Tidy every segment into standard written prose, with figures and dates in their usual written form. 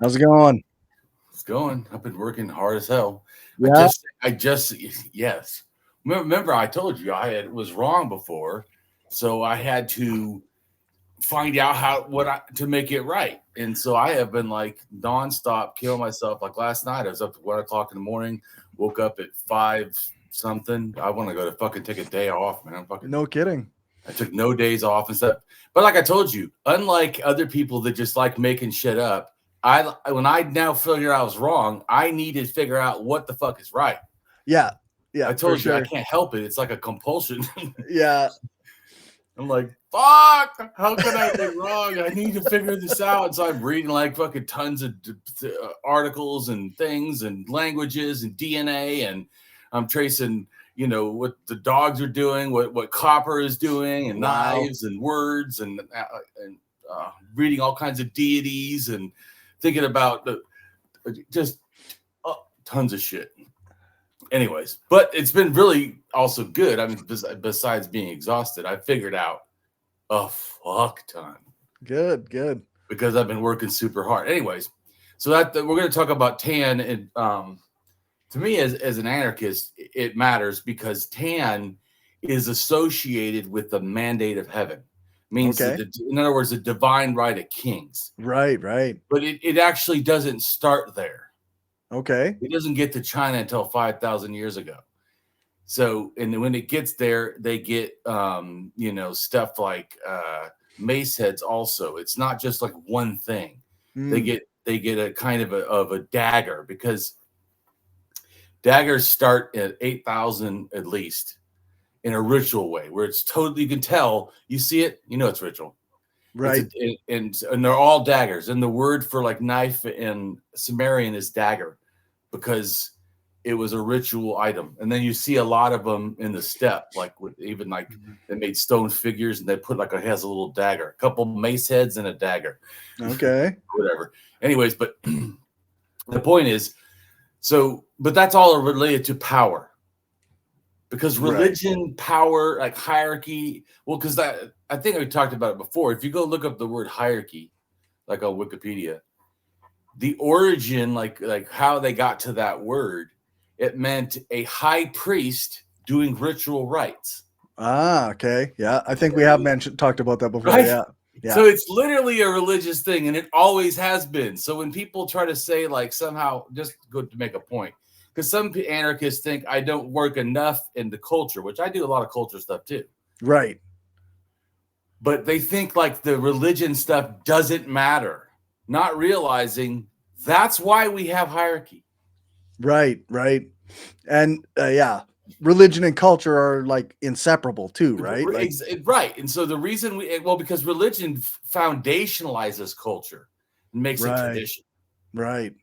How's it going? It's going. I've been working hard as hell. Yeah. Yes. Remember, I told you was wrong before, so I had to find out to make it right. And so I have been like nonstop killing myself. Like last night, I was up at 1 o'clock in the morning, woke up at 5 something. I want to go to fucking take a day off, man. No kidding. I took no days off and stuff. But like I told you, unlike other people that just like making shit up, when I now figure I was wrong, I need to figure out what the fuck is right. Yeah. Yeah. I told you I sure. can't help it. It's like a compulsion. Yeah. I'm like, fuck, how can I be wrong? I need to figure this out. So I'm reading like fucking tons of articles and things and languages and DNA, and I'm tracing, what the dogs are doing, what copper is doing, and knives and words, and reading all kinds of deities and thinking about just tons of shit. Anyways, but it's been really also good. I mean, besides being exhausted, I figured out a fuck ton. Good. Because I've been working super hard. Anyways, so that we're going to talk about Tian. And to me, as an anarchist, it matters because Tian is associated with the mandate of heaven. Means, in other words, the divine right of kings. Right. But it actually doesn't start there. Okay. It doesn't get to China until 5,000 years ago. So, and when it gets there, they get, stuff like mace heads. Also, it's not just like one thing. They get a kind of a dagger, because daggers start at 8,000 at least in a ritual way, where it's totally, you can tell, you see it, it's ritual. Right. And they're all daggers. And the word for like knife in Sumerian is dagger, because it was a ritual item. And then you see a lot of them in the steppe, like even like they made stone figures and they put like has a little dagger, a couple mace heads and a dagger. Okay. Whatever. Anyways, but the point is, but that's all related to power. Because religion, power, like hierarchy, because I think I talked about it before. If you go look up the word hierarchy, like on Wikipedia, the origin, like how they got to that word, it meant a high priest doing ritual rites. Okay. Yeah, I think we have talked about that before. Right? Yeah. So it's literally a religious thing, and it always has been. So when people try to say like somehow, just go to make a point, because some anarchists think I don't work enough in the culture, which I do a lot of culture stuff too. Right. But they think like the religion stuff doesn't matter, not realizing that's why we have hierarchy. Right. And religion and culture are like inseparable too, right? Right. And so the reason because religion foundationalizes culture and makes it tradition. Right.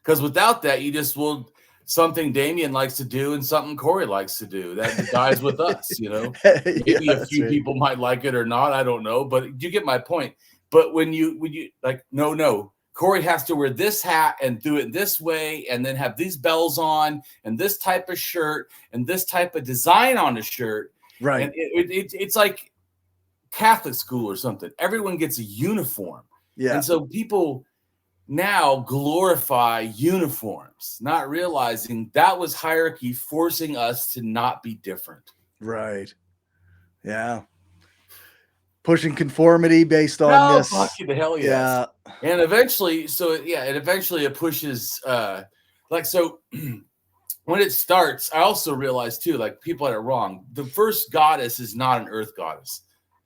Because without that, you just will something Damien likes to do and something Corey likes to do. That dies with us, Maybe a few people might like it or not. I don't know. But you get my point. But when you like, no, Corey has to wear this hat and do it this way, and then have these bells on and this type of shirt and this type of design on the shirt. Right. And it's like Catholic school or something. Everyone gets a uniform. Yeah. And so people now glorify uniforms, not realizing that was hierarchy forcing us to not be different. Right. Yeah. Pushing conformity based on this. Fuck you, the hell yes. Yeah. And eventually, it pushes when it starts, I also realized too, like people had it wrong. The first goddess is not an earth goddess.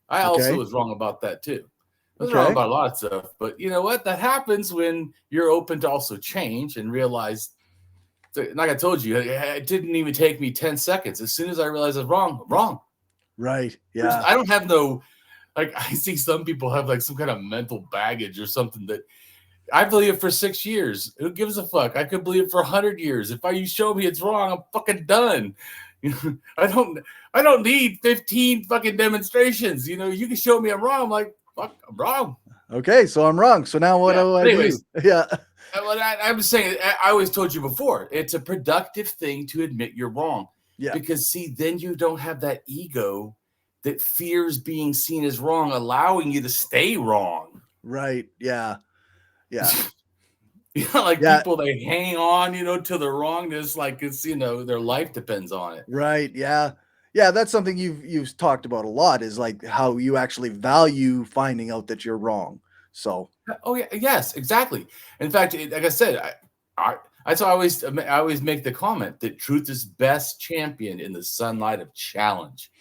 I also was wrong about that too. I was wrong about a lot of stuff, but you know what? That happens when you're open to also change and realize, like I told you, it didn't even take me 10 seconds. As soon as I realized I was wrong, I'm wrong. Right. Yeah. I don't have no, like, I see some people have like some kind of mental baggage or something that I believe for 6 years. Who gives a fuck? I could believe for 100 years. If you show me it's wrong, I'm fucking done. I don't need 15 fucking demonstrations. You can show me I'm wrong. I'm like, fuck, I'm wrong. Okay, so I'm wrong. So now what do I do? Yeah. I'm just saying, I always told you before, it's a productive thing to admit you're wrong. Yeah. Because see, then you don't have that ego that fears being seen as wrong, allowing you to stay wrong. Right. Yeah. Yeah. You know, like people, they hang on, to the wrongness, like it's, their life depends on it. Right. Yeah. Yeah. That's something you've talked about a lot, is like how you actually value finding out that you're wrong. So. Oh yeah. Yes, exactly. In fact, like I said, I always make the comment that truth is best championed in the sunlight of challenge.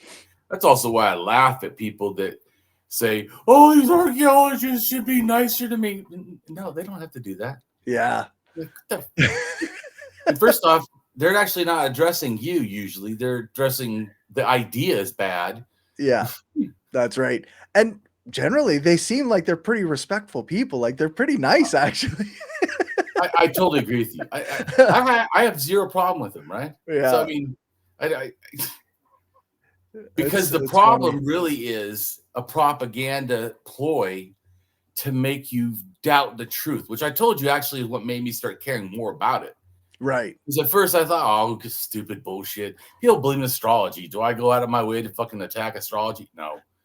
That's also why I laugh at people that say, "Oh, these archaeologists should be nicer to me." No, they don't have to do that. Yeah. And first off, they're actually not addressing you usually. They're addressing the idea is bad. Yeah, that's right. And generally, they seem like they're pretty respectful people. Like, they're pretty nice, actually. I totally agree with you. I have zero problem with them, right? Yeah. So, I mean, because the problem really is a propaganda ploy to make you doubt the truth, which I told you actually is what made me start caring more about it. Right. Because at first I thought, oh, stupid bullshit. People believe in astrology. Do I go out of my way to fucking attack astrology?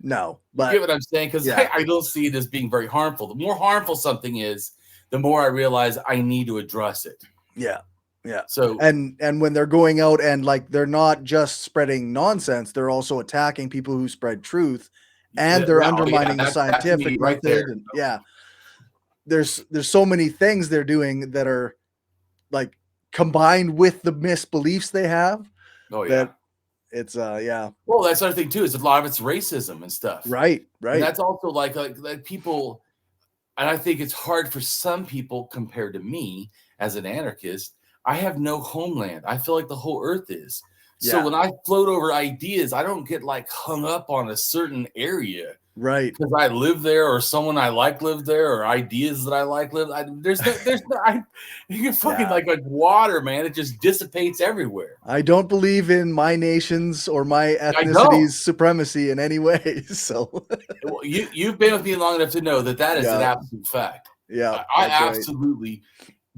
No. But you get what I'm saying? Because I don't see it as being very harmful. The more harmful something is, the more I realize I need to address it. Yeah. Yeah. So and when they're going out and like they're not just spreading nonsense, they're also attacking people who spread truth, and they're undermining the scientific method. And there's so many things they're doing that are like combined with the misbeliefs they have. Oh yeah. That it's Well, that's the other thing too, is a lot of it's racism and stuff. Right. And that's also like people, and I think it's hard for some people compared to me as an anarchist. I have no homeland. I feel like the whole earth is. So when I float over ideas, I don't get like hung up on a certain area. Right. Because I live there, or someone I like lived there, or ideas that I like live. You get fucking like water, man. It just dissipates everywhere. I don't believe in my nation's or my ethnicity's supremacy in any way. So well, you've been with me long enough to know that is an absolute fact. Yeah. I absolutely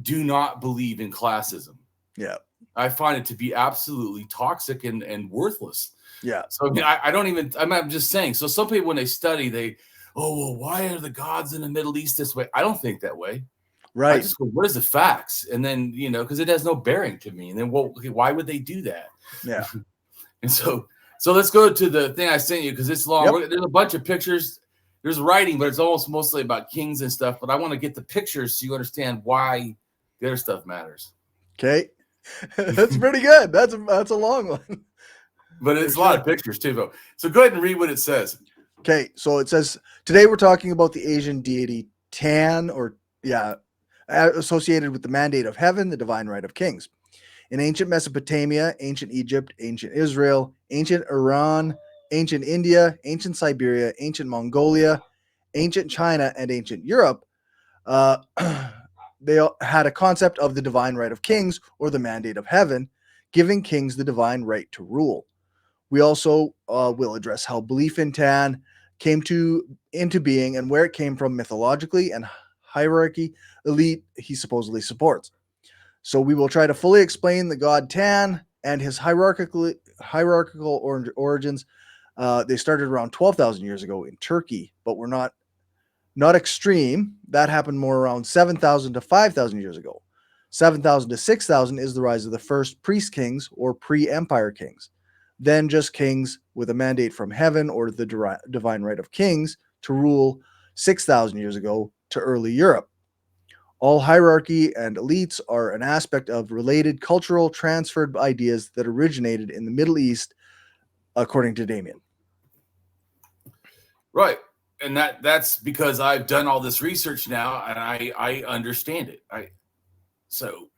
do not believe in classism. Yeah. I find it to be absolutely toxic and worthless. Yeah. So I mean, I don't even, I'm just saying. So some people, when they study, well, why are the gods in the Middle East this way? I don't think that way. Right. I just go, what is the facts? And then, because it has no bearing to me. And then, why would they do that? Yeah. And so let's go to the thing I sent you, because it's long. There's a bunch of pictures. There's writing, but it's almost mostly about kings and stuff. But I want to get the pictures so you understand why the other stuff matters. Okay. That's pretty good. That's a long one. But it's a lot of pictures too, though. So go ahead and read what it says. Okay, so it says, today we're talking about the Asian deity Tian, associated with the mandate of heaven, the divine right of kings. In ancient Mesopotamia, ancient Egypt, ancient Israel, ancient Iran, ancient India, ancient Siberia, ancient Mongolia, ancient China, and ancient Europe, they had a concept of the divine right of kings, or the mandate of heaven, giving kings the divine right to rule. We also will address how belief in Tan came into being and where it came from mythologically and hierarchy elite he supposedly supports. So we will try to fully explain the god Tan and his hierarchical origins. They started around 12,000 years ago in Turkey, but we're not extreme. That happened more around 7,000 to 5,000 years ago. 7,000 to 6,000 is the rise of the first priest kings, or pre-empire kings. Then just kings with a mandate from heaven, or the divine right of kings, to rule 6,000 years ago to early Europe. All hierarchy and elites are an aspect of related cultural transferred ideas that originated in the Middle East, according to Damien. Right. And that's because I've done all this research now, and I understand it. So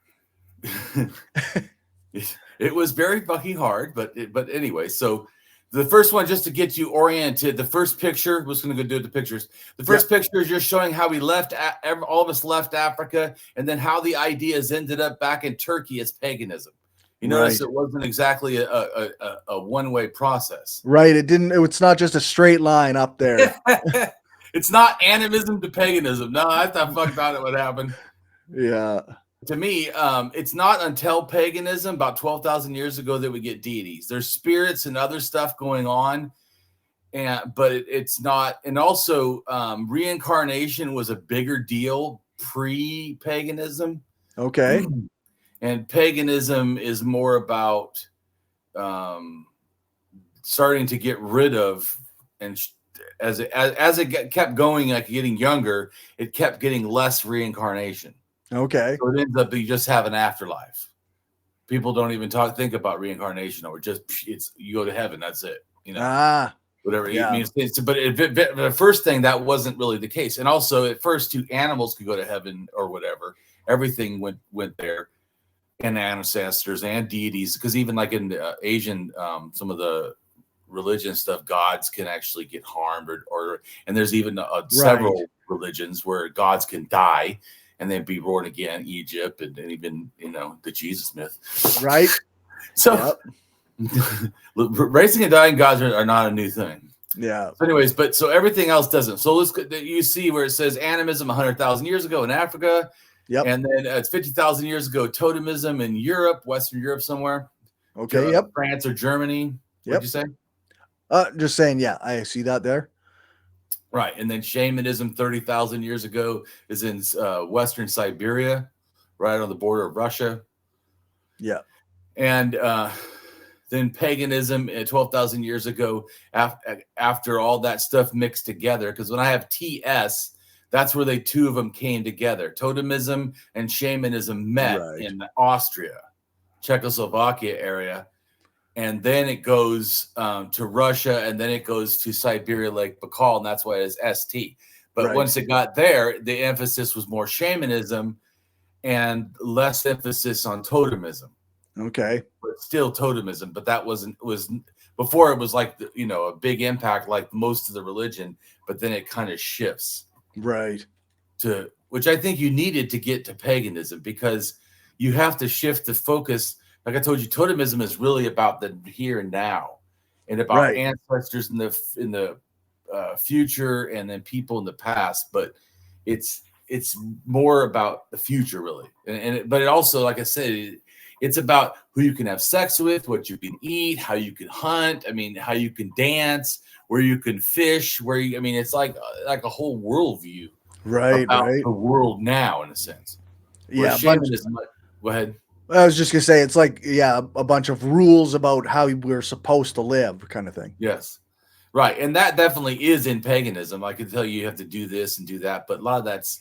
it was very fucking hard, but anyway. So the first one, just to get you oriented, the first picture was going to go do the pictures. The first picture is just showing how we left. All of us left Africa, and then how the ideas ended up back in Turkey as paganism. You notice it wasn't exactly a one-way process. Right. It's not just a straight line up there. It's not animism to paganism. No, I thought fuck about it would happen. Yeah. To me, it's not until paganism, about 12,000 years ago, that we get deities. There's spirits and other stuff going on, but it's not. And also, reincarnation was a bigger deal pre-paganism. Okay. And paganism is more about starting to get rid of, and as it kept going, like getting younger, it kept getting less reincarnation. Okay. So it ends up you just have an afterlife. People don't even think about reincarnation, or just you go to heaven. That's it. Whatever it means. But the first thing, that wasn't really the case. And also at first, two animals could go to heaven or whatever. Everything went there, and ancestors and deities. Because even like in the Asian, some of the religion stuff, gods can actually get harmed, and there's even several religions where gods can die and then be born again. Egypt and even the Jesus myth. Right. So. Raising and dying gods are not a new thing. Yeah. So anyways, so everything else doesn't. So you see where it says animism 100,000 years ago in Africa. Yep. And then it's 50,000 years ago, totemism in Europe, Western Europe somewhere. Okay. Yep. France or Germany. What'd you say? Just saying. Yeah, I see that there. Right. And then shamanism 30,000 years ago is in Western Siberia, right on the border of Russia. Yeah. And then paganism 12,000 years ago, after all that stuff mixed together. Because when I have TS, that's where two of them came together. Totemism and shamanism met in Austria, Czechoslovakia area. And then it goes to Russia, and then it goes to Siberia, Lake Baikal, and that's why it's ST. But once it got there, the emphasis was more shamanism and less emphasis on totemism. Okay. But still totemism, but that was before it was like a big impact like most of the religion, but then it kind of shifts to which I think you needed to get to paganism, because you have to shift the focus. Like I told you, totemism is really about the here and now, and about ancestors in the future, and then people in the past. But it's more about the future really, but it also, like I said, it's about who you can have sex with, what you can eat, how you can hunt. I mean, how you can dance, where you can fish, it's like a whole worldview, about the world now, in a sense. Yeah. Go ahead. I was just gonna say it's like a bunch of rules about how we're supposed to live, kind of thing. Yes, right, and that definitely is in paganism. I can tell you have to do this and do that, but a lot of that's.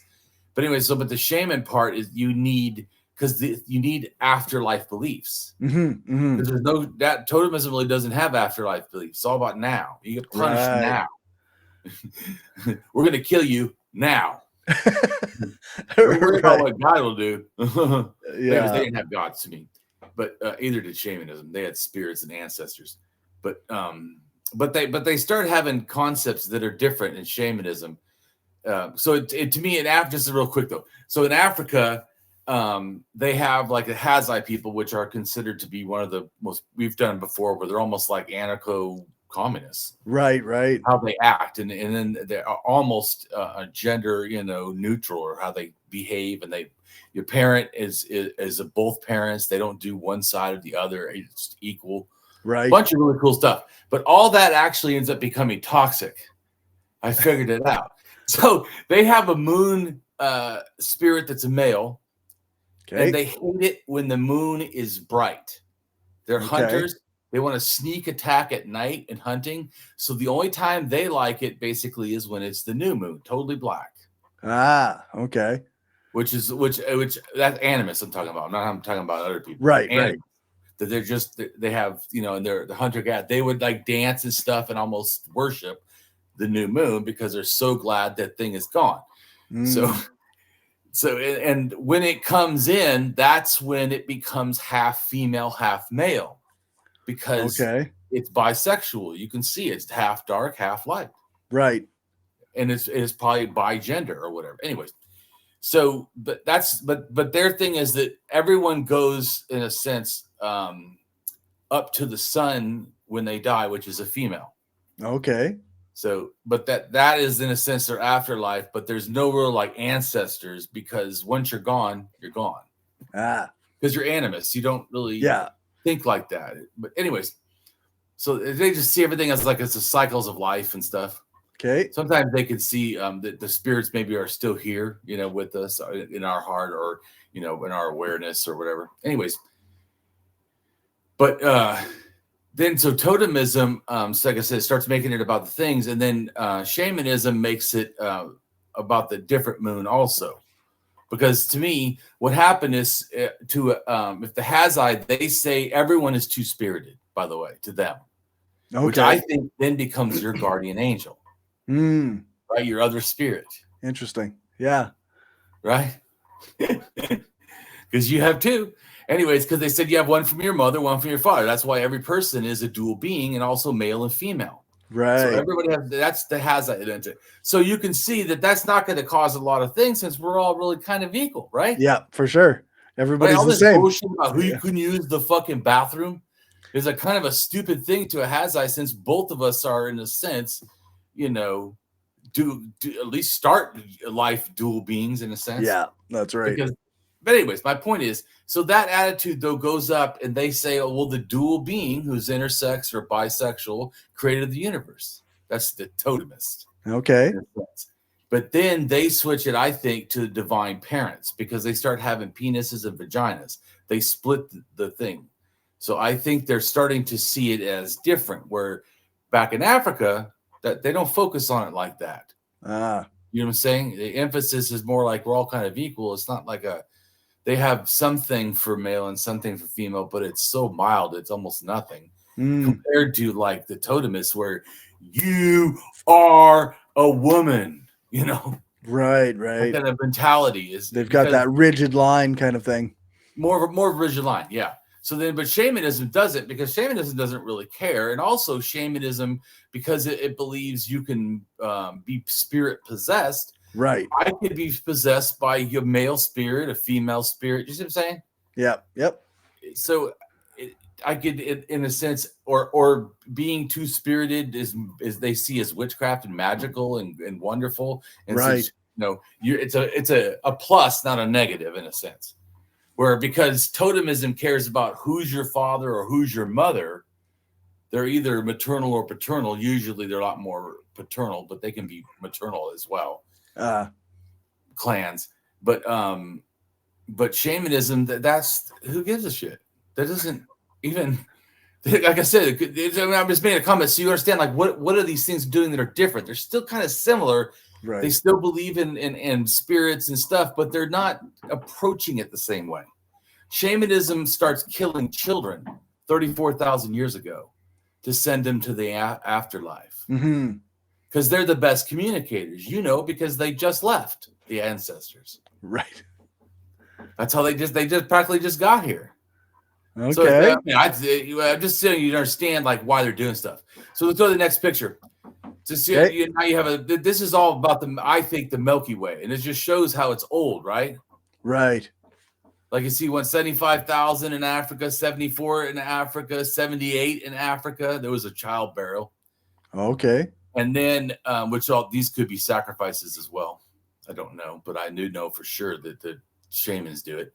But anyway, but the shaman part is you need. Because you need afterlife beliefs. Because there's that totemism really doesn't have afterlife beliefs. It's all about now. You get punished now. We're going to kill you now. We're worried about what God will do. They didn't have gods to me, but either did shamanism. They had spirits and ancestors. But they start having concepts that are different in shamanism. So to me, just real quick though. So in Africa. They have like the Hazai people, which are considered to be one of the most we've done before, where they're almost like anarcho-communists. Right. How they act, and then they're almost gender, neutral, or how they behave, and your parent is both parents. They don't do one side or the other. It's equal. Right. A bunch of really cool stuff, but all that actually ends up becoming toxic. I figured it out. So they have a moon spirit that's a male. Okay. And they hate it when the moon is bright. They're hunters. They want to sneak attack at night and hunting. So the only time they like it basically is when it's the new moon, totally black. Okay. Which that's animus I'm talking about. I'm talking about other people. Right. That they have, and they're the hunter guy. They would like dance and stuff and almost worship the new moon because they're so glad that thing is gone. So, and when it comes in, that's when it becomes half female, half male, because it's bisexual. You can see it's half dark, half light. Right. And it's probably bi gender or whatever. Anyways, so, but their thing is that everyone goes, in a sense, up to the sun when they die, which is a female. Okay. So, but that is in a sense their afterlife, but there's no real like ancestors, because once you're gone, you're gone. Because you're animist. You don't really think like that. But anyways, so they just see everything as like it's the cycles of life and stuff. Okay. Sometimes they can see that the spirits maybe are still here, with us in our heart, or in our awareness or whatever. Anyways, but then so totemism, so like I said, starts making it about the things, and then shamanism makes it about the different moon also. Because to me, what happened is if the Hazai, they say everyone is too spirited, by the way, to them, which I think then becomes your guardian angel, right? Your other spirit. Interesting. Yeah. Right? Because you have two. Anyways, because they said you have one from your mother, one from your father. That's why every person is a dual being, and also male and female. Right. So everybody has that. So you can see that that's not going to cause a lot of things, since we're all really kind of equal, right? Yeah, for sure. Everybody's all the this same. Bullshit about who you can use the fucking bathroom is a kind of a stupid thing to a Hazai, since both of us are, in a sense, do at least start life dual beings, in a sense. Yeah, that's right. But anyways, my point is, so that attitude though goes up, and they say, oh, well, the dual being who's intersex or bisexual created the universe. That's the totemist. Okay. But then they switch it, I think, to the divine parents, because they start having penises and vaginas. They split the thing. So I think they're starting to see it as different, where back in Africa, that they don't focus on it like that. You know what I'm saying? The emphasis is more like we're all kind of equal. It's not like they have something for male and something for female, but it's so mild, it's almost nothing compared to like the totemists, where you are a woman, Right. That kind of mentality is. They've got that rigid line kind of thing. More rigid line, yeah. So then, but shamanism doesn't, because shamanism doesn't really care. And also shamanism, because it believes you can be spirit possessed. Right. I could be possessed by a male spirit, a female spirit. You see what I'm saying? Yeah. Yep. So I could, in a sense, or being too spirited is they see as witchcraft and magical and wonderful. And right. So, it's a plus, not a negative, in a sense. Where because totemism cares about who's your father or who's your mother, they're either maternal or paternal. Usually they're a lot more paternal, but they can be maternal as well. Clans. But shamanism, that's who gives a shit? That doesn't even, like I said, I'm just making a comment so you understand, like, what are these things doing that are different? They're still kind of similar. Right. They still believe in spirits and stuff, but they're not approaching it the same way. Shamanism starts killing children 34,000 years ago to send them to the afterlife. Because they're the best communicators, because they just left the ancestors. Right. That's how they just practically just got here. Okay. So I'm just saying you understand like why they're doing stuff. So let's go to the next picture. To see now you have this is all about the Milky Way, and it just shows how it's old, right? Right. Like you see 175,000 in Africa, 74 in Africa, 78 in Africa. There was a child burial. Okay. And then which all these could be sacrifices as well. I don't know, but I do know for sure that the shamans do it.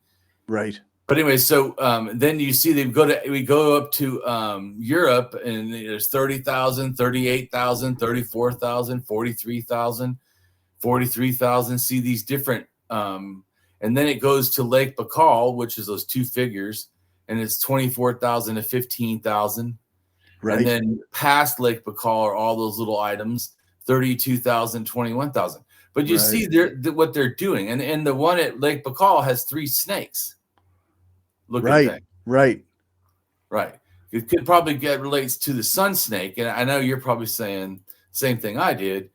Right. But anyway, so then you see we go up to Europe, and there's 30,000, 38,000, 34,000, 43,000, 43,000. See these different, and then it goes to Lake Baikal, which is those two figures, and it's 24,000 to 15,000. Right. And then past Lake Baikal are all those little items, 32,000, 21,000. But you see what they're doing, and the one at Lake Baikal has 3 snakes. Right. It could probably relates to the sun snake, and I know you're probably saying same thing I did.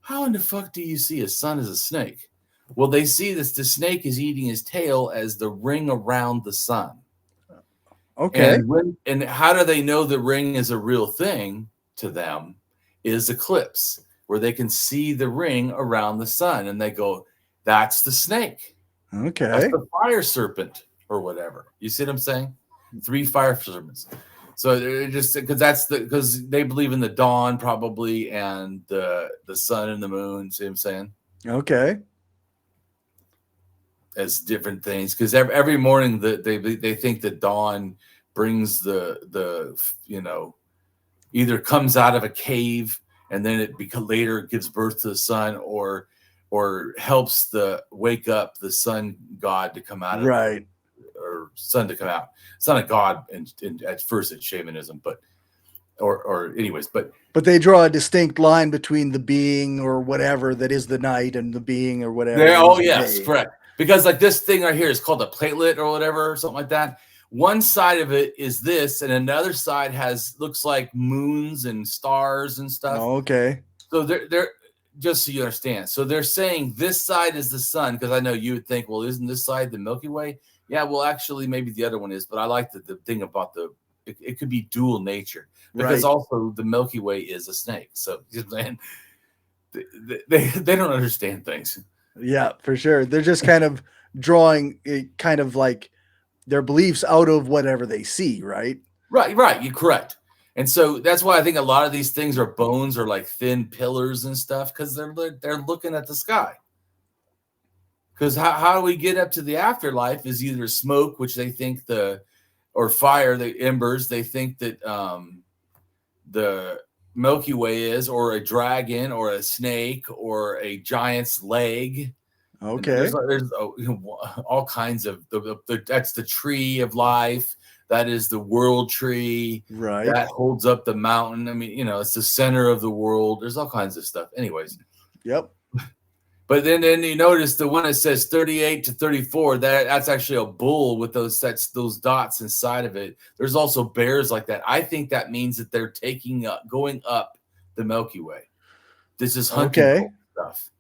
How in the fuck do you see a sun as a snake? Well, they see this. The snake is eating his tail as the ring around the sun. Okay. And how do they know the ring is a real thing to them? Is eclipse, where they can see the ring around the sun, and they go, "That's the snake." Okay. That's the fire serpent. Or whatever. You see what I'm saying? 3 fire serpents. So they're just because they believe in the dawn probably, and the sun and the moon. See what I'm saying? Okay. As different things, because every morning they think the dawn brings the either comes out of a cave and then it later gives birth to the sun, or helps wake up the sun god to come out of Right. or sun to come out. It's not a god at first it's shamanism, but or anyways, but they draw a distinct line between the being or whatever that is the night and the being or whatever. Oh yes, correct. Because like this thing right here is called a platelet or whatever, or something like that. One side of it is this, and another side looks like moons and stars and stuff. Oh, okay. So they're just so you understand. So they're saying this side is the sun, because I know you would think, well, isn't this side the Milky Way? Yeah, well, actually, maybe the other one is, but I like the thing about it could be dual nature, because also the Milky Way is a snake. So man, they don't understand things. Yeah, for sure. They're just kind of drawing it, kind of like their beliefs out of whatever they see, right? Right. You're correct. And so that's why I think a lot of these things are bones or like thin pillars and stuff, because they're looking at the sky. Because how do we get up to the afterlife is either smoke, which they think or fire, the embers, they think that the Milky Way is, or a dragon or a snake or a giant's leg. Okay. There's all kinds of that's the tree of life. That is the world tree. Right. That holds up the mountain. I mean, it's the center of the world. There's all kinds of stuff. Anyways. Yep. But then you notice the one that says 38 to 34, that's actually a bull with those dots inside of it. There's also bears like that. I think that means that they're going up the Milky Way. This is hunting stuff.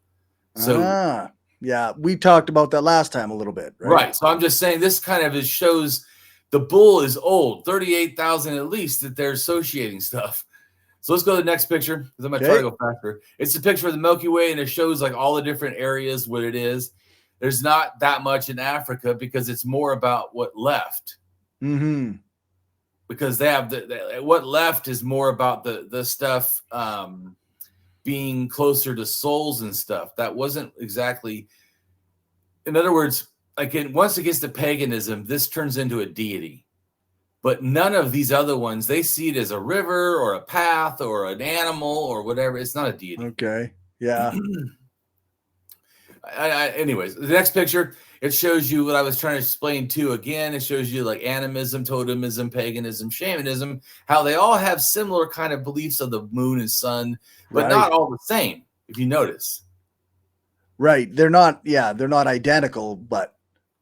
So yeah, we talked about that last time a little bit, right? Right. So I'm just saying this kind of shows the bull is old, 38,000 at least, that they're associating stuff. So let's go to the next picture, because I'm going to try to go faster. It's a picture of the Milky Way, and it shows like all the different areas what it is. There's not that much in Africa because it's more about what left. Mm-hmm. Because they have what left is more about the stuff being closer to souls and stuff. That wasn't exactly, in other words, once it gets to paganism, this turns into a deity. But none of these other ones, they see it as a river or a path or an animal or whatever. It's not a deity. Okay. Yeah. Anyways, the next picture, it shows you what I was trying to explain too. Again, it shows you like animism, totemism, paganism, shamanism, how they all have similar kind of beliefs of the moon and sun, but not all the same, if you notice. Right. They're not identical, but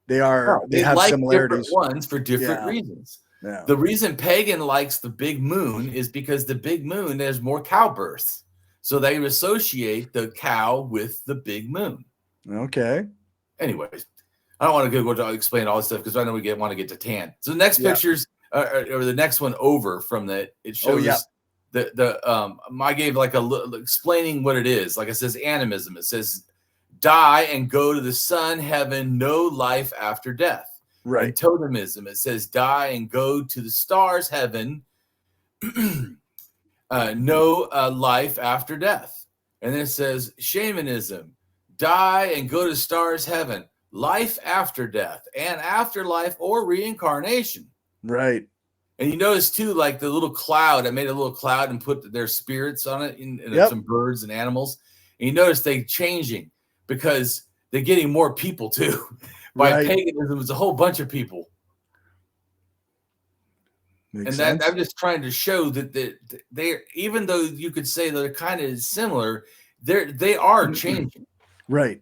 they are. They have similarities. Different ones for different reasons. Yeah. The reason pagan likes the big moon is because the big moon, there's more cow births. So they associate the cow with the big moon. Okay. Anyways, I don't want to go to explain all this stuff because I know we want to get to Tian. So the next pictures, or the next one over from that, it shows I gave like explaining what it is. Like it says animism. It says die and go to the sun, heaven, no life after death. Right. In totemism, it says die and go to the stars, heaven, no life after death. And then it says shamanism, die and go to stars, heaven, life after death, and afterlife or reincarnation. Right. And you notice too, like the little cloud, I made a little cloud and put their spirits on it, and some birds and animals. And you notice they changing because they're getting more people too. By paganism, it's a whole bunch of people. Makes sense. I'm just trying to show that they're, even though you could say they're kind of similar, they are changing. Right.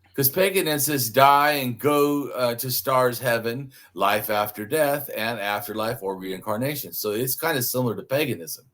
Because paganism says die and go to stars, heaven, life after death, and afterlife or reincarnation. So it's kind of similar to paganism.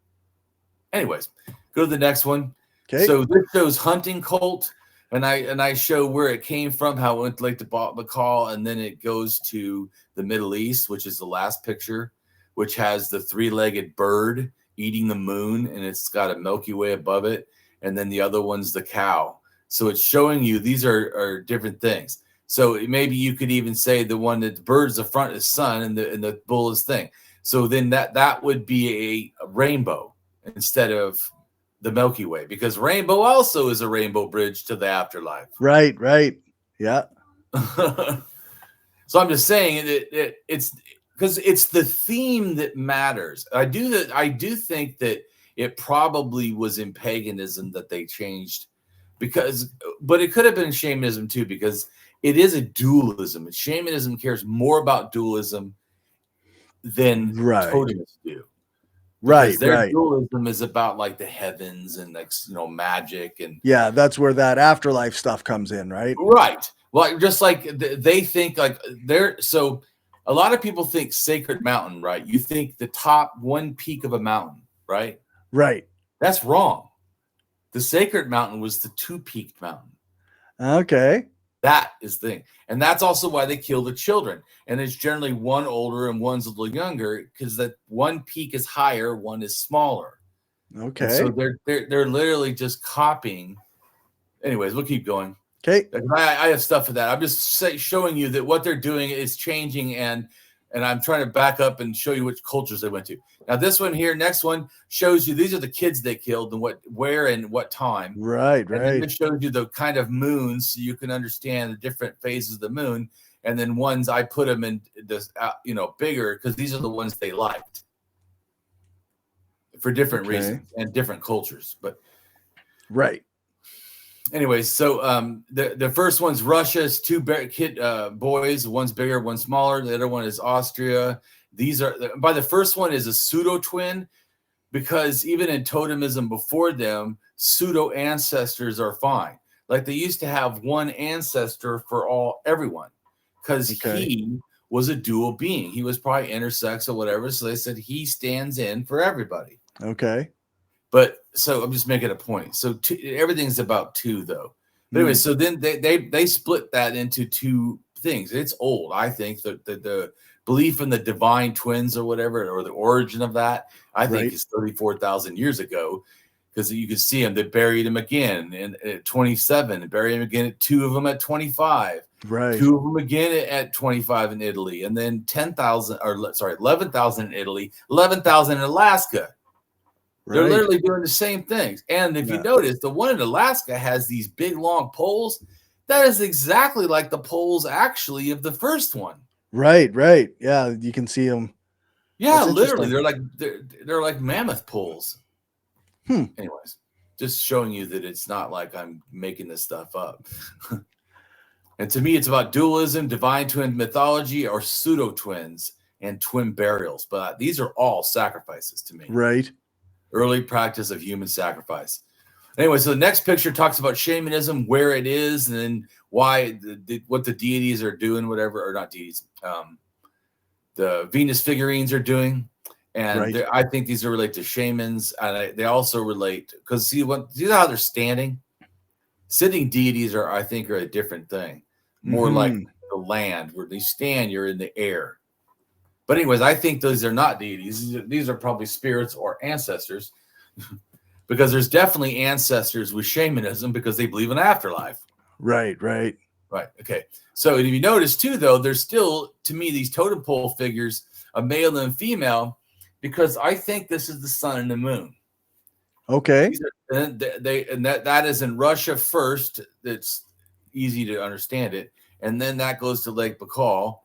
Anyways, go to the next one. Okay. So this shows hunting cult. And I show where it came from, how it went like the Bacal, and then it goes to the Middle East, which is the last picture, which has the three-legged bird eating the moon, and it's got a Milky Way above it, and then the other one's the cow. So it's showing you these are different things. So maybe you could even say the one that the bird's the front is sun, and the bull is thing. So then that would be a rainbow instead of the Milky Way, because rainbow also is a rainbow bridge to the afterlife. Right. Yeah. So I'm just saying it's because it's the theme that matters. I do think that it probably was in paganism that they changed, but it could have been shamanism too, because it is a dualism. And shamanism cares more about dualism than Right. totemists do. Right, Because their right. dualism is about like the heavens and like, magic and Yeah, that's where that afterlife stuff comes in, right? right. Well, just like they think like so a lot of people think sacred mountain, right? You think the top one peak of a mountain, right? Right. That's wrong. The sacred mountain was the two-peaked mountain. Okay. That is the thing. And that's also why they kill the children. And it's generally one older and one's a little younger, because that one peak is higher, one is smaller. And so Okay. they're literally just copying. Anyways, we'll keep going. Okay. I have stuff for that. I'm just showing you that what they're doing is changing, and I'm trying to back up and show you which cultures they went to. Now, this one here, next one, shows you these are the kids they killed and where and what time. Right, And then right. this shows you the kind of moons, so you can understand the different phases of the moon. And then ones I put them in this, bigger, because these are the ones they liked for different reasons and different cultures. But right. anyways, so the first one's Russia's two boys. One's bigger, one's smaller. The other one is Austria. These are by the first one is a pseudo twin, because even in totemism before them, pseudo ancestors are fine. Like they used to have one ancestor for everyone, because he was a dual being. He was probably intersex or whatever. So they said he stands in for everybody. Okay. But so I'm just making a point. So everything's about two, though. But anyway, so then they split that into two things. It's old, I think. The belief in the divine twins or whatever, or the origin of that, I think is 34,000 years ago, because you can see them. They buried him again at 27, and buried him again at two of them at 25. Right. Two of them again at 25 in Italy, and then 11,000 in Italy, 11,000 in Alaska. They're literally doing the same things. And if you notice, the one in Alaska has these big, long poles. That is exactly like the poles, actually, of the first one. Right, right. Yeah, you can see them. Yeah, literally. They're like mammoth poles. Anyways, just showing you that it's not like I'm making this stuff up. And to me, it's about dualism, divine twin mythology, or pseudo twins, and twin burials. But these are all sacrifices to me. Right. Early practice of human sacrifice. Anyway, so the next picture talks about shamanism, where it is, and then why, what the deities are doing, whatever, or not deities, the Venus figurines are doing. And I think these are related to shamans, and they also relate, because see how they're standing? Sitting deities I think are a different thing, more like the land, where they stand, you're in the air. But anyways, I think those are not deities. These are probably spirits or ancestors, because there's definitely ancestors with shamanism, because they believe in afterlife. Right, right. Right. Okay. So if you notice too, though, there's still, to me, these totem pole figures, a male and female, because I think this is the sun and the moon. Okay. And that is in Russia first. It's easy to understand it. And then that goes to Lake Baikal.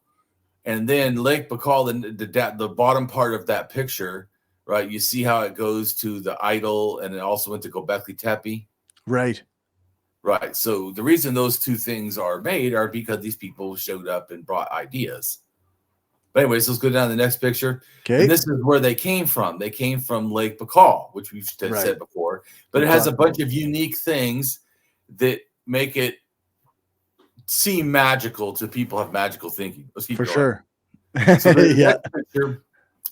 And then Lake Baikal, the bottom part of that picture, right? You see how it goes to the idol, and it also went to Göbekli Tepe. Right. Right. So the reason those two things are made are because these people showed up and brought ideas. But anyways, let's go down to the next picture. Okay. And this is where they came from. They came from Lake Baikal, which we've said before. But it has a bunch of unique things that make it seem magical to people who have magical thinking. Let's keep going. Sure. So the next picture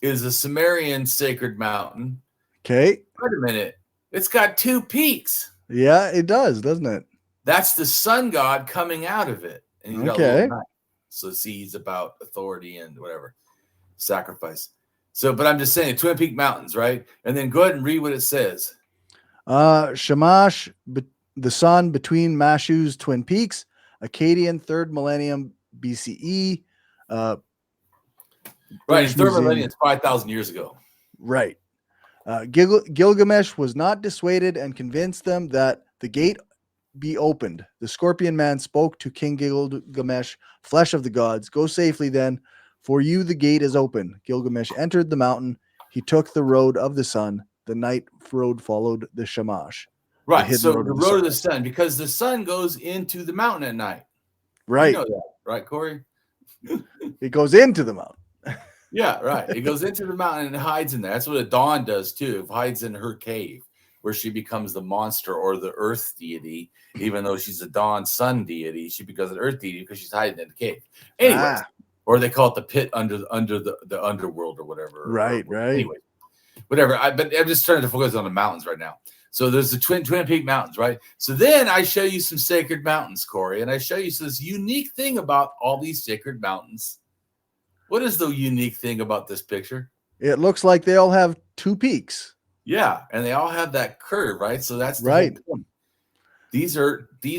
is a Sumerian sacred mountain. Okay. Wait a minute. It's got two peaks. Yeah, it does, doesn't it? That's the sun god coming out of it. And he's got a little knife. So see, he's about authority and whatever, sacrifice. So, but I'm just saying, Twin Peak Mountains, right? And then go ahead and read what it says. Shamash, the sun between Mashu's twin peaks, Akkadian 3rd millennium BCE. Right, in 3rd millennium, it's 5,000 years ago. Right. Gilgamesh was not dissuaded and convinced them that the gate be opened. The scorpion man spoke to King Gilgamesh, flesh of the gods. Go safely then, for you the gate is open. Gilgamesh entered the mountain. He took the road of the sun. The night road followed the Shamash. Right. hidden So road the of the road sun. of the sun, because the sun goes into the mountain at night. You Right. know that, right, Corey? It goes into the mountain. Yeah, right. It goes into the mountain and hides in there. That's what a dawn does too. It hides in her cave, where she becomes the monster or the earth deity. Even though she's a dawn sun deity, she becomes an earth deity because she's hiding in the cave. Anyways, or they call it the pit under the underworld or whatever. Right, right. Anyway, whatever. But I'm just trying to focus on the mountains right now. So there's the Twin Peak Mountains, right? So then I show you some sacred mountains, Corey, and I show you this unique thing about all these sacred mountains. What is the unique thing about this picture? It looks like they all have two peaks. Yeah, and they all have that curve, right? So that's the right. whole point. These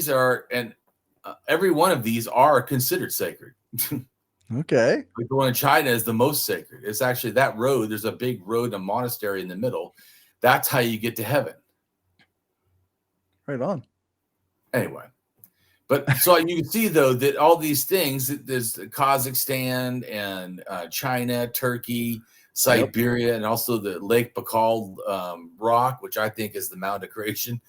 are, and every one of these are considered sacred. Okay. Like the one in China is the most sacred. It's actually that road. There's a big road, a monastery in the middle. That's how you get to heaven. Right on. Anyway. But so you can see, though, that all these things, there's Kazakhstan and China, Turkey, Siberia, and also the Lake Baikal rock, which I think is the Mount of Creation,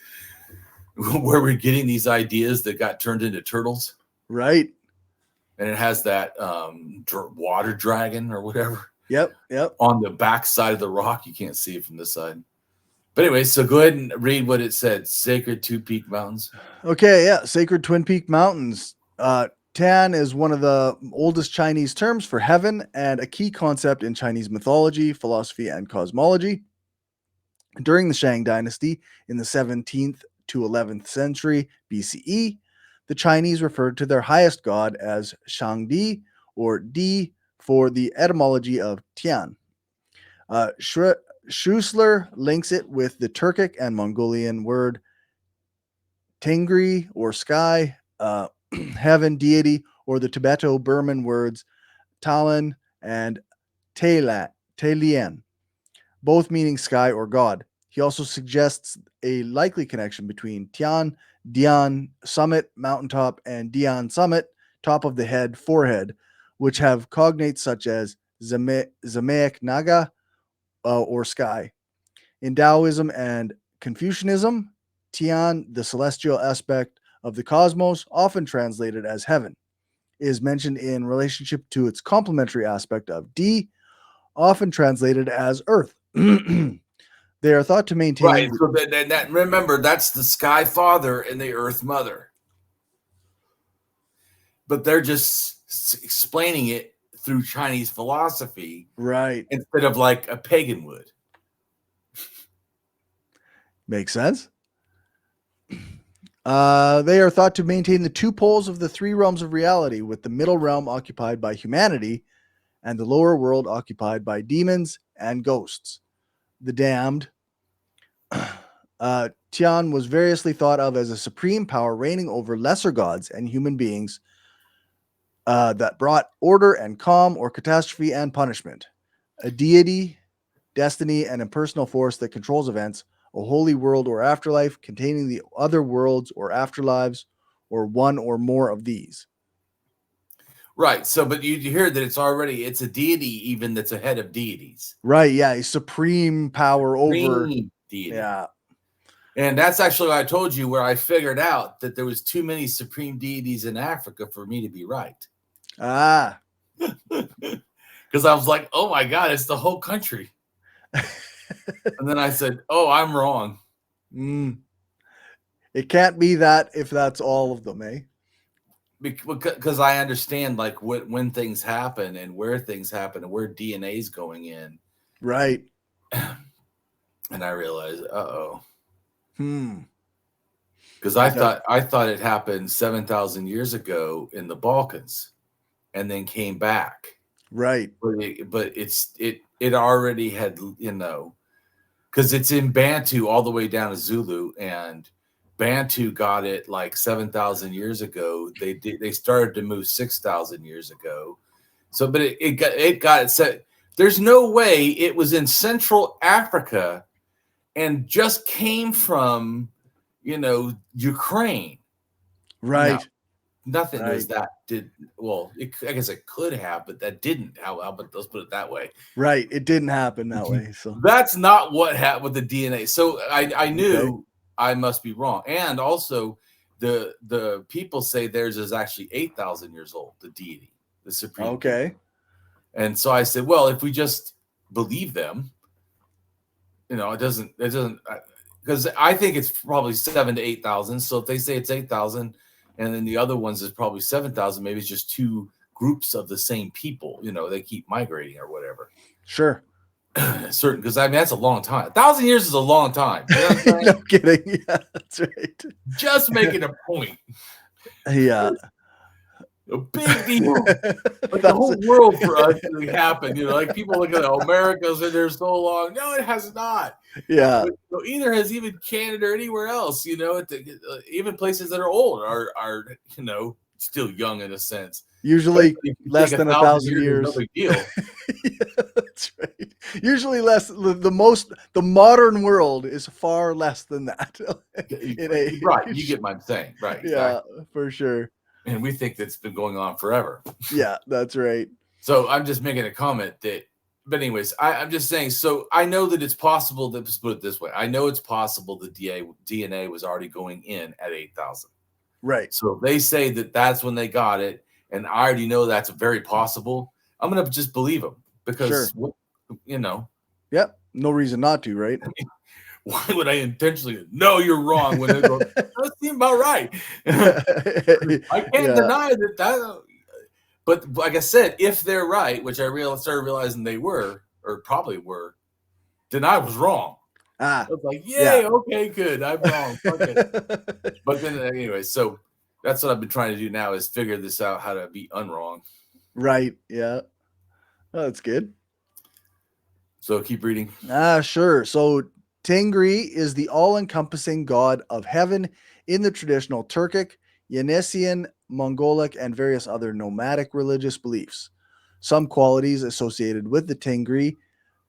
where we're getting these ideas that got turned into turtles. Right. And it has that water dragon or whatever. Yep. On the back side of the rock. You can't see it from this side. But anyway, so go ahead and read what it said. Sacred Two Peak Mountains. Okay, yeah. Sacred Twin Peak Mountains. Tian is one of the oldest Chinese terms for heaven and a key concept in Chinese mythology, philosophy, and cosmology. During the Shang Dynasty in the 17th to 11th century BCE, the Chinese referred to their highest god as Shangdi, or Di, for the etymology of Tian. Schussler links it with the Turkic and Mongolian word Tengri, or sky, heaven, deity, or the Tibeto-Burman words Talan and Talian, both meaning sky or god. He also suggests a likely connection between Tian, Dian, summit, mountaintop, and Dian, summit, top of the head, forehead, which have cognates such as Zamaic Naga, or sky. In Taoism and Confucianism, Tian, the celestial aspect of the cosmos, often translated as heaven, is mentioned in relationship to its complementary aspect of Di, often translated as earth. They are thought to maintain... Right, so that remember, that's the sky father and the earth mother. But they're just explaining it through Chinese philosophy, right, instead of like a pagan would. Makes sense. They are thought to maintain the two poles of the three realms of reality, with the middle realm occupied by humanity and the lower world occupied by demons and ghosts. The damned. Tian was variously thought of as a supreme power reigning over lesser gods and human beings that brought order and calm, or catastrophe and punishment. A deity, destiny, and impersonal force that controls events, a holy world or afterlife containing the other worlds or afterlives, or one or more of these. Right. So, but you hear that it's a deity, even that's a head of deities. Right. Yeah. A supreme power over deity. Yeah. And that's actually what I told you, where I figured out that there was too many supreme deities in Africa for me to be right. Ah. Because I was like, oh my God, it's the whole country. And then I said, oh, I'm wrong. It can't be that if that's all of them, eh? Because I understand like when things happen and where things happen and where DNA is going in. Right. And I realized, uh-oh. Because I thought it happened 7,000 years ago in the Balkans and then came back. Right. But it already had, because it's in Bantu all the way down to Zulu, and Bantu got it like 7,000 years ago. They started to move 6,000 years ago. So, but it got it set. There's no way it was in Central Africa and just came from, Ukraine. Right. nothing was Right. that did well. I guess it could have, but that didn't. But let's put it that way. Right. It didn't happen that way. So That's not what happened with the DNA. So I knew Okay. I must be wrong. And also, the people say theirs is actually 8,000 years old. The deity, the supreme. Deity. Okay. And so I said, well, if we just believe them, it doesn't because I think it's probably 7,000 to 8,000. So if they say it's 8,000, and then the other ones is probably 7,000, maybe it's just two groups of the same people. They keep migrating or whatever. Sure. Certain, because I mean that's a long time. 1,000 years is a long time. You know what I'm saying? No kidding. Yeah, that's right. Just making a point. Yeah. A big deal. Like the whole world for us really happened. Like people look at America's been there so long. No, it has not. Yeah. But either has even Canada or anywhere else. Even places that are old are still young in a sense. Usually less than 1,000 years. No big deal. Yeah, that's right. Usually less. The modern world is far less than that. Right. You get what I'm saying. Right. Yeah, exactly. for sure. And we think that's been going on forever. Yeah, that's right. So I'm just making a comment but anyways, I'm just saying, so I know that it's possible let's put it this way. I know it's possible the DNA was already going in at 8,000. Right. So they say that that's when they got it. And I already know that's very possible. I'm going to just believe them because, Yep. No reason not to, right? I mean, why would I intentionally? No, you're wrong. When they go, that seems about right. I can't deny that. But like I said, if they're right, which I started realizing they were, or probably were, then I was wrong. I was like, yay, okay, good. I'm wrong. Okay. But then anyway, so that's what I've been trying to do now is figure this out, how to be unwrong. Right. Yeah. Oh, that's good. So keep reading. Sure. So Tengri is the all-encompassing god of heaven in the traditional Turkic, Yanisian, Mongolic, and various other nomadic religious beliefs. Some qualities associated with Tengri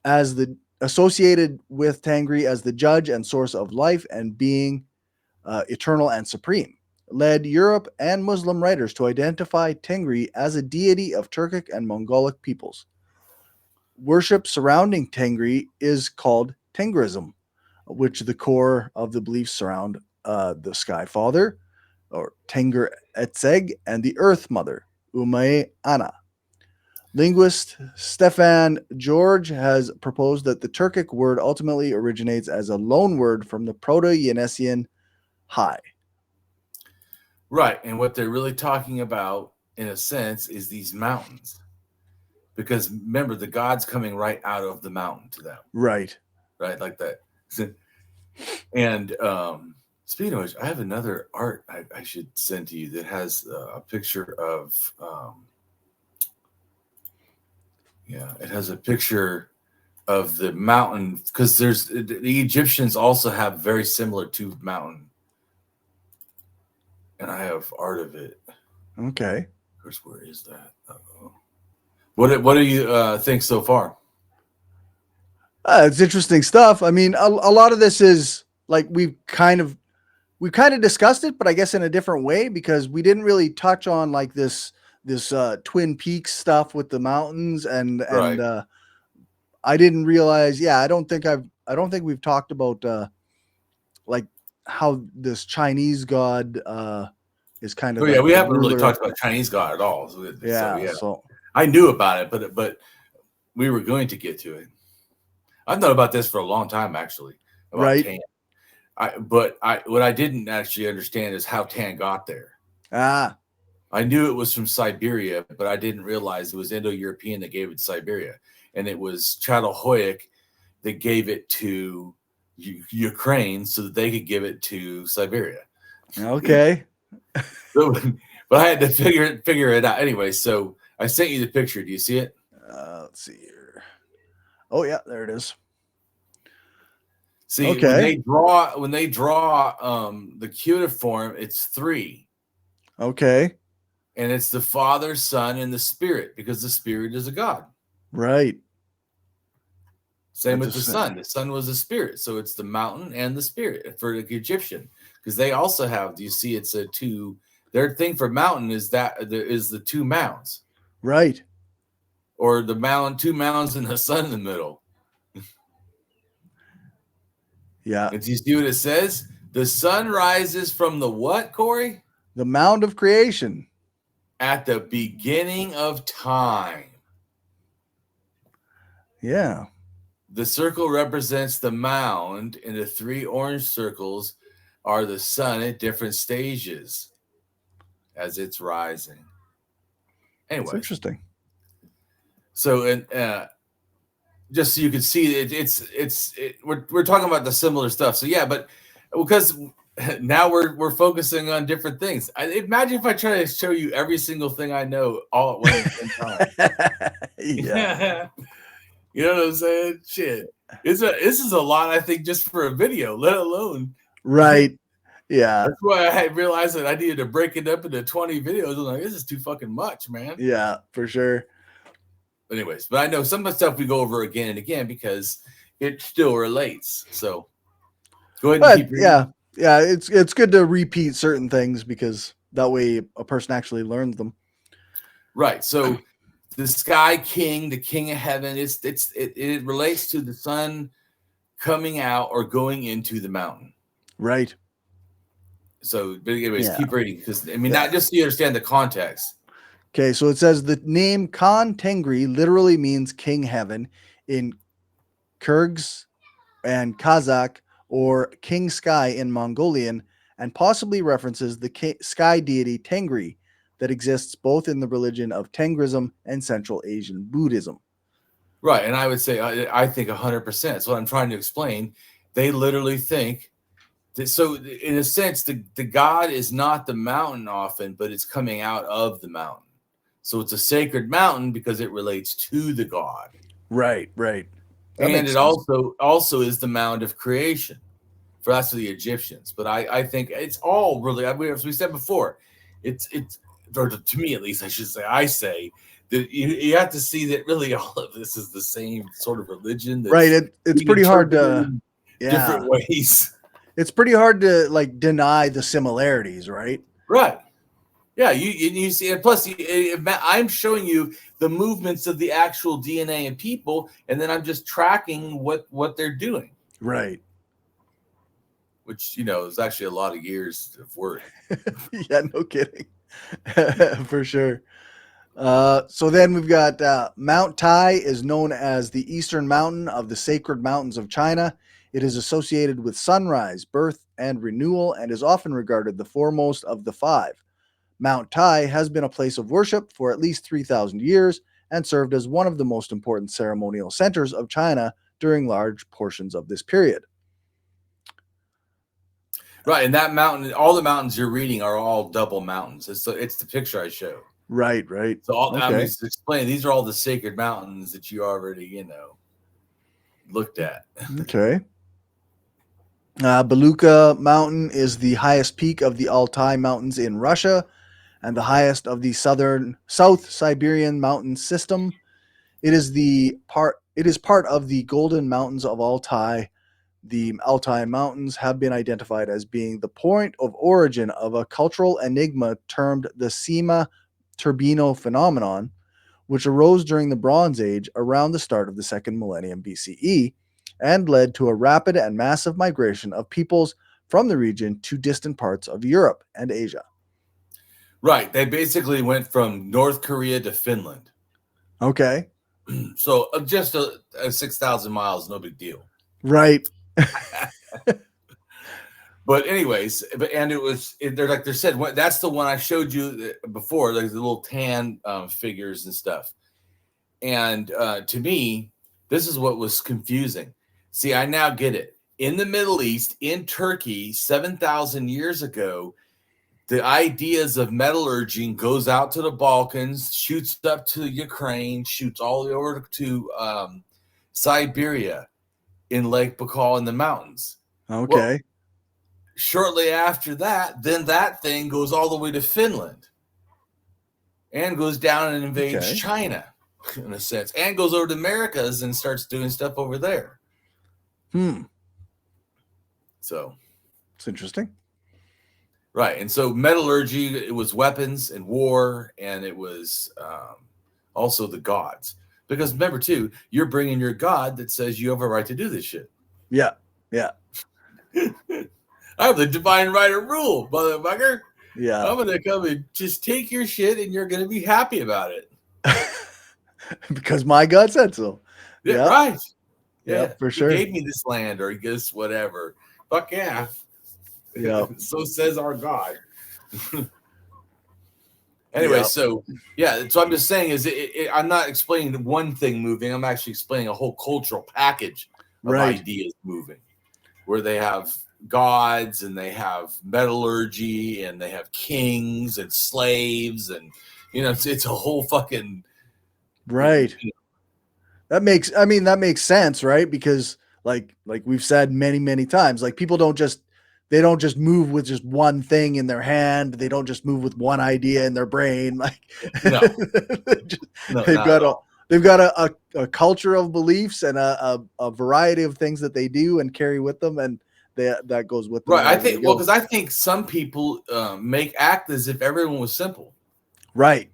as the judge and source of life and being eternal and supreme, led Europe and Muslim writers to identify Tengri as a deity of Turkic and Mongolic peoples. Worship surrounding Tengri is called Tengrism, which the core of the beliefs surround the Sky Father, or Tengri Etzeg, and the Earth Mother, Umae Ana. Linguist Stefan George has proposed that the Turkic word ultimately originates as a loan word from the Proto-Yanesian high. Right, and what they're really talking about, in a sense, is these mountains. Because remember, the God's coming right out of the mountain to them. Right. Right, like that. And speaking of which, I have another art I should send to you that has a picture of... it has a picture of the mountain, because the Egyptians also have very similar to mountain. And I have art of it. Okay. Of course, where is that? Uh-oh. What do you think so far? It's interesting stuff. I mean, a lot of this is like we kind of discussed it, but I guess in a different way, because we didn't really touch on like this Twin Peaks stuff with the mountains and Right. I didn't realize. Yeah, I don't think we've talked about like how this Chinese god is kind of. Oh, yeah, we haven't really talked about Chinese god at all. So I knew about it, but we were going to get to it. I've known about this for a long time, actually. About right. Tian. What I didn't actually understand is how Tian got there. I knew it was from Siberia, but I didn't realize it was Indo-European that gave it to Siberia. And it was Çatalhöyük that gave it to Ukraine so that they could give it to Siberia. Okay. But I had to figure it out. Anyway, so I sent you the picture. Do you see it? Let's see here. Oh, yeah, there it is. See, okay. When they draw the cuneiform, it's 3. Okay. And it's the Father, Son, and the Spirit, because the Spirit is a God. Right. Same with the Son. The Son was a spirit. So it's the mountain and the spirit for the Egyptian. Because they also have, do you see it's a 2 Their thing for mountain is the two mounds, Right. or the mound, two mounds and the sun in the middle. Yeah. And do you see what it says? The sun rises from the what, Corey? The mound of creation. At the beginning of time. Yeah. The circle represents the mound, and the three orange circles are the sun at different stages as it's rising. Anyway, It's interesting. So, and just so you can see, we're talking about the similar stuff. So yeah, but because now we're focusing on different things. Imagine if I try to show you every single thing I know all at one time. Yeah. You know what I'm saying? Shit. This is a lot, I think, just for a video, let alone. Right. Yeah. That's why I realized that I needed to break it up into 20 videos. I'm like, this is too fucking much, man. Yeah, for sure. Anyways, but I know some of the stuff we go over again and again because it still relates. So go ahead and keep reading. Yeah, it's good to repeat certain things because that way a person actually learns them. Right. So the sky king, the king of heaven, it relates to the sun coming out or going into the mountain. Right. So, but anyways, keep reading because not just so you understand the context. Okay, so it says the name Khan Tengri literally means King Heaven in Kyrgyz and Kazakh, or King Sky in Mongolian, and possibly references the sky deity Tengri that exists both in the religion of Tengrism and Central Asian Buddhism. Right, and I would say I think 100%. That's what I'm trying to explain. They literally think that, so in a sense, the God is not the mountain often, but it's coming out of the mountain. So it's a sacred mountain because it relates to the God. Right. And it also is the mound of creation. For that's for the Egyptians. But I think it's all really, as we said before, it's or to me at least, I say that you have to see that really all of this is the same sort of religion. Right. It's pretty hard to different ways. It's pretty hard to like deny the similarities, right? Right. Yeah, you see, and plus, I'm showing you the movements of the actual DNA in people, and then I'm just tracking what they're doing. Right. Which, is actually a lot of years of work. Yeah, no kidding. For sure. So then we've got Mount Tai is known as the Eastern Mountain of the Sacred Mountains of China. It is associated with sunrise, birth, and renewal, and is often regarded the foremost of the five. Mount Tai has been a place of worship for at least 3,000 years and served as one of the most important ceremonial centers of China during large portions of this period. Right, and that mountain, all the mountains you're reading are all double mountains. It's the picture I show. Right. So I'm just explaining, these are all the sacred mountains that you already, looked at. Okay. Beluga Mountain is the highest peak of the Altai Mountains in Russia and the highest of the South Siberian mountain system. It is part of the Golden Mountains of Altai. The Altai Mountains have been identified as being the point of origin of a cultural enigma termed the Sima Turbino phenomenon, which arose during the Bronze Age around the start of the second millennium BCE and led to a rapid and massive migration of peoples from the region to distant parts of Europe and Asia. Right. They basically went from North Korea to Finland. Okay. So just a 6,000 miles, no big deal. Right. But anyways, they're like they said, that's the one I showed you before, like the little tan figures and stuff. And to me, this is what was confusing. See, I now get it. In the Middle East, in Turkey, 7,000 years ago, the ideas of metallurgy goes out to the Balkans, shoots up to Ukraine, shoots all the way over to Siberia in Lake Baikal in the mountains. Okay. Well, shortly after that, then that thing goes all the way to Finland and goes down and invades China, in a sense, and goes over to Americas and starts doing stuff over there. So it's interesting. Right. And so metallurgy, it was weapons and war, and it was also the gods. Because remember, too, you're bringing your god that says you have a right to do this shit. Yeah. Yeah. I have the divine right of rule, motherfucker. Yeah. I'm going to come and just take your shit, and you're going to be happy about it. Because my God said so. Yeah. Right. Yeah, for sure. He gave me this land, or he gives whatever. Fuck yeah. Yeah. So says our God. Anyway, so I'm just saying is I'm not explaining one thing moving. I'm actually explaining a whole cultural package of ideas moving, where they have gods and they have metallurgy and they have kings and slaves, and it's a whole fucking right. That makes sense, right? Because like we've said many times, like people don't just move with just one thing in their hand. They don't just move with one idea in their brain. Like they've got a culture of beliefs and a variety of things that they do and carry with them, and that goes with them. Right. I think because I think some people act as if everyone was simple. Right.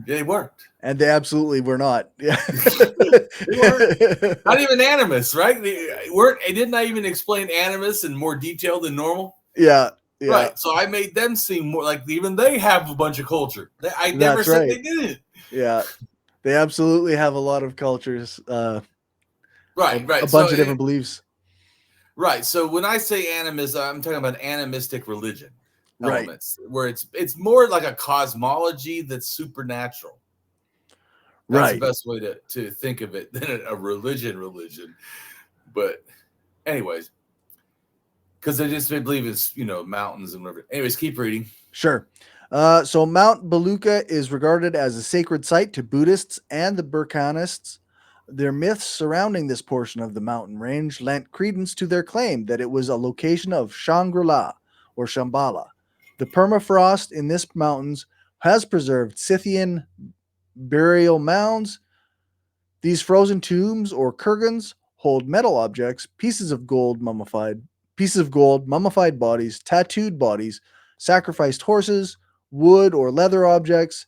They weren't. And they absolutely were not. Yeah. They weren't. Not even animus, right? They didn't I even explain animus in more detail than normal? Yeah. Right. So I made them seem more like even they have a bunch of culture. I never said they didn't. Yeah. They absolutely have a lot of cultures. Right. A bunch of different beliefs. Right. So when I say animism, I'm talking about animistic religion elements, where it's more like a cosmology that's supernatural. That's the best way to think of it than a religion. But anyways, because they believe it's, mountains and whatever. Anyways, keep reading. Sure. So Mount Baluka is regarded as a sacred site to Buddhists and the Burkhanists. Their myths surrounding this portion of the mountain range lent credence to their claim that it was a location of Shangri-La or Shambhala. The permafrost in this mountains has preserved Scythian burial mounds. These frozen tombs or kurgans hold metal objects, pieces of gold, mummified bodies, tattooed bodies, sacrificed horses, wood or leather objects,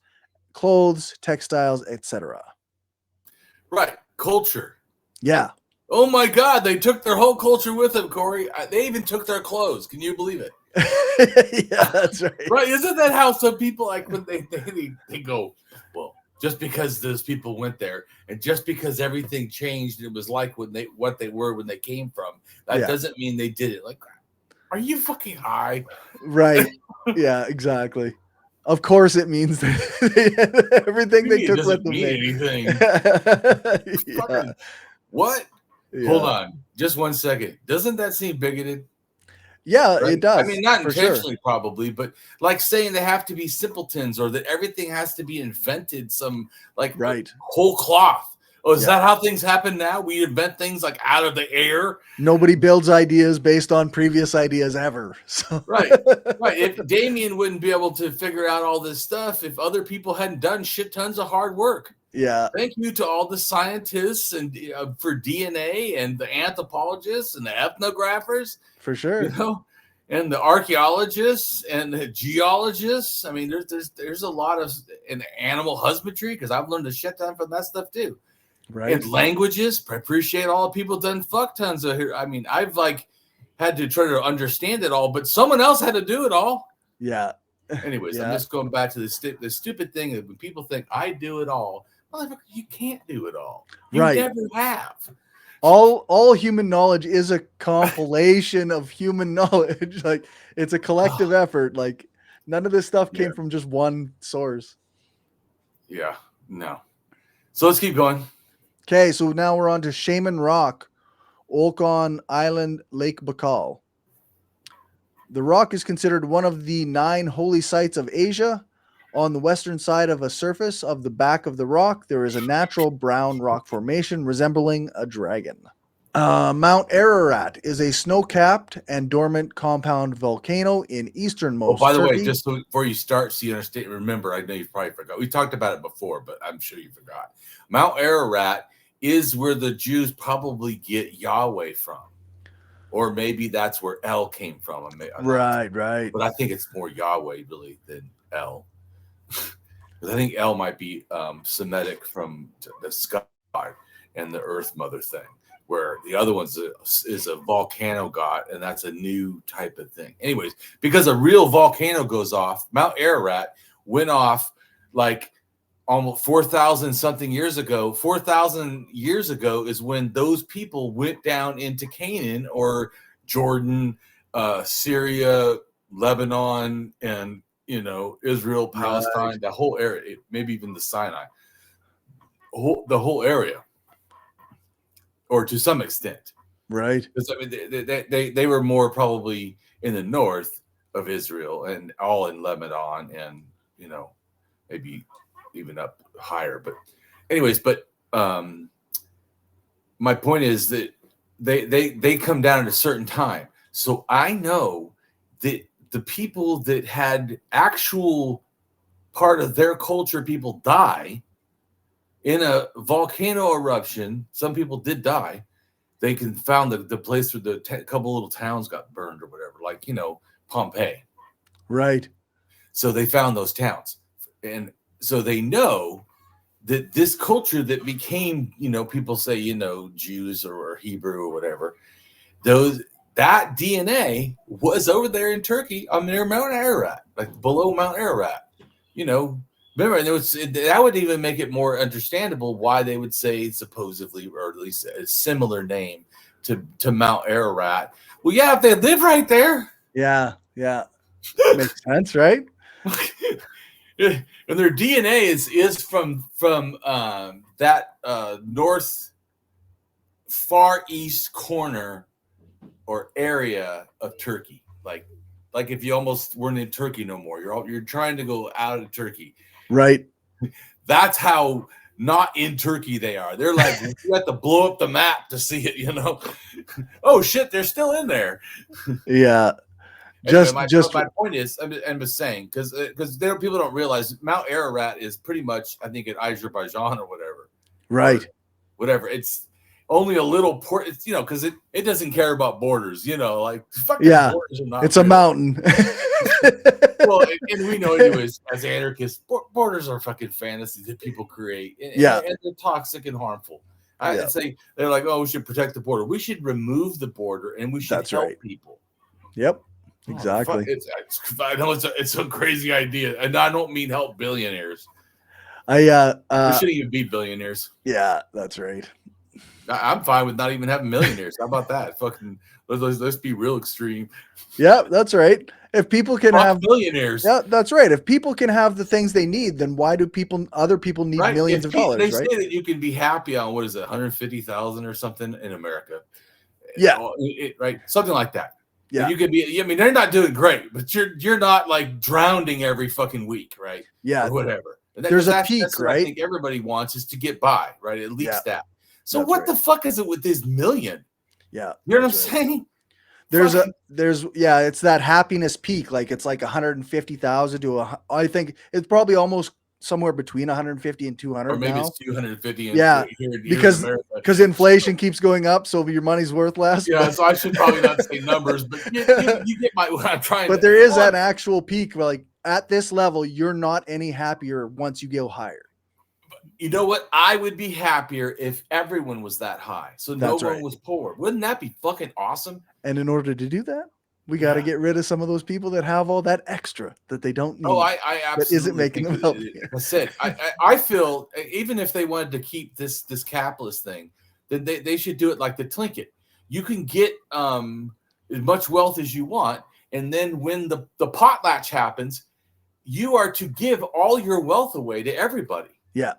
clothes, textiles, etc. Right. Culture. Yeah. Oh my God, they took their whole culture with them, Corey. They even took their clothes. Can you believe it? Yeah, that's right. Right. Isn't that how some people like when they go, well, just because those people went there and just because everything changed, it was like what they were when they came from, that doesn't mean they did it. Like, are you fucking high? Right. Yeah, exactly. Of course it means that everything they took with them. Anything. What? Yeah. Hold on. Just 1 second. Doesn't that seem bigoted? Yeah, right? It does. I mean, not intentionally, probably, but like saying they have to be simpletons or that everything has to be invented whole cloth. Oh, is that how things happen now? We invent things like out of the air. Nobody builds ideas based on previous ideas ever. So. Right. If Damien wouldn't be able to figure out all this stuff if other people hadn't done shit tons of hard work. Yeah. Thank you to all the scientists and for DNA and the anthropologists and the ethnographers. For sure. And the archaeologists and the geologists. I mean, there's a lot of in animal husbandry because I've learned a shit ton from that stuff too. Right. And languages. I appreciate all the people done fuck tons of here. I mean, I've had to try to understand it all, but someone else had to do it all. Yeah. Anyways, I'm just going back to the stupid thing that when people think I do it all, motherfucker, you can't do it all. You never have. All human knowledge is a compilation of human knowledge. Like it's a collective effort. Like none of this stuff came from just one source. Yeah. No. So let's keep going. Okay, so now we're on to Shaman Rock, Olcon Island, Lake Baikal. The rock is considered one of the 9 holy sites of Asia. On the western side of a surface of the back of the rock, there is a natural brown rock formation resembling a dragon. Mount Ararat is a snow-capped and dormant compound volcano in easternmost Turkey. By the way, just before you start, so you understand, remember, I know you probably forgot. We talked about it before, but I'm sure you forgot. Mount Ararat is where the Jews probably get Yahweh from. or maybe that's where El came from. Right. But I think it's more Yahweh really than El, because I think El might be Semitic from the sky and the Earth Mother thing, where the other one's is a volcano god, and that's a new type of thing. Anyways, because a real volcano goes off, Mount Ararat went off like almost 4,000 something years ago. 4,000 years ago is when those people went down into Canaan or Jordan, Syria, Lebanon, and Israel, Palestine, the whole area, maybe even the Sinai, the whole area, or to some extent, right? Because I mean, they were more probably in the north of Israel and all in Lebanon, and maybe even up higher. But anyways, my point is that they come down at a certain time. So I know that the people that had actual part of their culture, people die in a volcano eruption. Some people did die. They can found the place where the couple little towns got burned or whatever, like Pompeii. Right. So they found those towns, and so they know that this culture that became, people say, Jews or Hebrew or whatever, that DNA was over there in Turkey near Mount Ararat, like below Mount Ararat. Remember, that would even make it more understandable why they would say supposedly, or at least a similar name to Mount Ararat. Well, yeah, if they live right there. Yeah. Makes sense, right? And their DNA is from that north far east corner or area of Turkey, like if you almost weren't in Turkey no more, you're trying to go out of Turkey, right? That's how not in Turkey they are. They're like, you have to blow up the map to see it. Oh shit, they're still in there. Yeah. Anyway, my point is, I'm just saying, because people don't realize Mount Ararat is pretty much, I think, in Azerbaijan or whatever. Right. Or whatever. It's only a little port. It's because it doesn't care about borders. Like fucking borders are not. It's real. A mountain. Well, and we know anyways, as anarchists, borders are fucking fantasies that people create. And they're toxic and harmful. I'd say they're like, oh, we should protect the border. We should remove the border, and we should help people. Yep. Exactly. I know it's a crazy idea, and I don't mean help billionaires. We shouldn't even be billionaires. Yeah, that's right. I'm fine with not even having millionaires. How about that? Fucking let's be real extreme. Yeah, that's right. If people can have billionaires, yeah, that's right. If people can have the things they need, then why do other people need millions of dollars? They say that you can be happy on what is it, 150,000 or something in America. Yeah, right, something like that. Yeah, you could be. I mean, they're not doing great, but you're not like drowning every fucking week, right? Yeah, or whatever. There's a peak, that's right? I think everybody wants is to get by, right? At least that. So that's what the fuck is it with this million? Yeah, you know what I'm saying? There's it's that happiness peak. Like it's like 150,000 to I think it's probably almost somewhere between 150 and 200. Or maybe now. it's 250. Because inflation keeps going up, so your money's worth less. Yeah, so I should probably not say numbers, but you get what I'm trying. But there is an actual peak where, like, at this level, you're not any happier once you go higher. You know what? I would be happier if everyone was that high, so no one was poor. Wouldn't that be fucking awesome? And in order to do that, we got to get rid of some of those people that have all that extra that they don't need. Oh, I absolutely that isn't making them healthy. I said, I feel even if they wanted to keep this capitalist thing, then they should do it like the Tlinket. You can get as much wealth as you want, and then when the potlatch happens, you are to give all your wealth away to everybody. Yeah,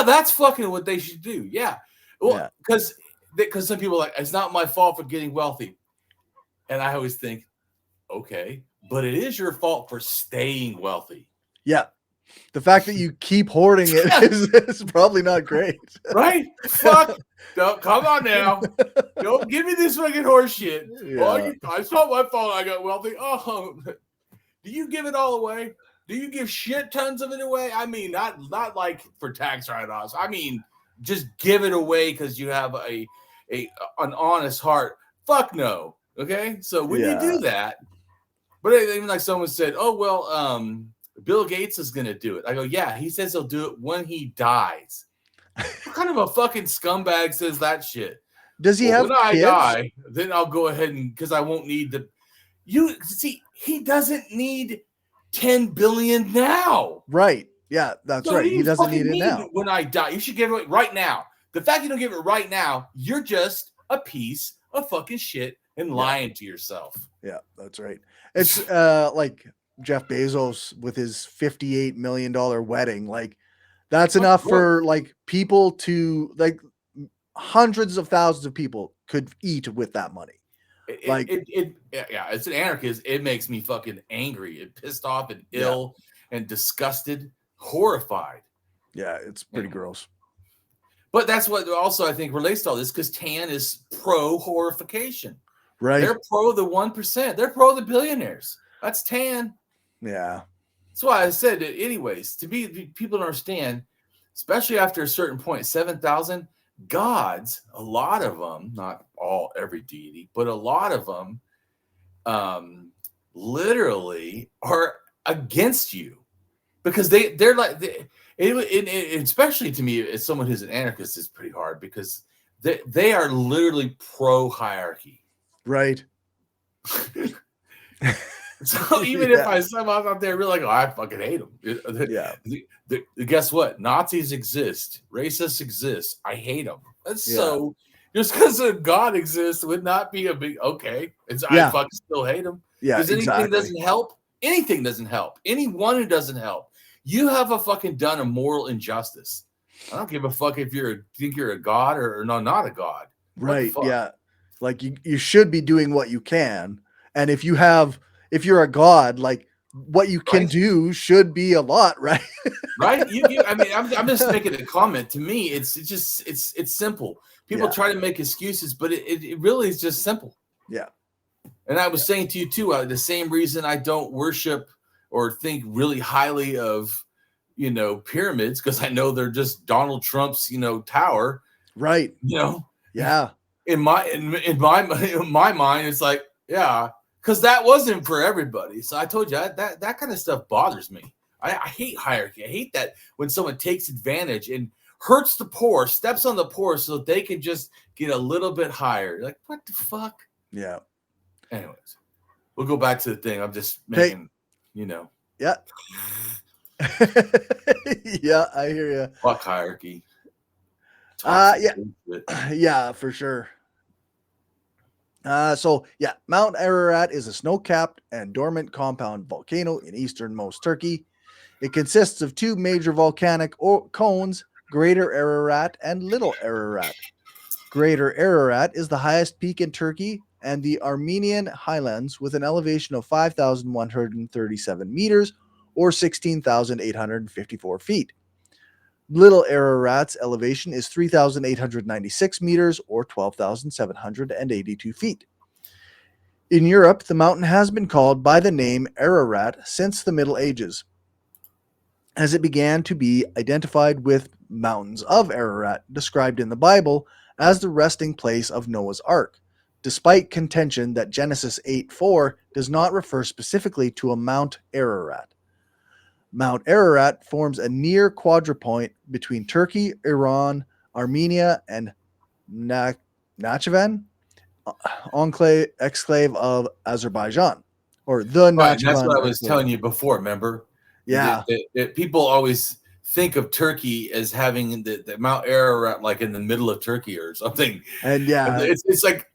that's fucking what they should do. Yeah, well, because some people are like, it's not my fault for getting wealthy. And I always think, okay, but it is your fault for staying wealthy. Yeah. The fact that you keep hoarding it is probably not great. Right? Fuck. No, come on now. Don't give me this fucking horse shit. Yeah. It's not my fault I got wealthy. Oh, do you give it all away? Do you give shit tons of it away? I mean, not like for tax write-offs. I mean, just give it away because you have an honest heart. Fuck no. Okay, so when you Yeah. do that, but even like someone said, "Oh well, Bill Gates is going to do it." I go, "Yeah, he says he'll do it when he dies." What kind of a fucking scumbag says that shit? Does he Well, have when I kids? die, then I'll go ahead and because I won't need the. You see, he doesn't need 10 billion now. Right. Yeah, that's So right. what do He you doesn't need fucking it need now. when I die? You should give it right now. The fact you don't give it right now, you're just a piece of fucking shit and Yeah. lying to yourself. Yeah, that's right. It's like Jeff Bezos with his $58 million wedding. Like, that's enough for like people to like hundreds of thousands of people could eat with that money. Like, Yeah, it's an anarchist. It makes me fucking angry and pissed off and ill and disgusted, horrified. Yeah, it's pretty gross. But that's what also I think relates to all this because Tian is pro horrification. Right. They're pro the 1%. They're pro the billionaires. That's Tian. Yeah. That's why I said it anyways. To be people to understand, especially after a certain point, 7,000 gods, a lot of them, not all every deity, but a lot of them literally are against you because they're like especially to me as someone who's an anarchist is pretty hard because they are literally pro hierarchy. Right. So even if I somehow out there really like, oh, I fucking hate them. Yeah. Guess what? Nazis exist. Racists exist. I hate them. So just because a God exists would not be a big okay. I fucking still hate them. Yeah, Because anything doesn't help. Anything doesn't help. Anyone who doesn't help. You have a fucking done a moral injustice. I don't give a fuck if think you're a god or no, not a god. Right. Yeah. Like you should be doing what you can. And if you're a god, like what you can do should be a lot, right? Right. I mean, I'm just making a comment. To me, it's simple. People try to make excuses, but it really is just simple. Yeah. And I was saying to you too, the same reason I don't worship or think really highly of, pyramids, because I know they're just Donald Trump's, tower. Right. Yeah. In my mind, it's like, yeah, because that wasn't for everybody. So I told you that kind of stuff bothers me. I hate hierarchy. I hate that when someone takes advantage and hurts the poor, steps on the poor so they can just get a little bit higher. You're like, what the fuck? Yeah. Anyways, we'll go back to the thing. I'm just making, Yeah. Yeah, I hear you. Fuck hierarchy. Yeah, for sure. Mount Ararat is a snow-capped and dormant compound volcano in easternmost Turkey. It consists of two major volcanic cones, Greater Ararat and Little Ararat. Greater Ararat is the highest peak in Turkey and the Armenian highlands with an elevation of 5,137 meters or 16,854 feet. Little Ararat's elevation is 3,896 meters or 12,782 feet. In Europe, the mountain has been called by the name Ararat since the Middle Ages, as it began to be identified with mountains of Ararat, described in the Bible as the resting place of Noah's Ark, despite contention that Genesis 8:4 does not refer specifically to a Mount Ararat. Mount Ararat forms a near quadrupoint between Turkey, Iran, Armenia, and Nakhchivan, exclave of Azerbaijan, or the Right, Nakhchivan. that's what I was telling you before, remember? Yeah. People always think of Turkey as having the Mount Ararat like in the middle of Turkey or something. And it's like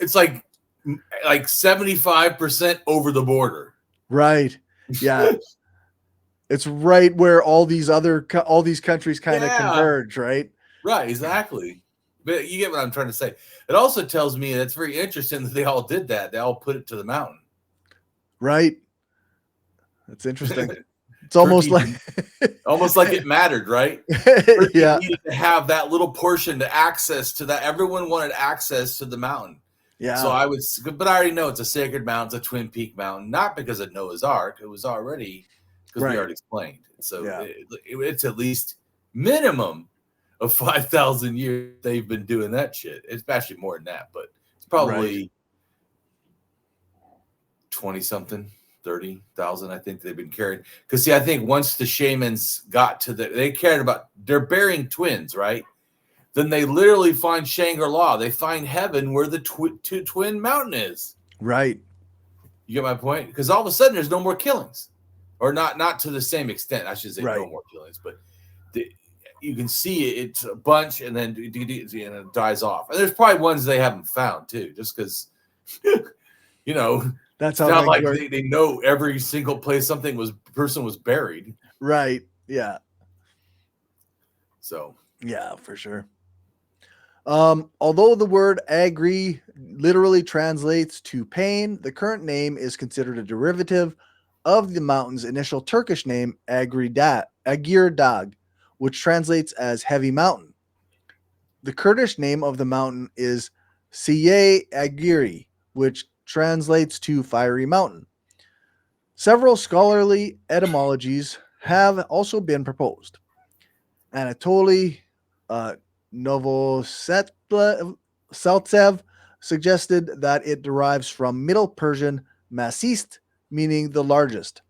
75% over the border. Right. Yeah. It's right where all these countries kind of converge, right? Right, exactly. But you get what I'm trying to say. It also tells me that's very interesting that they all did that. They all put it to the mountain. Right. That's interesting. It's almost like it mattered, right? Yeah. Needed to have that little portion to access to that. Everyone wanted access to the mountain. Yeah. So but I already know it's a sacred mountain, it's a Twin Peak mountain, not because of Noah's Ark. It was already because we already explained. So it's at least minimum of 5,000 years they've been doing that shit. It's actually more than that, but it's probably 20 something, 30,000, I think they've been carried. Because see, I think once the shamans got to they cared about, they're burying twins, right? Then they literally find Shangri-La. They find heaven where the twin mountain is. Right. You get my point? Because all of a sudden there's no more killings. Or not to the same extent. I should say Right. no more killings, but you can see it's a bunch and then it dies off. And there's probably ones they haven't found too, just because, you know, That's it's how not like they know every single place person was buried. Right. Yeah. So. Yeah, for sure. Although the word agri literally translates to pain, the current name is considered a derivative of the mountain's initial Turkish name, Agir-Dag, which translates as heavy mountain. The Kurdish name of the mountain is Siye Agiri, which translates to fiery mountain. Several scholarly etymologies have also been proposed. Anatoly Novoseltsev suggested that it derives from Middle Persian masist, meaning the largest.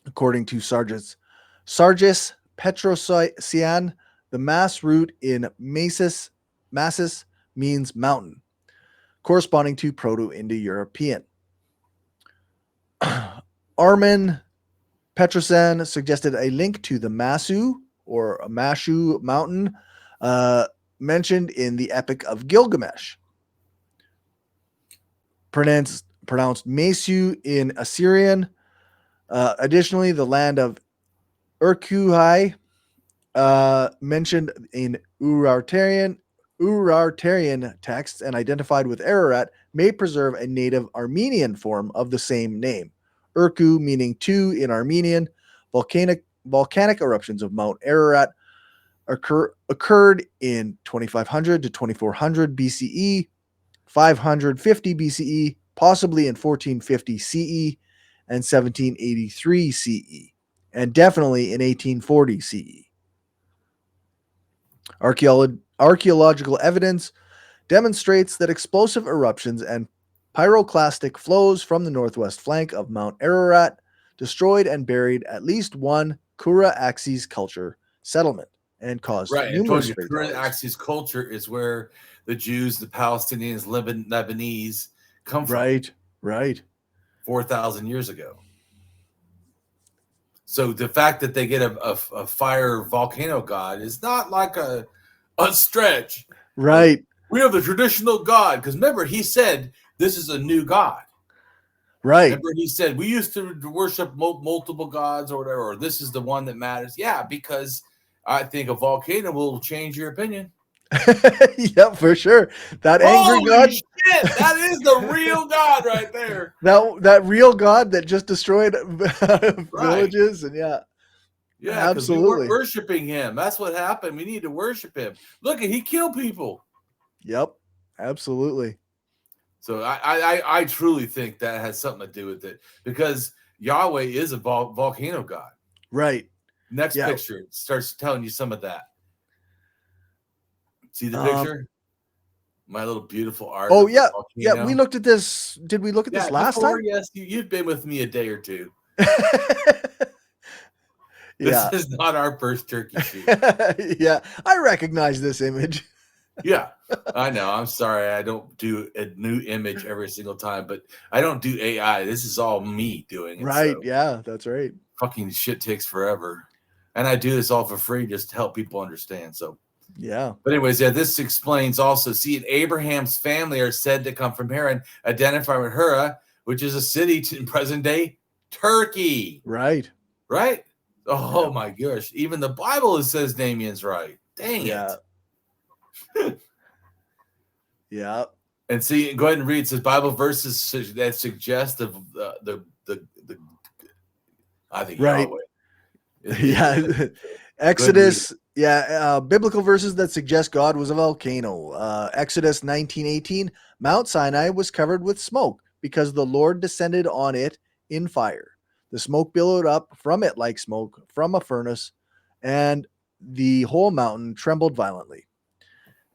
According to Sargis Petrosian, the mass root in massis means mountain, corresponding to Proto-Indo-European. Armin Petrosian suggested a link to the Masu or Mashu mountain mentioned in the Epic of Gilgamesh. Pronounced Mesu in Assyrian. Additionally, the land of Urkuhai, mentioned in Urartarian texts and identified with Ararat, may preserve a native Armenian form of the same name. Urku meaning two in Armenian. Volcanic eruptions of Mount Ararat occurred in 2500 to 2400 BCE, 550 BCE, possibly in 1450 CE, and 1783 CE, and definitely in 1840 CE. Archaeological evidence demonstrates that explosive eruptions and pyroclastic flows from the northwest flank of Mount Ararat destroyed and buried at least one Kura Axis culture settlement and caused numerous fatalities. Kura Axis culture is where the Jews, the Palestinians, Lebanese come from. Right. 4,000 years ago. So the fact that they get a fire volcano god is not like a stretch. Right. Like, we have the traditional god. Because remember, he said this is a new god. Right. Remember, he said we used to worship multiple gods or whatever, or this is the one that matters. Yeah, because I think a volcano will change your opinion. Yep, for sure. That angry god. Shit, that is the real god right there. That real god that just destroyed villages and yeah, absolutely. We weren't worshiping him. That's what happened. We need to worship him. Look, he killed people. Yep, absolutely. So I truly think that has something to do with it because Yahweh is a volcano god. Right. Next picture starts telling you some of that. See the picture? My little beautiful art. Oh, yeah. Yeah, we looked at this. Did we look at this last time? Yes, you've been with me a day or two. This is not our first turkey shoot. Yeah, I recognize this image. Yeah, I know. I'm sorry. I don't do a new image every single time, but I don't do AI. This is all me doing it. Right. So Yeah, that's right. Fucking shit takes forever. And I do this all for free just to help people understand. So, yeah. But anyways, this explains also. See, Abraham's family are said to come from Haran, identified with Hura, which is a city in present-day Turkey. Right. Oh, my gosh. Even the Bible says Damien's right. Dang it. Yeah. And see, go ahead and read. It says Bible verses that suggest the I think right. Yahweh. Yeah. Exodus. Yeah. Biblical verses that suggest God was a volcano. Exodus 19:18. Mount Sinai was covered with smoke because the Lord descended on it in fire. The smoke billowed up from it like smoke from a furnace, and the whole mountain trembled violently.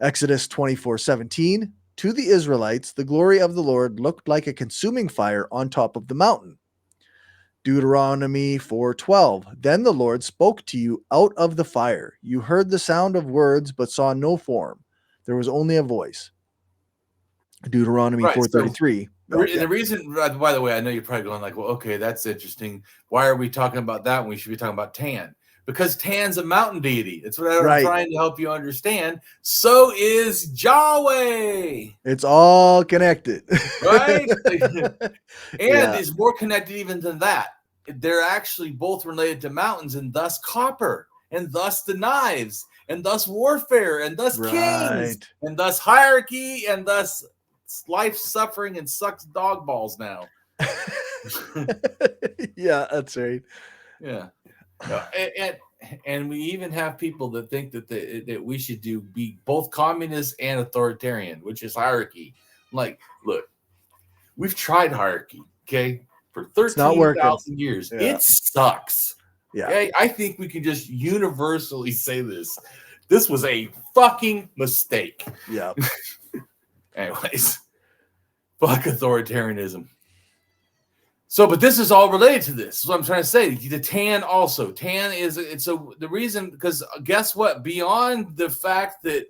Exodus 24:17. To the Israelites, the glory of the Lord looked like a consuming fire on top of the mountain. Deuteronomy 4:12. Then the Lord spoke to you out of the fire. You heard the sound of words but saw no form. There was only a voice. Deuteronomy Right. So 4:33. the reason, by the way, I know you're probably going like, well, okay, that's interesting. Why are we talking about that when we should be talking about Tan? Because Tan's a mountain deity. That's what I'm Right. trying to help you understand. So is Yahweh. It's all connected. Right? And Yeah. is more connected even than that. They're actually both related to mountains, and thus copper, and thus the knives, and thus warfare, and thus kings, Right. and thus hierarchy, and thus life suffering and sucks dog balls now. Yeah, that's right. Yeah. And we even have people that think that we should be both communist and authoritarian, which is hierarchy. Like, look, we've tried hierarchy, okay, for 13,000 years. Yeah. It sucks. Yeah. Okay? I think we can just universally say this. This was a fucking mistake. Yeah. Anyways, fuck authoritarianism. So, but this is all related to this. That's what I'm trying to say. The Tan also. Tan is, the reason, because guess what? Beyond the fact that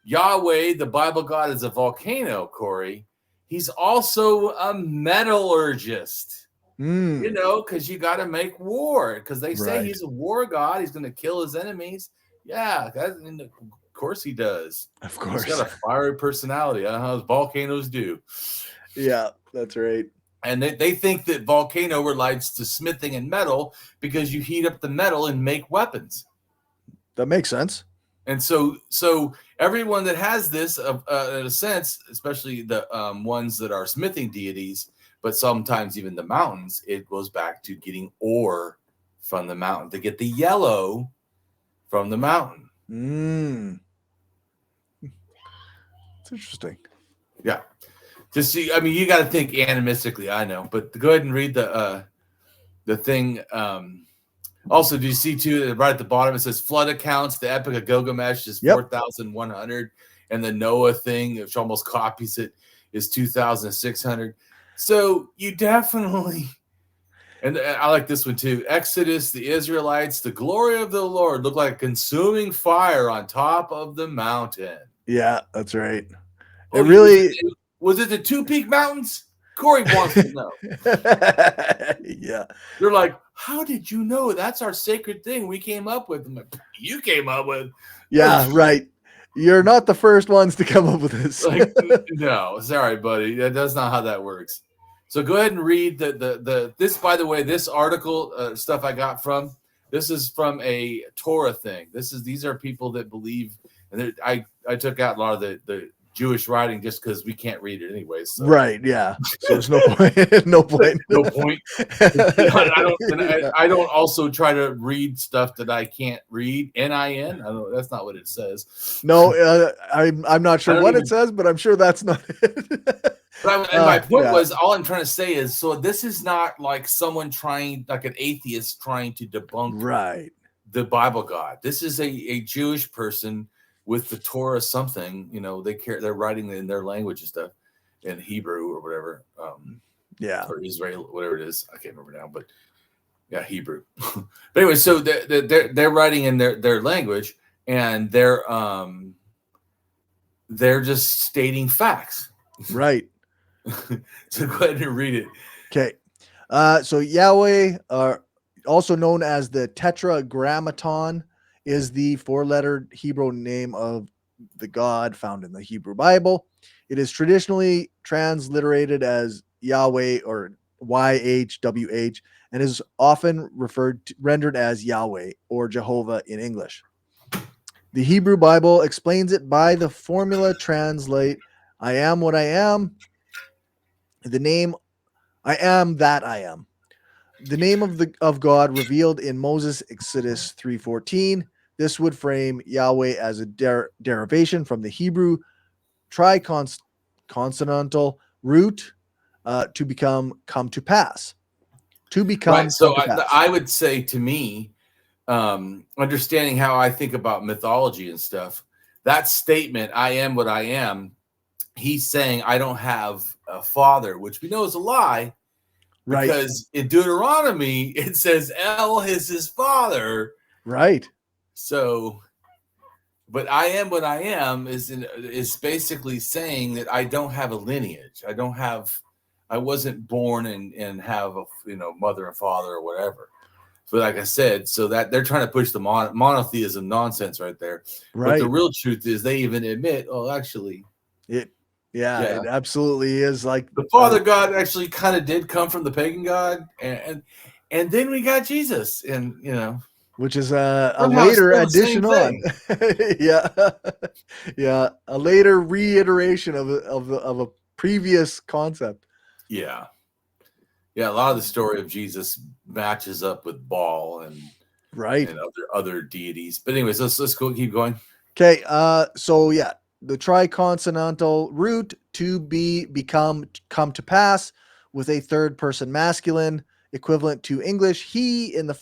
Yahweh, the Bible God, is a volcano, Corey, he's also a metallurgist. You know, because you got to make war. Because they say he's a war god. He's going to kill his enemies. Yeah, of course he does. Of course. He's got a fiery personality. I don't know how volcanoes do. Yeah, that's right. And they think that volcano relates to smithing and metal because you heat up the metal and make weapons. That makes sense. And so everyone that has this, in a sense, especially the ones that are smithing deities, but sometimes even the mountains, it goes back to getting ore from the mountain to get the yellow from the mountain. It's interesting. Yeah. Just see, I mean, you got to think animistically, I know, but go ahead and read the thing. Also, do you see too right at the bottom? It says flood accounts. The Epic of Gilgamesh is 4,100, and the Noah thing, which almost copies it, is 2,600. So you definitely, and I like this one too. Exodus, the Israelites, the glory of the Lord looked like a consuming fire on top of the mountain. Yeah, that's right. It really. Was it the Two Peak Mountains? Corey wants to know. Yeah. They're like, how did you know? That's our sacred thing we came up with. I'm like, you came up with. Yeah, right. You're not the first ones to come up with this. Like, no, sorry, buddy. That's not how that works. So go ahead and read this, by the way, this article stuff I got from, this is from a Torah thing. These are people that believe, and I took out a lot of the Jewish writing just because we can't read it anyway. So. Right? Yeah. So there's no point. No point. No point. I don't also try to read stuff that I can't read. N-I-N. I don't. That's not what it says. No, I'm not sure what it says, but I'm sure that's not it. My point was, all I'm trying to say is, so this is not like someone trying, like an atheist trying to debunk the Bible God. This is a Jewish person with the Torah something, you know, they're writing in their language and stuff, in Hebrew or whatever. Or Israel, whatever it is. I can't remember now, but yeah, Hebrew. But anyway, so they're writing in their language, and they're just stating facts. Right. So go ahead and read it. Okay. So Yahweh, also known as the Tetragrammaton, is the four-letter Hebrew name of the God found in the Hebrew Bible. It is traditionally transliterated as Yahweh or YHWH, and is often rendered as Yahweh or Jehovah in English. The Hebrew Bible explains it by the formula translate, I am what I am. The name, I am that I am. The name of God revealed in Moses, Exodus 3:14. This would frame Yahweh as a derivation from the Hebrew triconsonantal root to become come to pass. To become. Right. So I would say, to me, understanding how I think about mythology and stuff, that statement, I am what I am, he's saying, I don't have a father, which we know is a lie. Right. Because in Deuteronomy, it says El is his father. Right. So, but I am what I am is basically saying that I don't have a lineage. I wasn't born and have a mother and father or whatever. So, like I said, so that they're trying to push the monotheism nonsense right there. Right. But the real truth is they even admit, actually, it absolutely is. Like the Father God actually kind of did come from the pagan God, and then we got Jesus, and which is a somehow later still the same addition on. thing. Yeah, a later reiteration of a previous concept. Yeah. A lot of the story of Jesus matches up with Baal and Right. and other deities. But anyways, let's go keep going. Okay. So yeah, the triconsonantal root to come to pass with a third person masculine equivalent to English he in the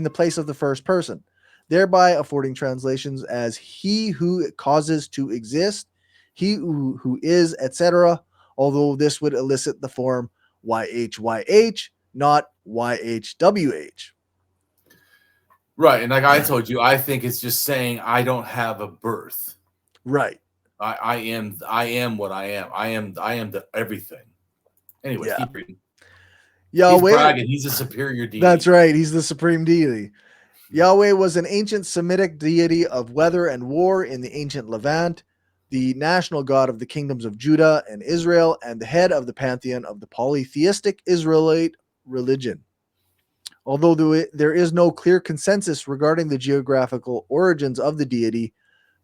place of the first person, thereby affording translations as he who causes to exist, he who is, etc. Although this would elicit the form YHYH, not YHWH. Right, and like I told you, I think it's just saying I don't have a birth. Right. I am what I am. I am the everything. Anyways, keep reading. Yahweh. He's bragging. He's a superior deity. That's right. He's the supreme deity. Yahweh was an ancient Semitic deity of weather and war in the ancient Levant, the national god of the kingdoms of Judah and Israel, and the head of the pantheon of the polytheistic Israelite religion. Although there is no clear consensus regarding the geographical origins of the deity,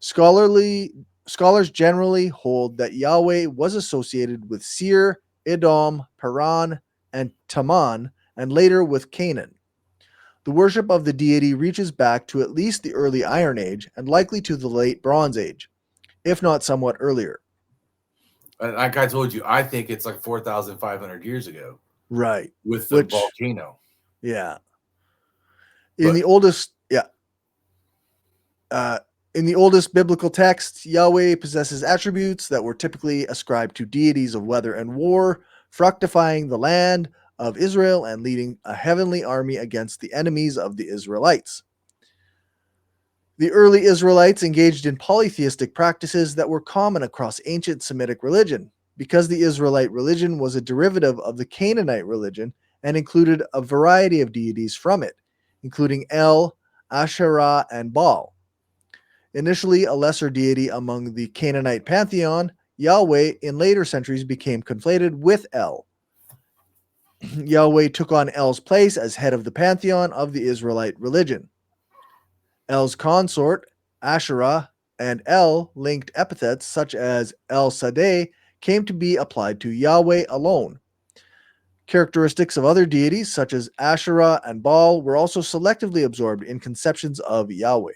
scholars generally hold that Yahweh was associated with Seir, Edom, Paran, and Taman, and later with Canaan. The worship of the deity reaches back to at least the early Iron Age and likely to the late Bronze Age, if not somewhat earlier. Like I told you, I think it's like 4,500 years ago. Right. With the volcano. Yeah. In the oldest biblical texts, Yahweh possesses attributes that were typically ascribed to deities of weather and war, fructifying the land of Israel and leading a heavenly army against the enemies of the Israelites. The early Israelites engaged in polytheistic practices that were common across ancient Semitic religion, because the Israelite religion was a derivative of the Canaanite religion and included a variety of deities from it, including El, Asherah, and Baal. Initially a lesser deity among the Canaanite pantheon, Yahweh in later centuries became conflated with El. Yahweh took on El's place as head of the pantheon of the Israelite religion. El's consort, Asherah, and El-linked epithets such as El Sadeh came to be applied to Yahweh alone. Characteristics of other deities such as Asherah and Baal were also selectively absorbed in conceptions of Yahweh.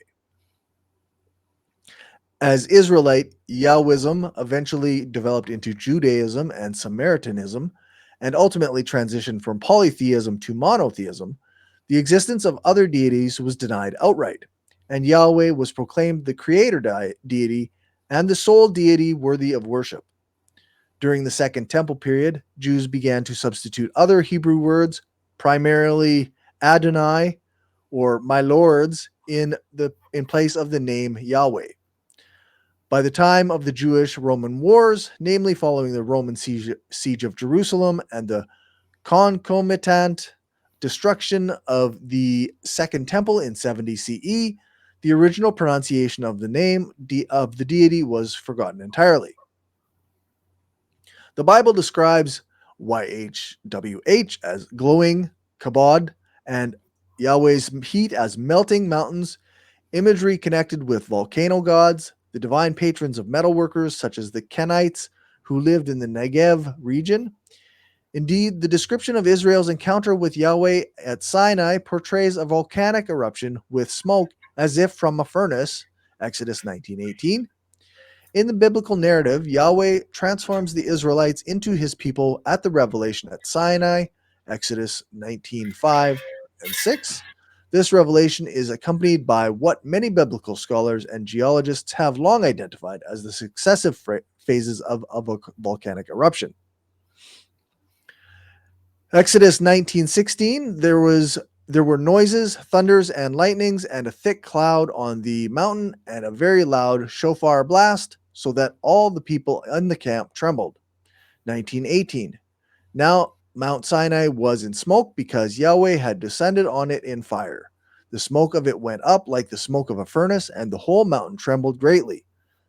As Israelite, Yahwism eventually developed into Judaism and Samaritanism, and ultimately transitioned from polytheism to monotheism, the existence of other deities was denied outright, and Yahweh was proclaimed the creator deity and the sole deity worthy of worship. During the Second Temple period, Jews began to substitute other Hebrew words, primarily Adonai or my lords, in place of the name Yahweh. By the time of the Jewish-Roman Wars, namely following the Roman siege of Jerusalem and the concomitant destruction of the Second Temple in 70 CE, the original pronunciation of the name of the deity was forgotten entirely. The Bible describes YHWH as glowing, kabod, and Yahweh's heat as melting mountains, imagery connected with volcano gods, the divine patrons of metalworkers such as the Kenites who lived in the Negev region. Indeed, the description of Israel's encounter with Yahweh at Sinai portrays a volcanic eruption with smoke as if from a furnace, Exodus 19:18. In the biblical narrative, Yahweh transforms the Israelites into his people at the revelation at Sinai, Exodus 19:5 and 6. This revelation is accompanied by what many biblical scholars and geologists have long identified as the successive phases of a volcanic eruption. Exodus 19:16, there were noises, thunders, and lightnings, and a thick cloud on the mountain, and a very loud shofar blast, so that all the people in the camp trembled. 19:18, now Mount Sinai was in smoke because Yahweh had descended on it in fire. The smoke of it went up like the smoke of a furnace, and the whole mountain trembled greatly.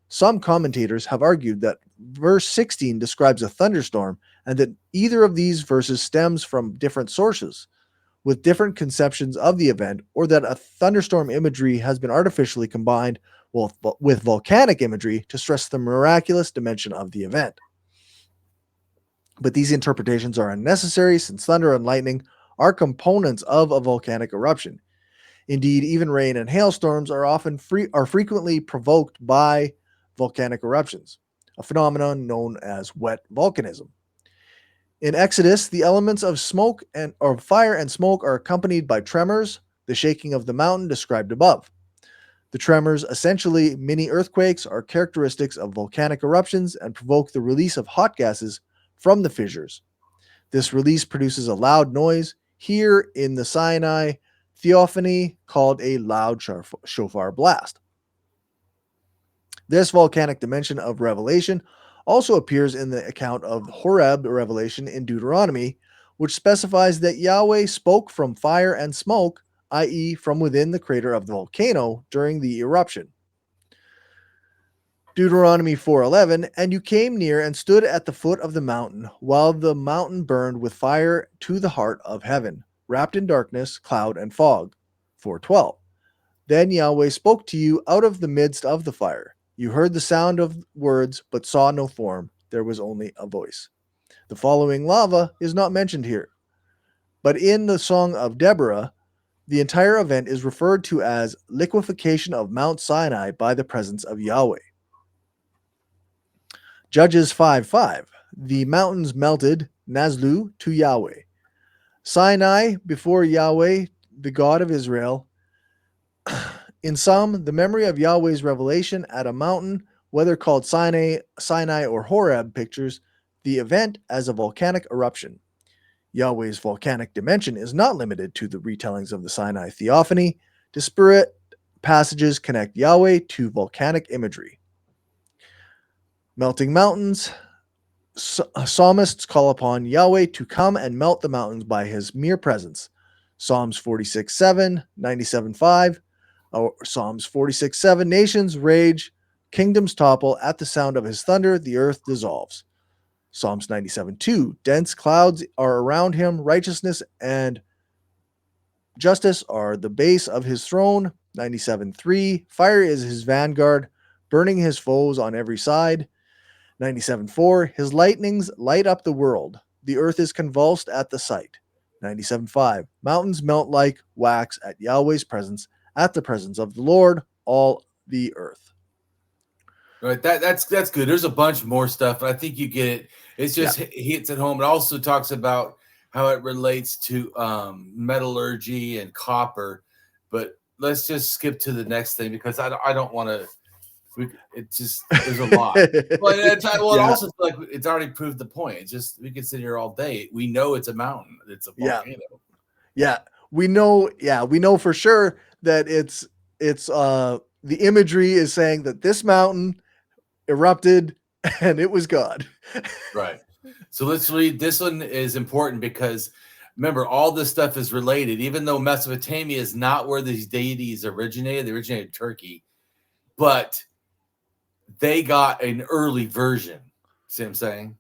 Some commentators have argued that verse 16 describes a thunderstorm and that either of these verses stems from different sources with different conceptions of the event, or that a thunderstorm imagery has been artificially combined with volcanic imagery to stress the miraculous dimension of the event. But these interpretations are unnecessary since thunder and lightning are components of a volcanic eruption. Indeed, even rain and hailstorms are frequently provoked by volcanic eruptions, a phenomenon known as wet volcanism. In Exodus, the elements of fire and smoke are accompanied by tremors, the shaking of the mountain described above. The tremors, essentially mini earthquakes, are characteristics of volcanic eruptions and provoke the release of hot gases from the fissures. This release produces a loud noise, here in the Sinai theophany called a loud shofar blast. This volcanic dimension of revelation also appears in the account of Horeb revelation in Deuteronomy, which specifies that Yahweh spoke from fire and smoke, i.e., from within the crater of the volcano during the eruption. Deuteronomy 4:11, and you came near and stood at the foot of the mountain, while the mountain burned with fire to the heart of heaven, wrapped in darkness, cloud, and fog. 4:12, then Yahweh spoke to you out of the midst of the fire. You heard the sound of words, but saw no form. There was only a voice. The following lava is not mentioned here, but in the Song of Deborah, the entire event is referred to as liquefaction of Mount Sinai by the presence of Yahweh. Judges 5:5, the mountains melted, Nazlu, to Yahweh. Sinai before Yahweh, the God of Israel. In sum, the memory of Yahweh's revelation at a mountain, whether called Sinai or Horeb, pictures the event as a volcanic eruption. Yahweh's volcanic dimension is not limited to the retellings of the Sinai theophany. Disparate passages connect Yahweh to volcanic imagery. Melting mountains. Psalmists call upon Yahweh to come and melt the mountains by his mere presence. Psalms 46:7, 97:5, or Psalms 46:7, nations rage, kingdoms topple, at the sound of his thunder, the earth dissolves. Psalms 97:2, dense clouds are around him, righteousness and justice are the base of his throne. 97:3, fire is his vanguard, burning his foes on every side. 97:4, his lightnings light up the world. The earth is convulsed at the sight. 97:5, mountains melt like wax at Yahweh's presence, at the presence of the Lord, all the earth. Right, that's good. There's a bunch more stuff, but I think you get it. It's just hits at home. It also talks about how it relates to metallurgy and copper. But let's just skip to the next thing because I don't want to. It just there's a lot. It also like it's already proved the point. It's just we can sit here all day. We know it's a mountain. It's a volcano. Yeah, we know. Yeah, we know for sure that it's the imagery is saying that this mountain erupted and it was God. Right. So let's read. This one is important because remember, all this stuff is related. Even though Mesopotamia is not where these deities originated, they originated in Turkey, but they got an early version. See what I'm saying?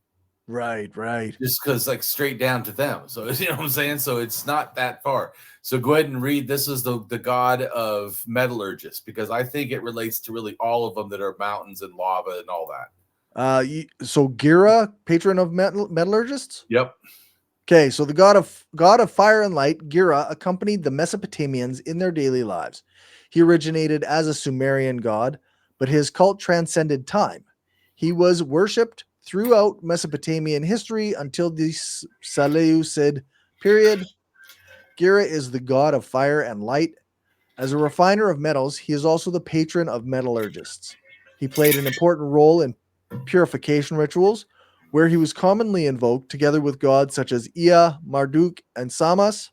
Right. Just because like straight down to them. So you know what I'm saying? So it's not that far. So go ahead and read. This is the god of metallurgists, because I think it relates to really all of them that are mountains and lava and all that. So Gira, patron of metallurgists? Yep. Okay, so the god of fire and light, Gira, accompanied the Mesopotamians in their daily lives. He originated as a Sumerian god, but his cult transcended time. He was worshipped throughout Mesopotamian history until the Seleucid period. Gira is the god of fire and light. As a refiner of metals, he is also the patron of metallurgists. He played an important role in purification rituals, where he was commonly invoked together with gods such as Ea, Marduk, and Samas.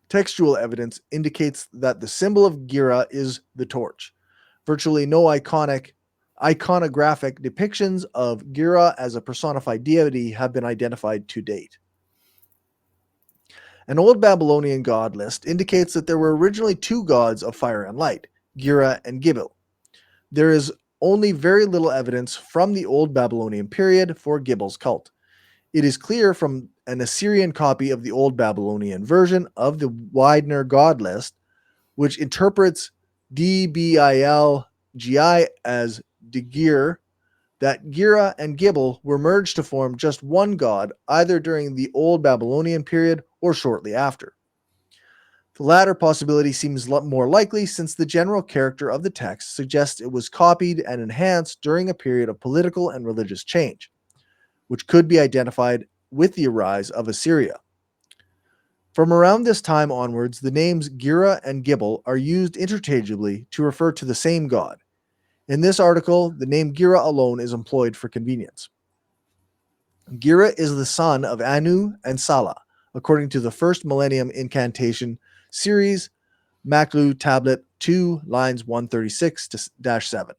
Textual evidence indicates that the symbol of Gira is the torch. Virtually no iconographic depictions of Gira as a personified deity have been identified to date. An old Babylonian god list indicates that there were originally two gods of fire and light, Gira and Gibil. There is only very little evidence from the old Babylonian period for Gibil's cult. It is clear from an Assyrian copy of the old Babylonian version of the Widener god list, which interprets Dbilgi as Degir, that Gira and Gibil were merged to form just one god, either during the old Babylonian period or shortly after. The latter possibility seems more likely since the general character of the text suggests it was copied and enhanced during a period of political and religious change, which could be identified with the rise of Assyria. From around this time onwards, the names Gira and Gibil are used interchangeably to refer to the same god. In this article, the name Gira alone is employed for convenience. Gira is the son of Anu and Salah, according to the first millennium incantation series, Maklu Tablet 2, lines 136-7.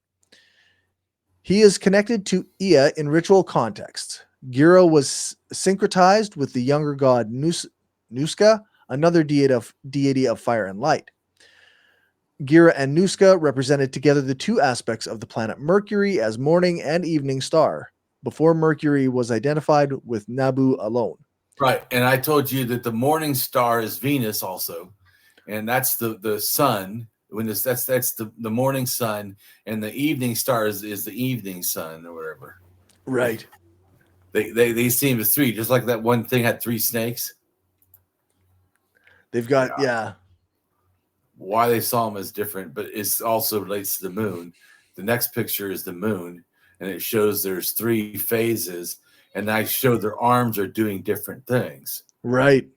He is connected to Ea in ritual contexts. Gira was syncretized with the younger god Nuska, another deity of fire and light. Gira and Nuska represented together the two aspects of the planet Mercury as morning and evening star, before Mercury was identified with Nabu alone. Right, and I told you that the morning star is Venus also, and that's the sun. When that's the morning sun, and the evening star is the evening sun or whatever. Right. They seem as three, just like that one thing had three snakes. They've got yeah. Why they saw them is different, but it also relates to the moon. The next picture is the moon, and it shows there's three phases, and I show their arms are doing different things. Right.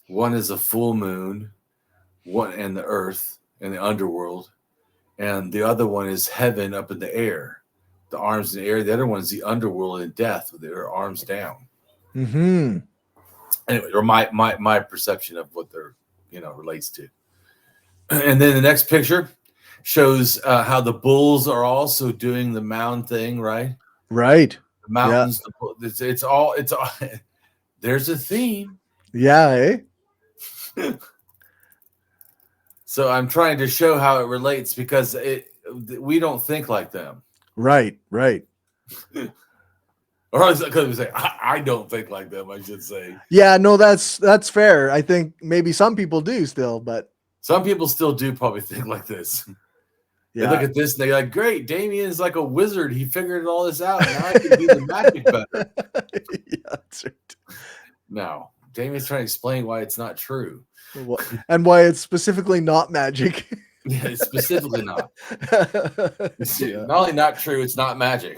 One is a full moon, one and the earth and the underworld, and the other one is heaven up in the air. The arms in the air. The other one is the underworld and death with their arms down. Mm-hmm. Anyway, or my perception of what they're relates to. And then the next picture shows how the bulls are also doing the mound thing, right? Right. The mountains. Yeah. It's all. There's a theme. Yeah. So I'm trying to show how it relates because we don't think like them. Right. Right. Or I was going to say, I don't think like them, I should say. Yeah, no, that's fair. I think maybe some people do still, but some people still do probably think like this. Yeah. They look at this and they're like, great, Damien is like a wizard. He figured all this out. Now I can do the magic better. Yeah, that's right. No, Damien's trying to explain why it's not true. And why it's specifically not magic. Yeah, it's specifically not. Yeah. Not only not true, it's not magic.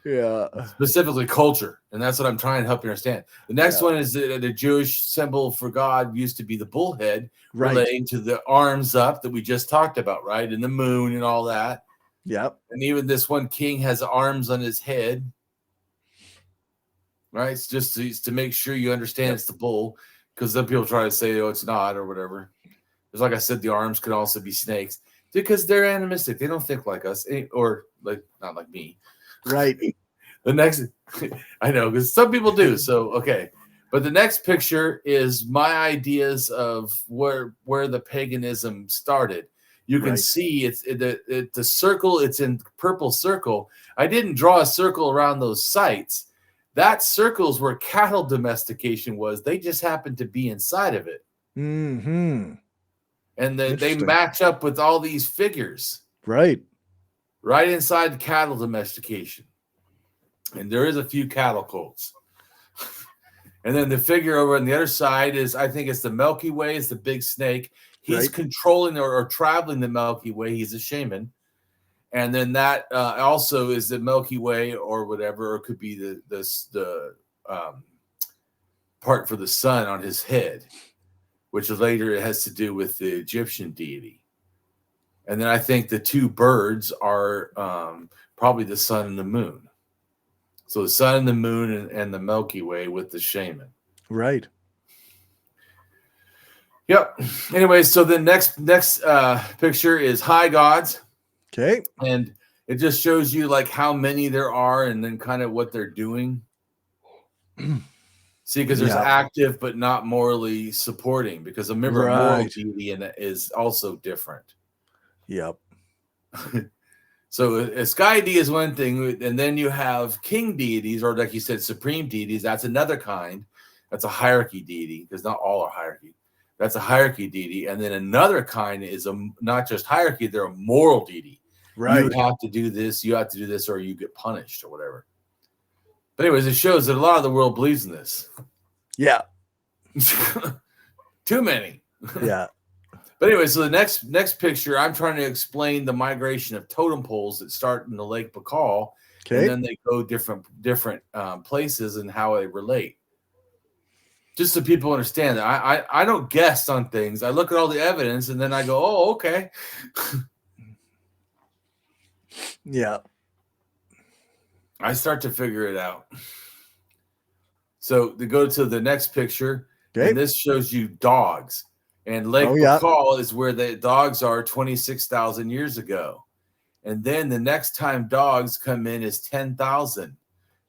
Yeah. Specifically culture. And that's what I'm trying to help you understand. The next one is the Jewish symbol for God used to be the bullhead, relating to the arms up that we just talked about, right? And the moon and all that. Yep. And even this one king has arms on his head. Right? It's just to make sure you understand it's the bull. Because some people try to say, oh, it's not, or whatever. Because like I said, the arms could also be snakes. Because they're animistic. They don't think like us. Or like not like me. Right. The next, I know, because some people do. So, okay. But the next picture is my ideas of where the paganism started. You can see it's the circle. It's in purple circle. I didn't draw a circle around those sites. That circle's where cattle domestication was. They just happened to be inside of it. Mm-hmm. And they match up with all these figures. Right. Right inside the cattle domestication. And there is a few cattle cults. And then the figure over on the other side is, I think it's the Milky Way, is the big snake. He's controlling or traveling the Milky Way. He's a shaman. And then that also is the Milky Way or whatever, or it could be the part for the sun on his head. which later it has to do with the Egyptian deity. And then I think the two birds are probably the sun and the moon. So the sun and the moon and the Milky Way with the shaman. Right. Yep. Anyway, so the next picture is high gods. Okay. And it just shows you like how many there are and then kind of what they're doing. See, because there's active but not morally supporting. Because remember, moral deity is also different. Yep. So a sky deity is one thing, and then you have king deities, or like you said, supreme deities. That's another kind. That's a hierarchy deity, because not all are hierarchy. That's a hierarchy deity. And then another kind is not just hierarchy, they're a moral deity. Right. You have to do this, you have to do this, or you get punished or whatever. But anyways, it shows that a lot of the world believes in this. Yeah. Too many. Yeah. But anyway, so the next picture, I'm trying to explain the migration of totem poles that start in the Lake Baikal, and then they go different places and how they relate. Just so people understand that I don't guess on things. I look at all the evidence and then I go, oh, okay. Yeah. I start to figure it out. So to go to the next picture, and this shows you dogs. And Lake Baikal is where the dogs are 26,000 years ago. And then the next time dogs come in is 10,000.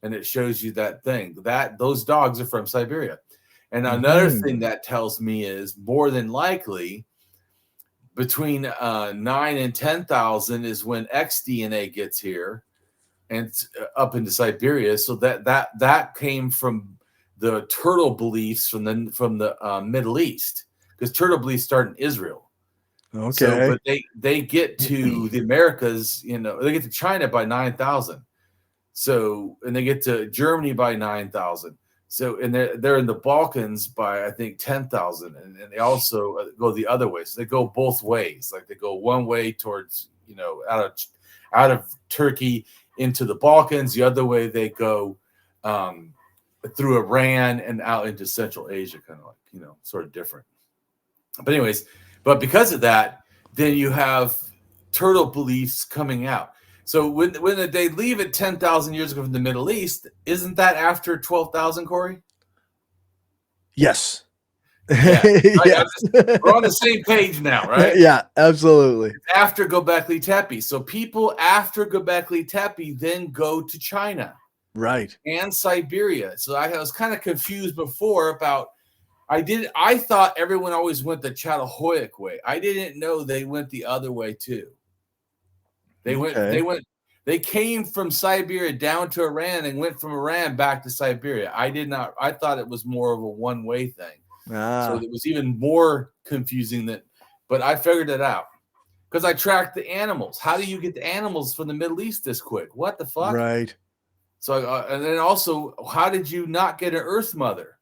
And it shows you that thing. Those dogs are from Siberia. And another thing that tells me is more than likely between 9 and 10,000 is when X DNA gets here and up into Siberia. So that came from the turtle beliefs from the Middle East. Because turtle beliefs start in Israel. Okay. So, but they get to the Americas, they get to China by 9,000. So, and they get to Germany by 9,000. So, and they're in the Balkans by, I think, 10,000. And they also go the other way. So they go both ways. Like they go one way towards, out of Turkey into the Balkans. The other way they go through Iran and out into Central Asia, kind of like, sort of different. But anyways, because of that, then you have turtle beliefs coming out. So when they leave it 10,000 years ago from the Middle East, isn't that after 12,000, Corey? Yes. Yeah. Yes. We're on the same page now, right? Yeah, absolutely. It's after Göbekli Tepe. So people after Göbekli Tepe then go to China. Right. And Siberia. So I was kind of confused before about I thought everyone always went the Chatahoyuk way. I didn't know they went the other way too. They came from Siberia down to Iran and went from Iran back to Siberia. I thought it was more of a one-way thing. So it was even more confusing but I figured it out. Because I tracked the animals. How do you get the animals from the Middle East this quick? What the fuck? Right. So and then also, how did you not get an Earth Mother?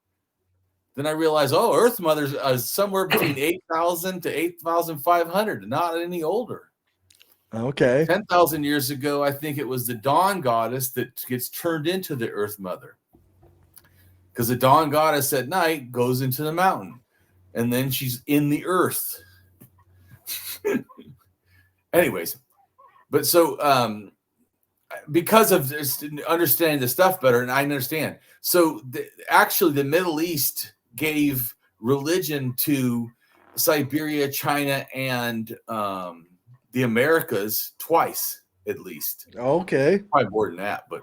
Then I realized, Earth Mother's somewhere between 8,000 to 8,500, not any older. Okay. 10,000 years ago, I think it was the Dawn Goddess that gets turned into the Earth Mother. Because the Dawn Goddess at night goes into the mountain, and then she's in the earth. Anyways, but so because of this, understanding the stuff better, and I understand. So actually, the Middle East gave religion to Siberia, China, and the Americas twice, at least. Okay. Probably more than that, but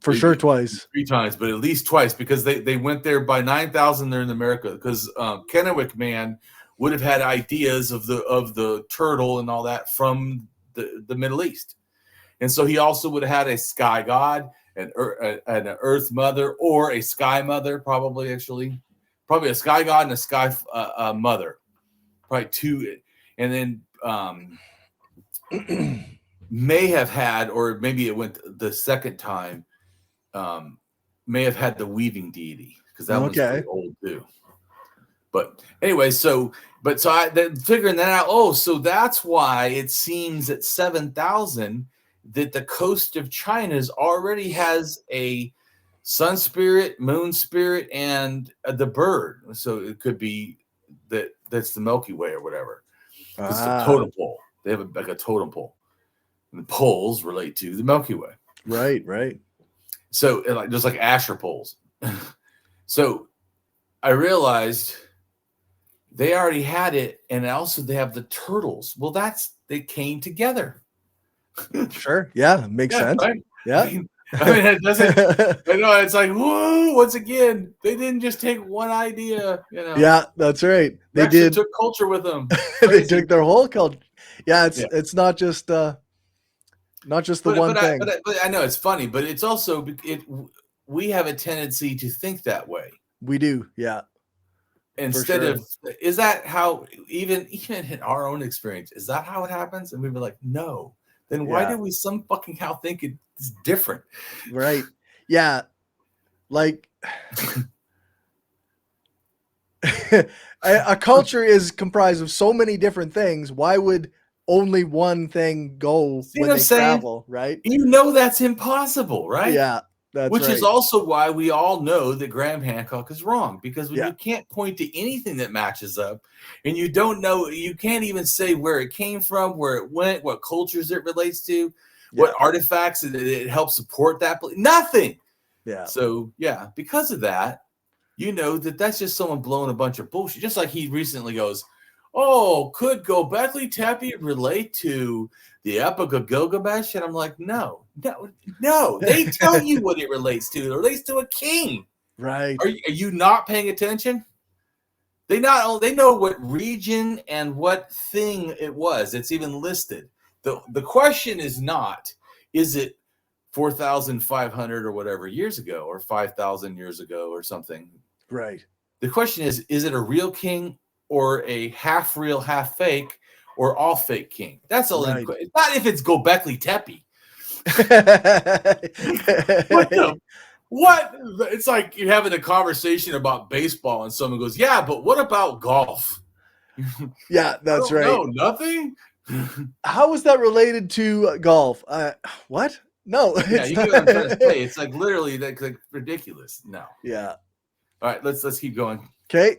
for sure twice. 3 times, but at least twice, because they went there by 9,000 there in America, because Kennewick man would have had ideas of the turtle and all that from the Middle East. And so he also would have had a sky god, an earth mother, or a sky mother, probably a sky god and a sky mother, probably two. And then may have had, or maybe it went the second time, may have had the weaving deity, because that was pretty old too. But anyway, so I then figuring that out. So that's why it seems at 7,000 that the coast of China already has a sun spirit, moon spirit, and the bird. So it could be that's the Milky Way or whatever. It's the Ah, totem pole. They have like a totem pole, and the poles relate to the Milky Way. right. So like there's like Asher poles. So I realized they already had it, and also they have the turtles. Well, they came together. Sure. Yeah, makes sense. Right? Yeah. I mean, it doesn't. I know it's like, whoa! Once again, they didn't just take one idea. Yeah, that's right. They actually did. took culture with them. They took their whole culture. Yeah, it's not just the one thing. But I know it's funny, but it's also we have a tendency to think that way. We do, yeah. Instead of, is that how even in our own experience, is that how it happens? And we were like, no. Then why do we some fucking how think it's different? Right. Yeah. Like a culture is comprised of so many different things. Why would only one thing go when they travel, right? You know that's impossible, right? Yeah, that's Which right. is also why we all know that Graham Hancock is wrong, because when you can't point to anything that matches up, and you don't know, you can't even say where it came from, where it went, what cultures it relates to, what artifacts it helps support that, nothing. Yeah. So yeah, because of that, you know that's just someone blowing a bunch of bullshit. Just like he recently goes, oh, could Göbekli Tepe relate to the Epic of Gilgamesh? And I'm like, no. They tell you what it relates to. It relates to a king. Right. Are you not paying attention? They know what region and what thing it was. It's even listed. The question is not, is it 4,500 or whatever years ago, or 5,000 years ago, or something? Right. The question is it a real king, or a half real, half fake, or all fake king? That's all. Right. It's not if it's Göbekli Tepe. What? It's like you're having a conversation about baseball, and someone goes, "Yeah, but what about golf?" Yeah, that's right. No, nothing. How is that related to golf? What? No. Yeah, you get what I'm trying to say. It's like literally like ridiculous. No. Yeah. All right, let's keep going. Okay.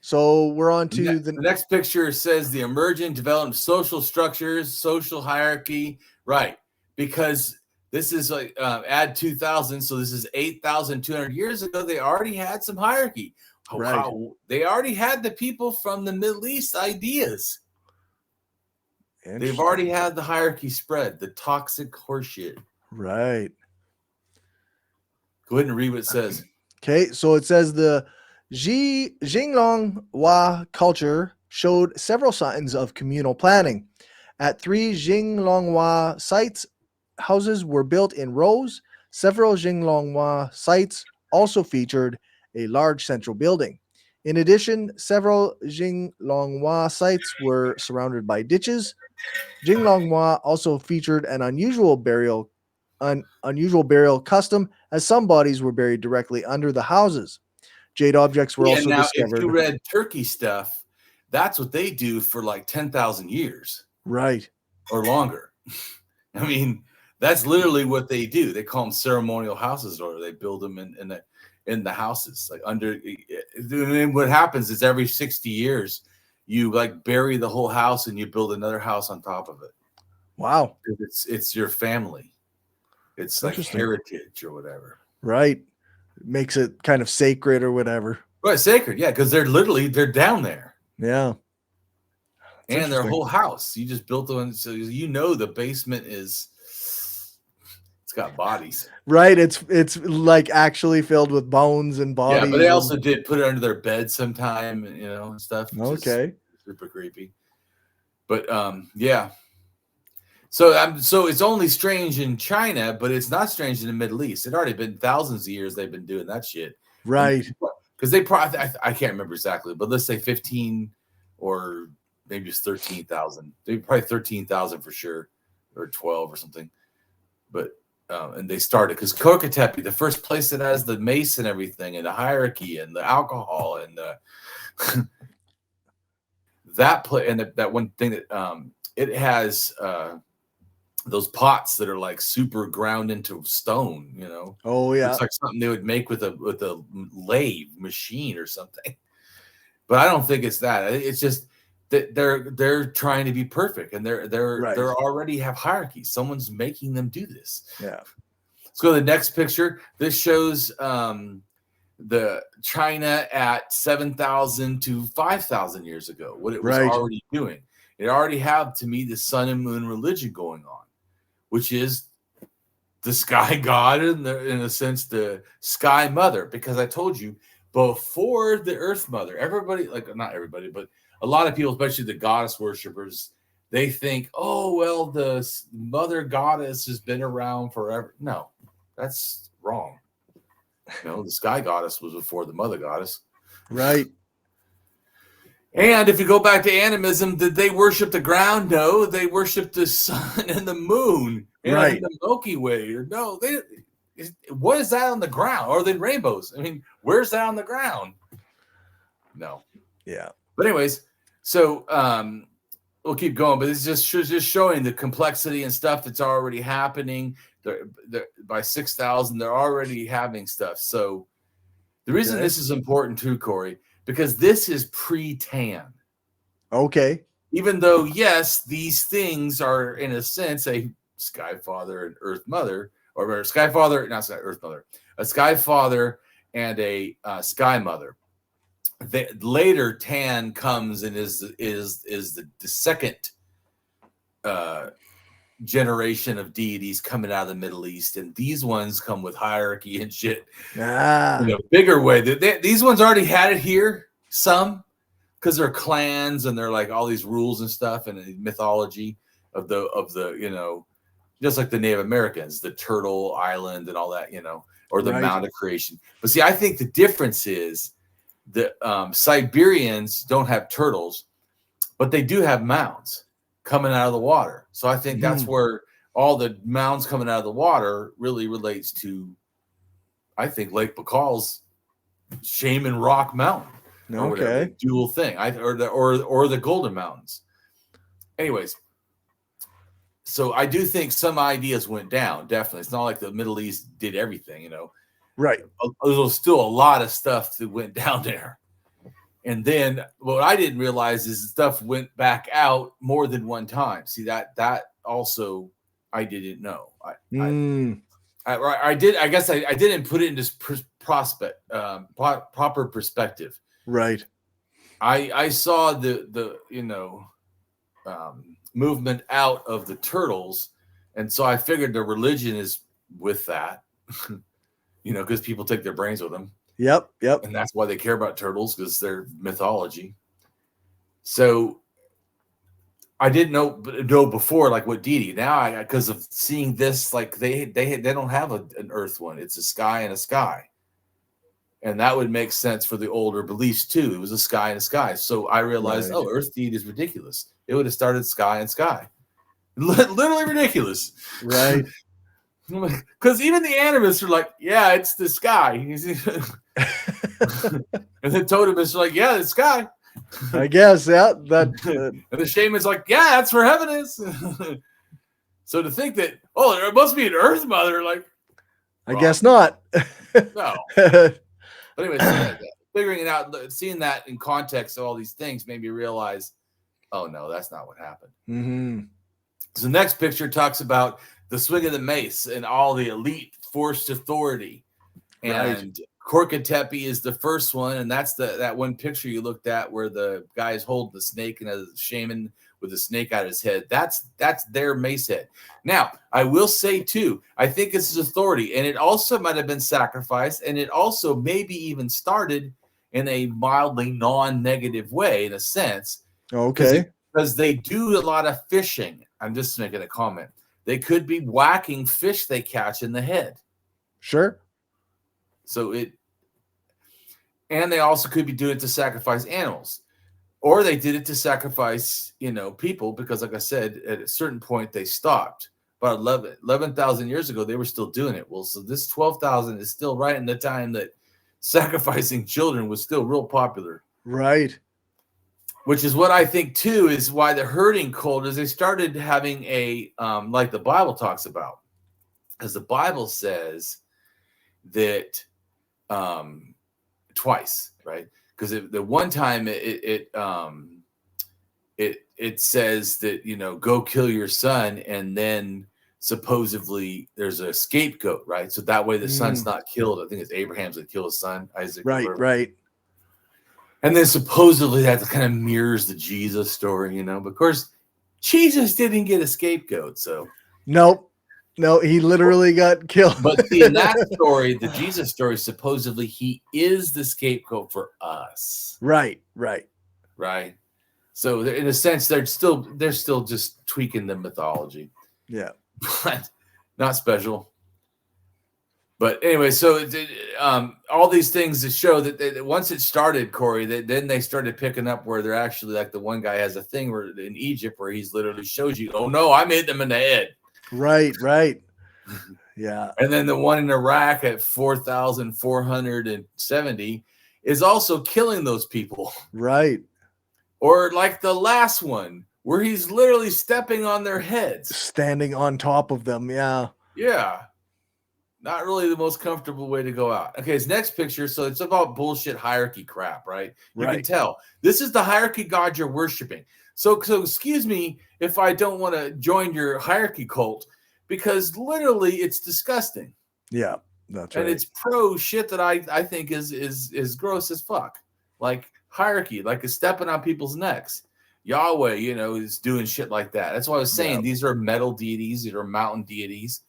So we're on to the next picture. Says the emergent developed social structures, social hierarchy. Right, because this is like add 2,000, so this is 8,200 years ago. They already had some hierarchy. Right. They already had the people from the Middle East ideas. They've already had the hierarchy spread, the toxic horseshit. Right. Go ahead and read what it says. Okay, so it says the Jinglonghua culture showed several signs of communal planning. At 3 Jinglonghua sites, houses were built in rows. Several Jinglonghua sites also featured a large central building. In addition, several Jinglonghua sites were surrounded by ditches. Jinglonghua also featured an unusual burial custom, as some bodies were buried directly under the houses. Jade objects were also discovered. If you read Turkey stuff, that's what they do for like 10,000 years. Right. Or longer. I mean, that's literally what they do. They call them ceremonial houses, or they build them in the houses. Like under, and what happens is every 60 years, you like bury the whole house and you build another house on top of it. Wow. It's your family. It's like heritage or whatever. Right. Makes it kind of sacred or whatever. Right, sacred, yeah, because they're down there. Yeah. And their whole house. You just built them, so you know the basement it's got bodies. Right. It's like actually filled with bones and bodies. Yeah, but they also did put it under their bed sometime, and stuff. Okay. Super creepy. But yeah. So it's only strange in China, but it's not strange in the Middle East. It already been thousands of years they've been doing that shit. Right. Because they probably, I can't remember exactly, but let's say 15 or maybe it's 13,000. They probably 13,000 for sure, or 12 or something. But and they started because Kokatepe, the first place that has the mace and everything, and the hierarchy and the alcohol and the that play and that one thing that it has those pots that are like super ground into stone, Oh yeah, it's like something they would make with a lathe machine or something. But I don't think it's that. It's just that they're trying to be perfect, and they're already have hierarchies. Someone's making them do this. Yeah. Let's go to the next picture. This shows the China at 7,000 to 5,000 years ago, what it was already doing. It already had, to me, the sun and moon religion going on, which is the sky god and in a sense the sky mother. Because I told you before the earth mother, everybody, like not everybody, but a lot of people, especially the goddess worshippers, they think, oh well, the mother goddess has been around forever. No, that's wrong. No, the sky goddess was before the mother goddess. Right. And if you go back to animism, did they worship the ground? No, they worshiped the sun and the moon and the Milky Way. Or no, what is that on the ground? Or the rainbows? I mean, where's that on the ground? No. Yeah. But anyways, so we'll keep going. But it's just showing the complexity and stuff that's already happening. By 6,000, they're already having stuff. So the reason this is important too, Corey, because this is pre-Tan. Okay. Even though, yes, these things are in a sense a Sky Father and Earth Mother, or Sky Father, not Sky Earth Mother, a Sky Father and a Sky Mother. Later, Tan comes and is the second generation of deities coming out of the Middle East, and these ones come with hierarchy and shit in a bigger way. These ones already had it here, some, because they're clans and they're like all these rules and stuff and the mythology of the you know, just like the Native Americans, the Turtle Island and all that, you know, or the Mound of Creation. But see, I think the difference is the Siberians don't have turtles, but they do have mounds coming out of the water. So I think that's where all the mounds coming out of the water really relates to, I think, Lake Bakal's Shaman Rock Mountain. Or whatever, dual thing. Or the Golden Mountains. Anyways, so I do think some ideas went down, definitely. It's not like the Middle East did everything, you know. Right. There's still a lot of stuff that went down there. And then what I didn't realize is stuff went back out more than one time. See, that also I didn't know. I did. I guess I didn't put it into proper perspective. Right. I saw the you know movement out of the turtles, and so I figured the religion is with that. You know, because people take their brains with them. Yep. And that's why they care about turtles, because they're mythology. So I didn't know before, like what deity. Now, because of seeing this, like they don't have an earth one. It's a sky and a sky, and that would make sense for the older beliefs too. It was a sky and a sky. So I realized, oh, earth deity is ridiculous. It would have started sky and sky, literally ridiculous, right? Because even the animists are like, yeah, it's the sky. And the totemists are like, yeah, it's sky. I guess, yeah. And the shaman's like, yeah, that's where heaven is. So to think that, oh, there must be an earth mother, like, I guess not. No. But anyway, figuring it out, seeing that in context of all these things made me realize, oh, no, that's not what happened. Mm-hmm. So the next picture talks about the swing of the mace and all the elite forced authority. And Korkatepe is the first one, and that's that one picture you looked at where the guy's holding the snake and a shaman with a snake out of his head. That's their mace head. Now, I will say too, I think it's his authority, and it also might have been sacrificed, and it also maybe even started in a mildly non-negative way in a sense. Okay. Because they do a lot of fishing. I'm just making a comment. They could be whacking fish they catch in the head. Sure. So and they also could be doing it to sacrifice animals, or they did it to sacrifice, you know, people, because like I said, at a certain point they stopped. About 11,000 years ago, they were still doing it. Well, so this 12,000 is still right in the time that sacrificing children was still real popular. Right. Which is what I think too is why the herding cult is they started having a like the Bible talks about, because the Bible says that twice, right? because the one time it says that, go kill your son, and then supposedly there's a scapegoat, right? So that way the son's not killed. I think it's Abraham's that killed his son, Isaac. Right. And then supposedly that kind of mirrors the Jesus story, but of course Jesus didn't get a scapegoat. So no, he literally got killed. But see, in that story, the Jesus story, supposedly he is the scapegoat for us. Right. So in a sense, they're still just tweaking the mythology. Yeah, but not special. But anyway, so all these things that show that once it started, Corey, then they started picking up where they're actually like the one guy has a thing where in Egypt where he's literally shows you, oh no, I'm hitting them in the head. Right. Yeah. And then the one in Iraq at 4,470 is also killing those people. Right. Or like the last one where he's literally stepping on their heads. Standing on top of them. Yeah. Yeah. Not really the most comfortable way to go out. Okay, his next picture. So it's about bullshit hierarchy crap, right? You can tell. This is the hierarchy god you're worshiping. So excuse me if I don't want to join your hierarchy cult, because literally it's disgusting. Yeah, that's right. And it's pro shit that I think is gross as fuck. Like hierarchy, like it's stepping on people's necks. Yahweh, is doing shit like that. That's why I was saying these are metal deities, these are mountain deities.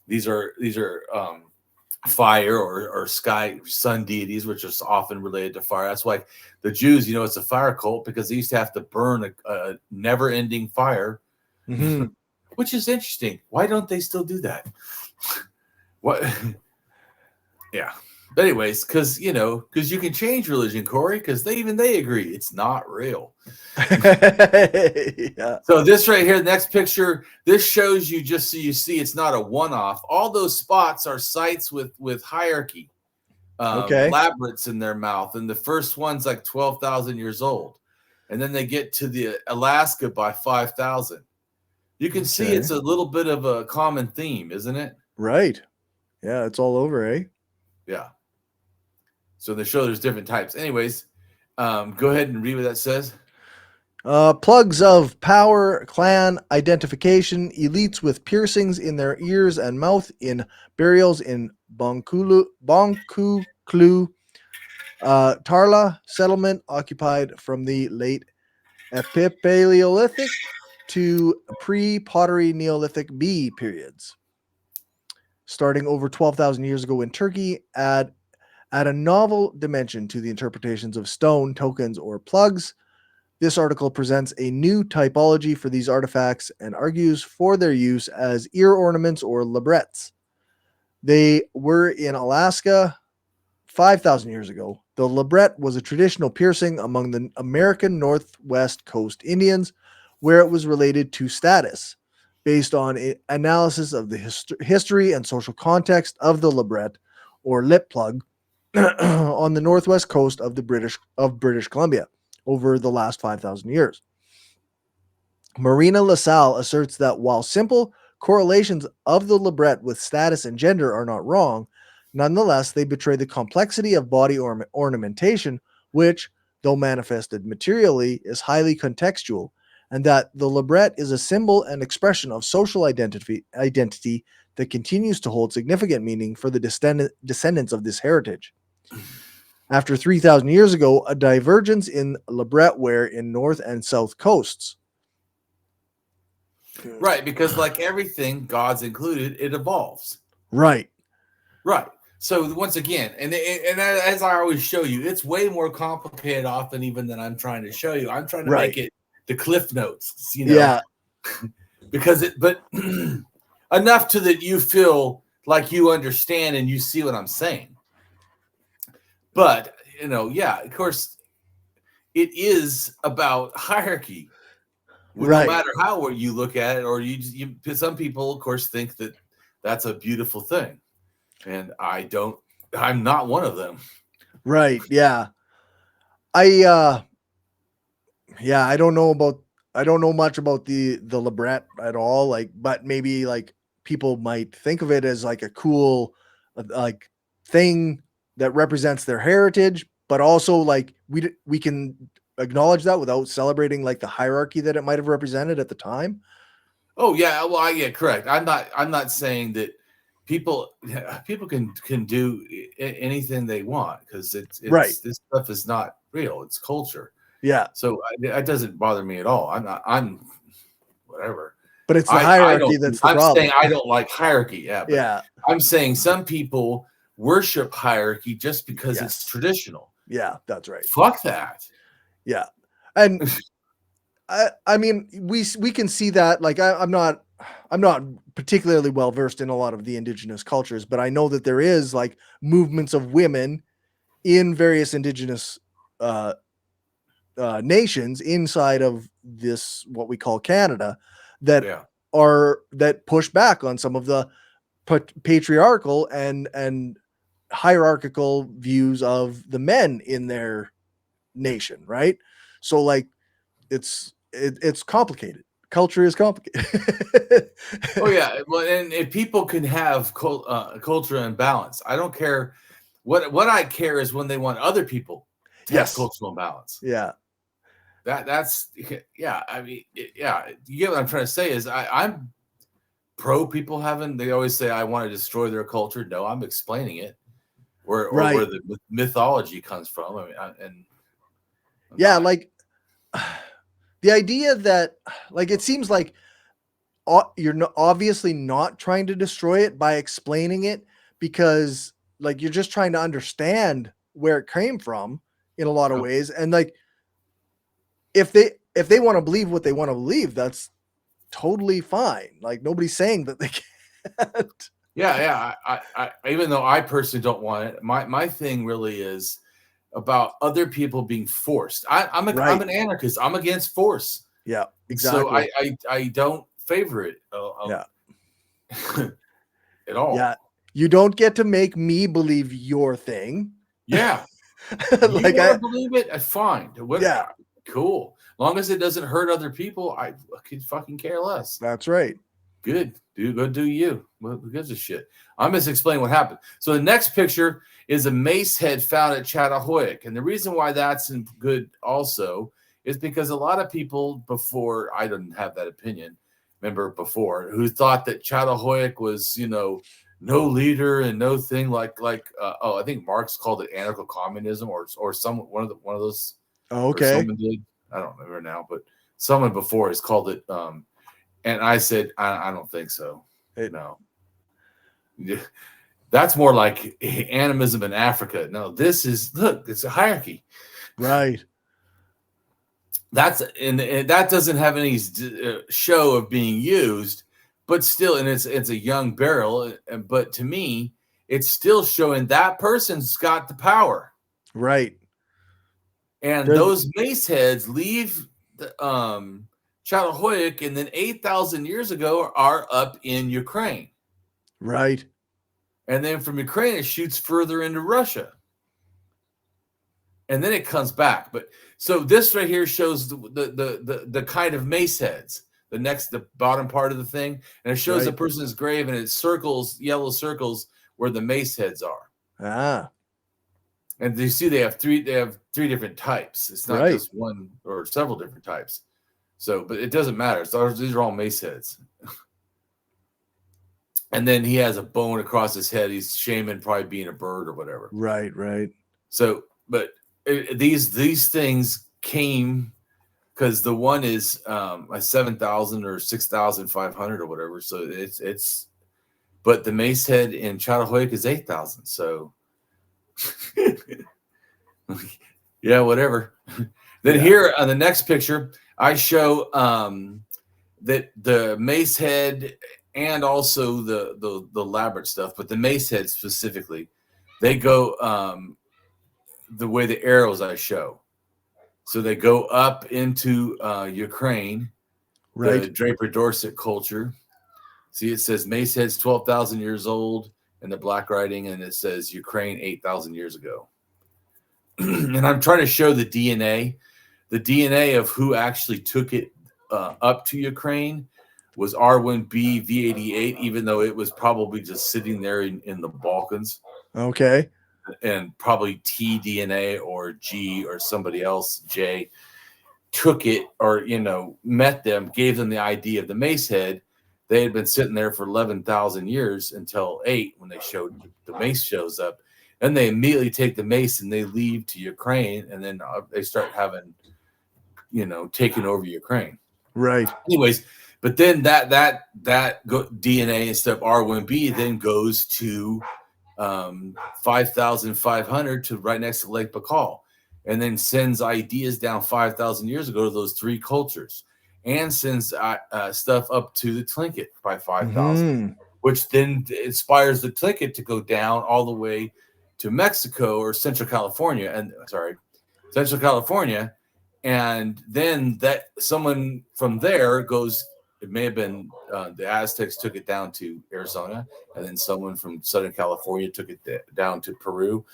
These are fire or sky sun deities, which are often related to fire. That's why the Jews, it's a fire cult because they used to have to burn a never-ending fire. Mm-hmm. Which is interesting. Why don't they still do that? What? Yeah. But anyways, because you can change religion, Corey, because they agree it's not real. Yeah. So this right here, the next picture, this shows you just so you see it's not a one-off. All those spots are sites with hierarchy, labyrinths in their mouth, and the first one's like 12,000 years old, and then they get to the Alaska by 5,000. You can see it's a little bit of a common theme, isn't it? Right. Yeah, it's all over, eh? Yeah. So they show there's different types. Anyways, go ahead and read what that says. Plugs of power, clan identification, elites with piercings in their ears and mouth in burials in Bonkuklu, Tarla settlement occupied from the late Epipaleolithic to pre-pottery Neolithic B periods. Starting over 12,000 years ago in Turkey, add a novel dimension to the interpretations of stone, tokens, or plugs. This article presents a new typology for these artifacts and argues for their use as ear ornaments or labrets. They were in Alaska 5,000 years ago. The labret was a traditional piercing among the American Northwest Coast Indians, where it was related to status, based on analysis of the history and social context of the labret or lip plug on the northwest coast of British Columbia over the last 5,000 years. Marina LaSalle asserts that while simple correlations of the labret with status and gender are not wrong, nonetheless they betray the complexity of body ornamentation, which, though manifested materially, is highly contextual, and that the labret is a symbol and expression of social identity that continues to hold significant meaning for the descendants of this heritage. After 3,000 years ago, a divergence in labret wear in north and south coasts. Right, because like everything, God's included, it evolves. Right. So once again, and as I always show you, it's way more complicated often even than I'm trying to show you. I'm trying to make it the Cliff Notes, Yeah. Because but enough to that you feel like you understand and you see what I'm saying. But, of course, it is about hierarchy. No matter how you look at it, or some people, of course, think that that's a beautiful thing. And I'm not one of them. Right. Yeah. I don't know much about the labret at all. But maybe people might think of it as like a cool thing that represents their heritage. but also like we can acknowledge that without celebrating like the hierarchy that it might have represented at the time. Oh yeah, well, yeah, correct. I'm not saying that people can do anything they want, because it's Right. this stuff is not real. It's culture. Yeah. So that doesn't bother me at all. I'm whatever. But it's the I don't. hierarchy that's the I'm problem. saying I don't like hierarchy. Yeah, but Yeah. I'm saying some people worship hierarchy just because it's Yes. traditional. Yeah, that's right. Fuck that. Yeah. And I mean, we can see that. Like, I'm not particularly well versed in a lot of the indigenous cultures, but I know that there is like movements of women in various indigenous nations inside of this what we call Canada that Yeah. that push back on some of the patriarchal and hierarchical views of the men in their nation, right? So like it's complicated. Culture is complicated. Oh yeah. Well, and if people can have culture and balance, I don't care. What I care is when they want other people to have Yes. cultural balance. Yeah. That's yeah. I mean, yeah. You get what I'm trying to say? Is I'm pro people having. They always say I want to destroy their culture. No, I'm explaining it, or Right. where the mythology comes from. I mean, yeah, like the idea that like it seems like you're obviously not trying to destroy it by explaining it, because like you're just trying to understand where it came from in a lot of ways, and like if they want to believe what they want to believe, that's totally fine. Like nobody's saying that they can't. Yeah. I even though I personally don't want it, my thing really is about other people being forced. I'm an anarchist. I'm against force. Yeah, exactly. So I don't favor it. Yeah. At all. Yeah, you don't get to make me believe your thing. Yeah. Like I believe it. Fine. Yeah. Cool. Long as it doesn't hurt other people, I could fucking care less. That's right. Good. Go do you. Who gives a shit? I'm just explaining what happened. So the next picture is a mace head found at Chattahoyok. And the reason why that's good also is because a lot of people before, I didn't have that opinion, remember before, who thought that Chattahoyok was, no leader and no thing like I think Marx called it anarcho communism or one of those. Oh, okay. Someone did. I don't remember now, but someone before has called it. And I said, I don't think so. No. That's more like animism in Africa. No, it's a hierarchy. Right. And that doesn't have any show of being used, but still, and it's a young barrel. But to me, it's still showing that person's got the power. Right. And those mace heads leave the Chattahoyok, and then 8,000 years ago are up in Ukraine. Right. And then from Ukraine, it shoots further into Russia. And then it comes back. But so this right here shows the kind of mace heads. The bottom part of the thing. And it shows a person's grave, and it circles, yellow circles where the mace heads are. Ah. And you see they have three different types. It's not just one or several different types. So, but it doesn't matter. These are all mace heads. And then he has a bone across his head. He's shaman, probably being a bird or whatever. Right. So, but these things came because the one is a 7,000 or 6,500 or whatever. So it's but the mace head in Chattahoyok is 8,000. So yeah, whatever. Then here on the next picture, I show that the mace head and also the elaborate stuff, but the mace head specifically, they go the way the arrows I show. So they go up into Ukraine, the Draper Dorset culture. See, it says mace head's 12,000 years old in the black writing, and it says Ukraine 8,000 years ago. And I'm trying to show the DNA of who actually took it up to Ukraine was R1B V88, even though it was probably just sitting there in the Balkans. Okay. and probably tDNA or G or somebody else, J, took it, or met them, gave them the idea of the mace head. They had been sitting there for 11,000 years until 8 when they showed the mace shows up, and they immediately take the mace and they leave to Ukraine, and then they start having taking over Ukraine. Right. Anyways, but then that DNA and stuff R1b then goes to 5,500 to right next to Lake Baikal, and then sends ideas down 5,000 years ago to those 3 cultures, and sends stuff up to the Tlingit by 5,000, which then inspires the Tlingit to go down all the way to Mexico or Central California, and then that someone from there goes. It may have been the Aztecs took it down to Arizona, and then someone from Southern California took it down to Peru.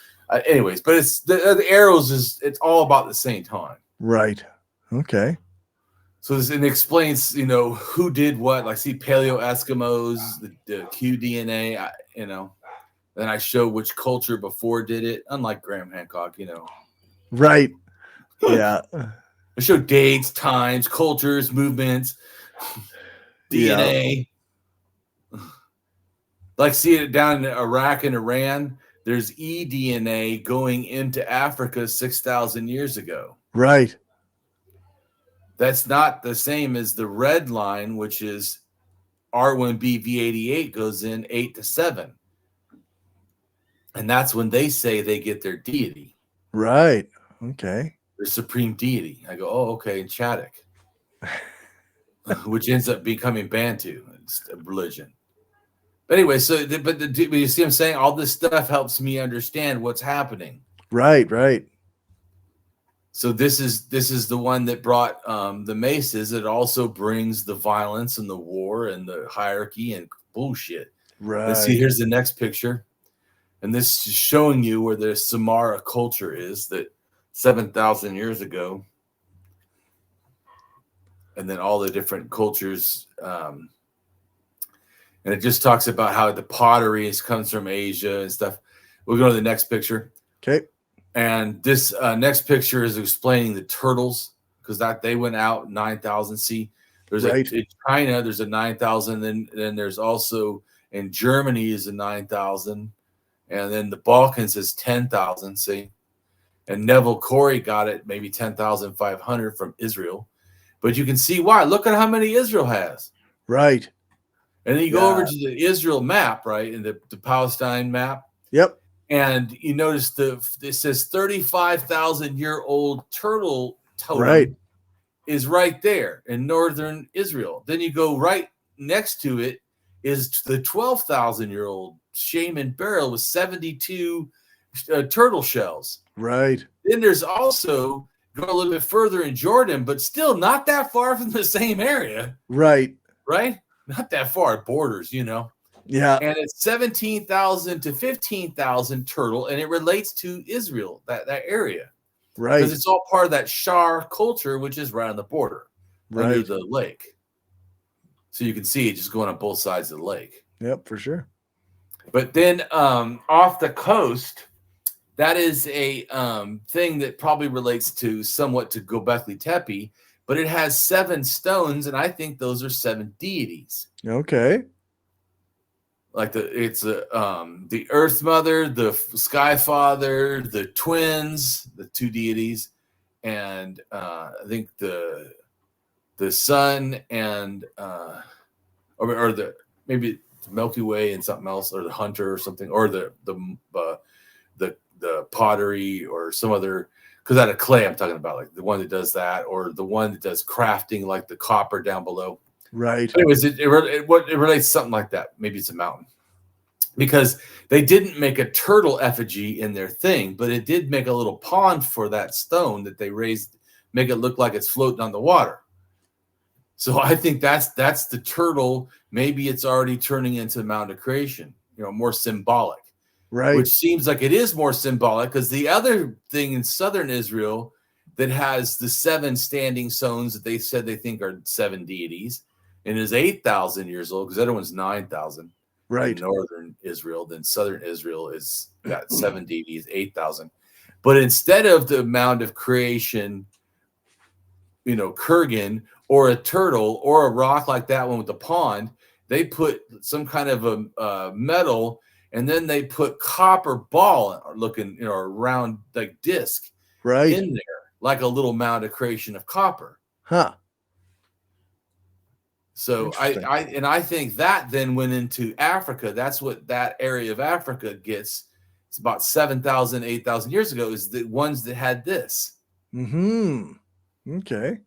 Anyways, but it's the arrows it's all about the same time. Right. Okay. So it explains, who did what. Like, see, Paleo Eskimos, the QDNA, Then I show which culture before did it, unlike Graham Hancock, Right. Yeah. I show dates, times, cultures, movements, DNA. Yeah. Like, see it down in Iraq and Iran. There's eDNA going into Africa 6,000 years ago. Right. That's not the same as the red line, which is R1b V88 goes in 8 to 7. And that's when they say they get their deity. Right. Okay. Their supreme deity. I go, oh, okay, in Chadic. Which ends up becoming Bantu. It's a religion. But anyway, but you see what I'm saying? All this stuff helps me understand what's happening. Right, right. So this is the one that brought the maces. It also brings the violence and the war and the hierarchy and bullshit. Right. Let's see, here's the next picture. And this is showing you where the Samara culture is, that 7,000 years ago. And then all the different cultures. And it just talks about how the pottery comes from Asia and stuff. We'll go to the next picture. Okay. And this next picture is explaining the turtles, because they went out 9,000. See, there's in China, there's a 9,000. Then there's also in Germany is a 9,000. And then the Balkans is 10,000. See, and Neville Corey got it maybe 10,500 from Israel. But you can see why. Look at how many Israel has. Right. And then you go over to the Israel map, right, in the Palestine map. Yep. And you notice it says 35,000-year-old turtle totem is right there in northern Israel. Then you go right next to it is the 12,000-year-old shaman burial with 72 turtle shells. Right. Then there's also, go a little bit further in Jordan, but still not that far from the same area. Right. Right? Not that far, borders, Yeah. And it's 17,000 to 15,000 turtle, and it relates to Israel, that area. Right. Because it's all part of that Shar culture, which is right on the border, under the lake. So you can see it just going on both sides of the lake. Yep, for sure. But then off the coast, that is a thing that probably relates to somewhat to Göbekli Tepe, but it has 7 stones, and I think those are 7 deities. Okay. Like it's the Earth Mother, the Sky Father, the twins, the 2 deities, and I think the Sun and or the maybe Milky Way and something else, or the Hunter or something, or the pottery or some other. Because out of clay, I'm talking about, like the one that does that, or the one that does crafting, like the copper down below. Right. Anyways, it relates to something like that. Maybe it's a mountain. Because they didn't make a turtle effigy in their thing, but it did make a little pond for that stone that they raised, make it look like it's floating on the water. So I think that's the turtle. Maybe it's already turning into the Mount of Creation, more symbolic. Right. Which seems like it is more symbolic, because the other thing in southern Israel that has the 7 standing stones that they said they think are 7 deities and is 8,000 years old, because the other one's 9,000. Right. in northern Israel. Then southern Israel is got 7 deities, 8,000. But instead of the mound of creation, Kurgan or a turtle or a rock like that one with the pond, they put some kind of a metal, and then they put copper ball looking, a round like disc Right. in there, like a little mound of creation of copper. Huh. So I think that then went into Africa. That's what that area of Africa gets. It's about 7,000, 8,000 years ago, is the ones that had this. Mm-hmm. Okay.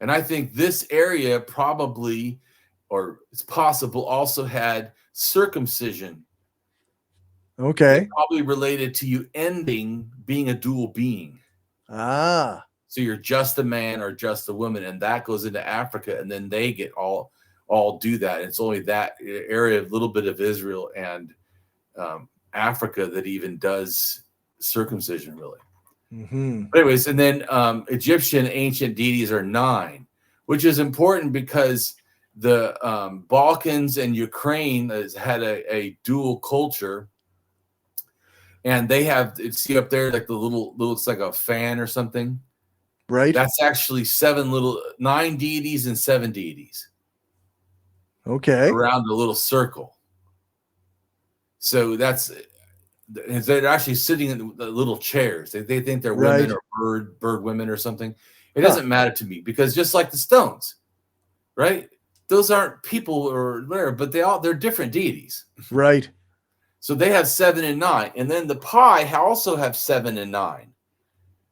And I think this area probably, or it's possible, also had circumcision. Okay. That probably related to you ending being a dual being. Ah. So you're just a man or just a woman, and that goes into Africa, and then they get all do that. It's only that area, a little bit of Israel and Africa, that even does circumcision, really. Mm-hmm. But anyways, and then Egyptian ancient deities are 9, which is important because the Balkans and Ukraine has had a dual culture, and they have, see up there, like the little looks like a fan or something. Right. That's actually 9 deities and 7 deities. Okay. Around a little circle. So they're actually sitting in the little chairs. They think they're women or bird women or something. It doesn't matter to me, because just like the stones, right? Those aren't people or whatever, but they're different deities. Right. So they have 7 and 9. And then the Pi also have 7 and 9.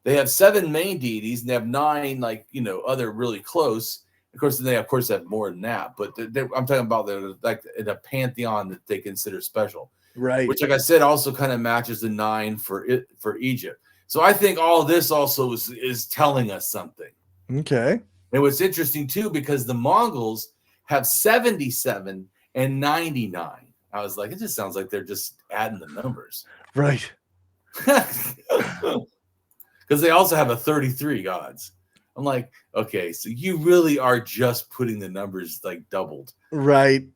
They have 7 main deities, and they have 9, like, other really close. Of course, they have more than that. But I'm talking about like in a pantheon that they consider special. Right. Which, like I said, also kind of matches the 9 for Egypt. So I think all of this also is telling us something. Okay. And what's interesting too, because the Mongols have 77 and 99. I was like, it just sounds like they're just adding the numbers. Right. Because they also have a 33 gods. I'm like, okay, so you really are just putting the numbers like doubled. Right.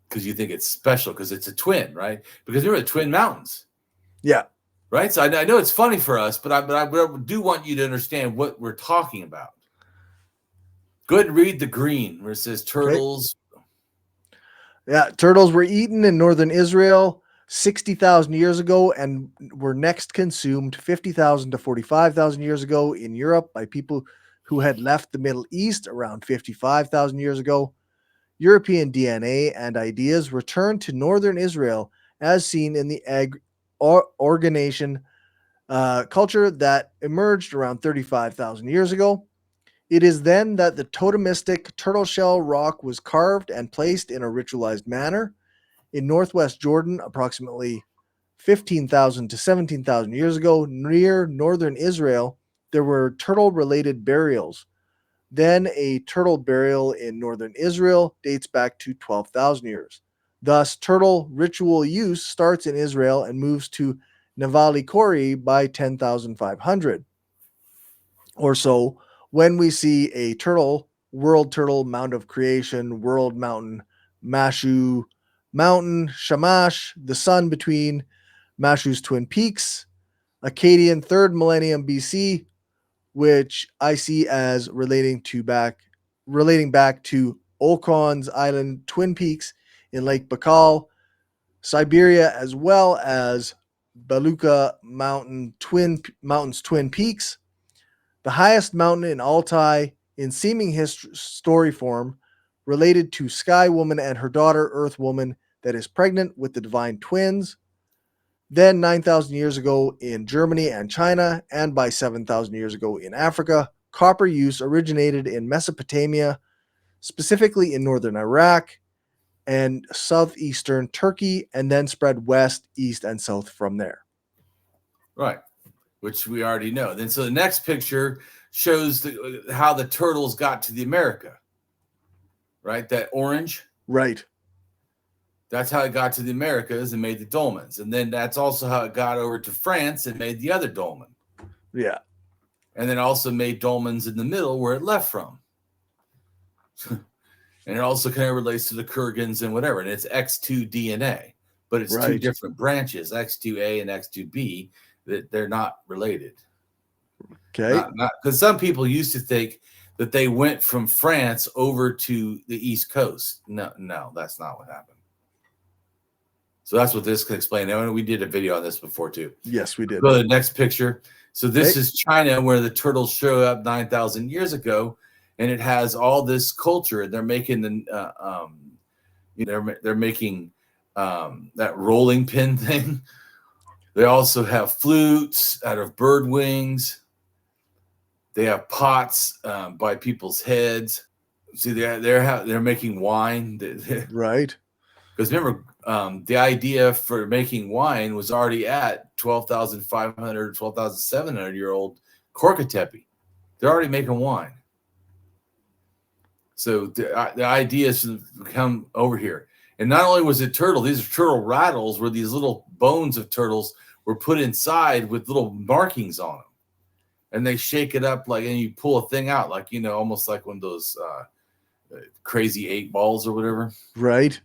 Because you think it's special because it's a twin, right? Because there are Twin Mountains. Yeah. Right. So I know it's funny for us, but I do want you to understand what we're talking about. Go ahead and read the green where it says turtles. Okay. Yeah. Turtles were eaten in northern Israel 60,000 years ago and were next consumed 50,000 to 45,000 years ago in Europe by people who had left the Middle East around 55,000 years ago. European DNA and ideas returned to northern Israel as seen in the organization culture that emerged around 35,000 years ago. It is then that the totemistic turtle shell rock was carved and placed in a ritualized manner. In northwest Jordan, approximately 15,000 to 17,000 years ago, near northern Israel, there were turtle-related burials. Then a turtle burial in northern Israel dates back to 12,000 years. Thus, turtle ritual use starts in Israel and moves to Navali Kori by 10,500 or so, when we see a turtle, world turtle, Mount of Creation, World Mountain, Mashu Mountain, Shamash, the sun between Mashu's twin peaks, Akkadian 3rd millennium BC, which I see as relating back to Olkhon's Island Twin Peaks in Lake Baikal, Siberia, as well as Beluga Mountain's Twin Peaks, the highest mountain in Altai in seeming story form, related to Sky Woman and her daughter Earth Woman that is pregnant with the divine twins. Then 9,000 years ago in Germany and China, and by 7,000 years ago in Africa, copper use originated in Mesopotamia, specifically in northern Iraq and southeastern Turkey, and then spread west, east, and south from there. Right, which we already know. Then so the next picture shows how the turtles got to the America. Right, that orange. Right. That's how it got to the Americas and made the dolmens. And then that's also how it got over to France and made the other dolmen. Yeah. And then also made dolmens in the middle where it left from. And it also kind of relates to the Kurgans and whatever. And it's X2 DNA, but it's two Right. different branches, X2A and X2B, that they're not related. Okay. Not because some people used to think that they went from France over to the East Coast. No, that's not what happened. So that's what this can explain. And we did a video on this before too. Yes, we did. Go to the next picture. So this Okay. is China, where the turtles show up 9,000 years ago, and it has all this culture. They're making they're making that rolling pin thing. They also have flutes out of bird wings. They have pots by people's heads. See, they're making wine. Right. Because remember, the idea for making wine was already at 12,500, 12,700-year-old Corcatepe. They're already making wine. So the idea is to come over here. And not only was it turtle, these are turtle rattles, where these little bones of turtles were put inside with little markings on them. And they shake it up and you pull a thing out, almost like one of those crazy 8 balls or whatever. Right.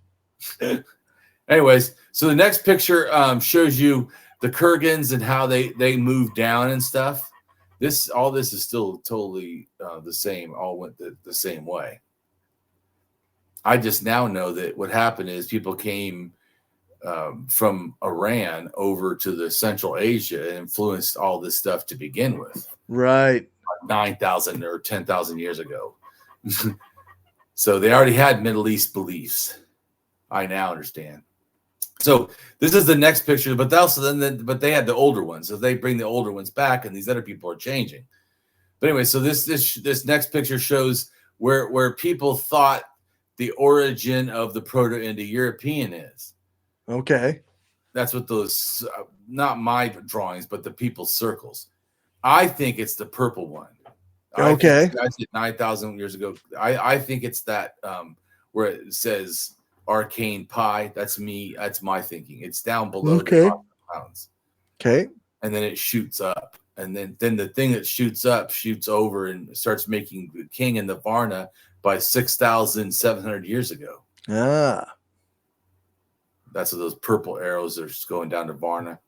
Anyways, so the next picture shows you the Kurgans and how they move down and stuff. All this is still totally the same. All went the same way. I just now know that what happened is people came from Iran over to the Central Asia and influenced all this stuff to begin with. Right. 9,000 or 10,000 years ago. So they already had Middle East beliefs. I now understand. So this is the next picture, but but they had the older ones, so they bring the older ones back, and these other people are changing. But anyway, so this next picture shows where people thought the origin of the Proto-Indo-European is. Okay. That's what those, not my drawings, but the people's circles. I think it's the purple one. Okay. I said 9,000 years ago. I think it's that where it says arcane pi. That's me. That's my thinking. It's down below the clouds. Okay. And then it shoots up. And then the thing that shoots up shoots over and starts making the king and the Varna by 6,700 years ago. Ah. That's what those purple arrows are just going down to Varna.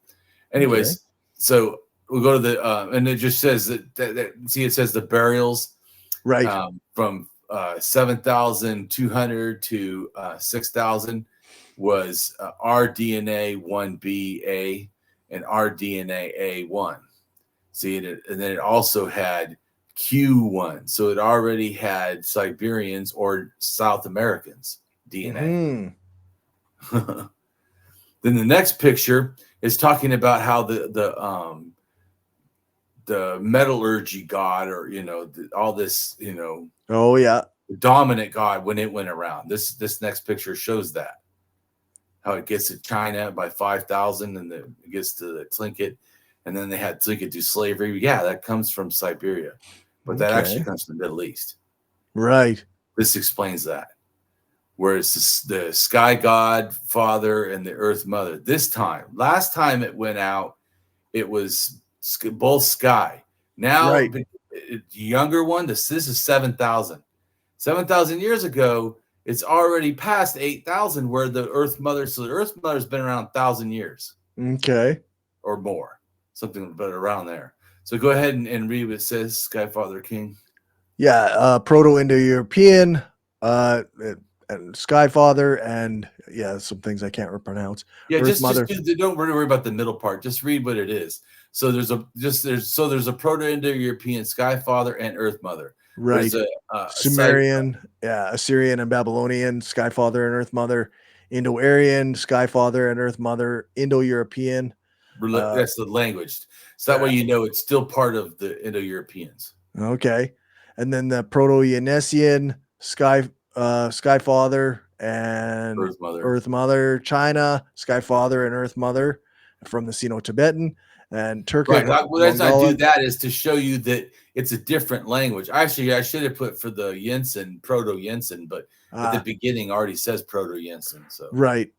Anyways, so we'll go to the and it just says that see, it says the burials right from 7,200 to 6,000 was rDNA 1BA and rDNA A1. See, and then it also had Q1, so it already had Siberians or South Americans DNA. Mm-hmm. Then the next picture is talking about how the metallurgy god, or all this, Oh yeah, the dominant god, when it went around. This next picture shows that how it gets to China by 5,000, and it gets to the Tlingit, and then they had Tlingit do slavery. Yeah, that comes from Siberia, but that actually comes from the Middle East. Right. This explains that. Whereas the sky god father and the earth mother, last time it went out, it was both sky. Now, the younger one, this is 7,000. 7,000 years ago, it's already past 8,000, where the earth mother, so the earth mother's been around 1,000 years. Okay. Or more, something but around there. So go ahead and read what it says, Sky Father King. Yeah, Proto-Indo-European, and Sky Father, and some things I can't pronounce. Yeah, Earth just Mother. Don't worry about the middle part. Just read what it is. So there's a Proto-Indo-European Sky Father and Earth Mother. Right. There's Sumerian, Assyrian and Babylonian, Sky Father and Earth Mother. Indo-Aryan, Sky Father and Earth Mother. Indo-European. That's the language. So that way it's still part of the Indo-Europeans. Okay. And then the Proto-Yanesian, Sky Father and Earth Mother. China, Sky Father and Earth Mother from the Sino-Tibetan. And Turkic. Right. Well, that's not do that is to show you that it's a different language. Actually, I should have put for the Jensen, Proto-Jensen, but at the beginning already says Proto-Jensen. So right.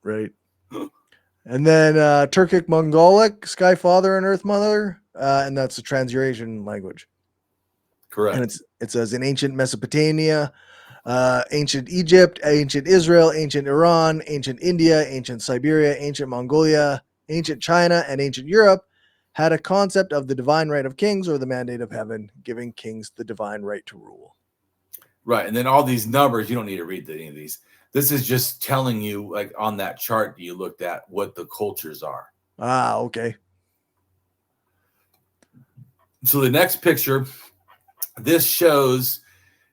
And then Turkic Mongolic, Sky Father and Earth Mother, and that's a Trans-Eurasian language. Correct. And it says in ancient Mesopotamia, Ancient Egypt, ancient Israel, ancient Iran, ancient India, ancient Siberia, ancient Mongolia, ancient China, and ancient Europe had a concept of the divine right of kings or the mandate of heaven, giving kings the divine right to rule. Right. And then all these numbers, you don't need to read any of these. This is just telling you, like on that chart you looked at, what the cultures are. Ah, okay. So the next picture, this shows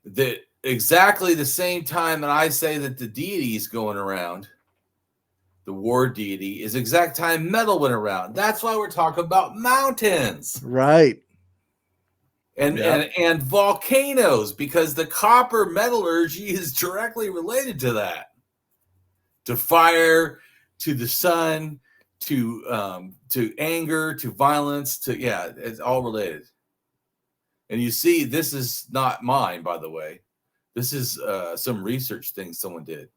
that exactly the same time that I say that the deity is going around, the war deity, is exact time metal went around. That's why we're talking about mountains. Right. And volcanoes, because the copper metallurgy is directly related to that, to fire, to the sun, to anger, to violence, to it's all related. And you see, this is not mine, by the way. This is some research thing someone did,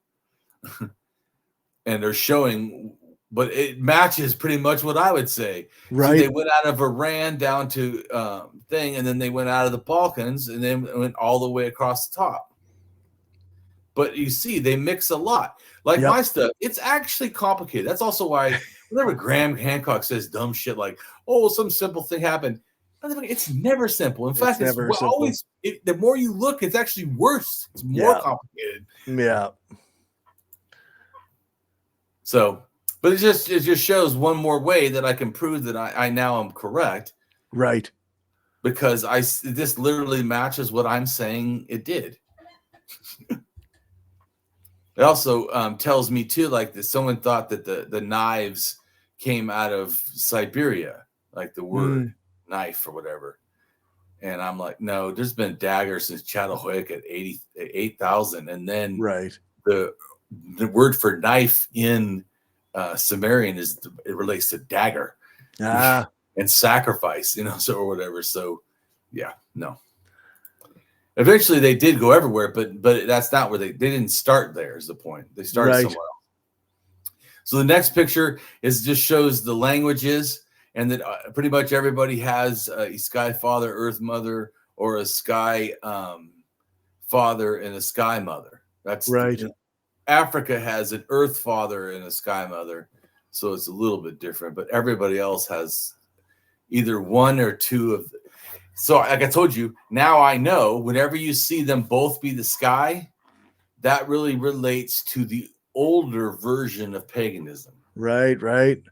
and they're showing, but it matches pretty much what I would say. Right. See, they went out of Iran down to thing, and then they went out of the Balkans, and then went all the way across the top. But you see, they mix a lot. Like my stuff, it's actually complicated. That's also why whenever Graham Hancock says dumb shit like, "Oh, some simple thing happened," it's never simple. In fact, it's always the more you look, it's actually worse. It's more complicated. Yeah. So, but it just shows one more way that I can prove that I now am correct. Right. Because this literally matches what I'm saying it did. It also tells me too, like that someone thought that the knives came out of Siberia, like the word knife or whatever. And I'm like, no, there's been daggers since Çatalhöyük at 8,000. And then the word for knife in Sumerian it relates to dagger and sacrifice, so or whatever. So no. Eventually they did go everywhere, but that's not where they didn't start there is the point. They started somewhere else. So the next picture just shows the languages, and that pretty much everybody has a sky father, earth mother, or a sky father and a sky mother. That's right. Africa has an earth father and a sky mother, so it's a little bit different, but everybody else has either one or two of So like I told you, now I know whenever you see them both be the sky, that really relates to the older version of paganism. Right.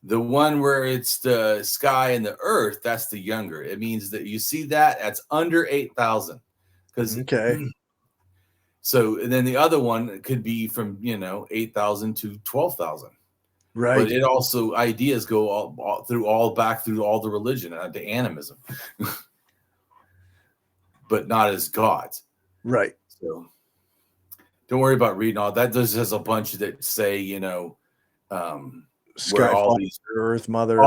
The one where it's the sky and the earth, that's the younger. It means that you see that's under 8,000. So and then the other one could be from 8,000 to 12,000. Right. But it also ideas go all through all the religion to animism, but not as gods. Right. So don't worry about reading all that. There's just a bunch that say Sky Father, Earth Mother,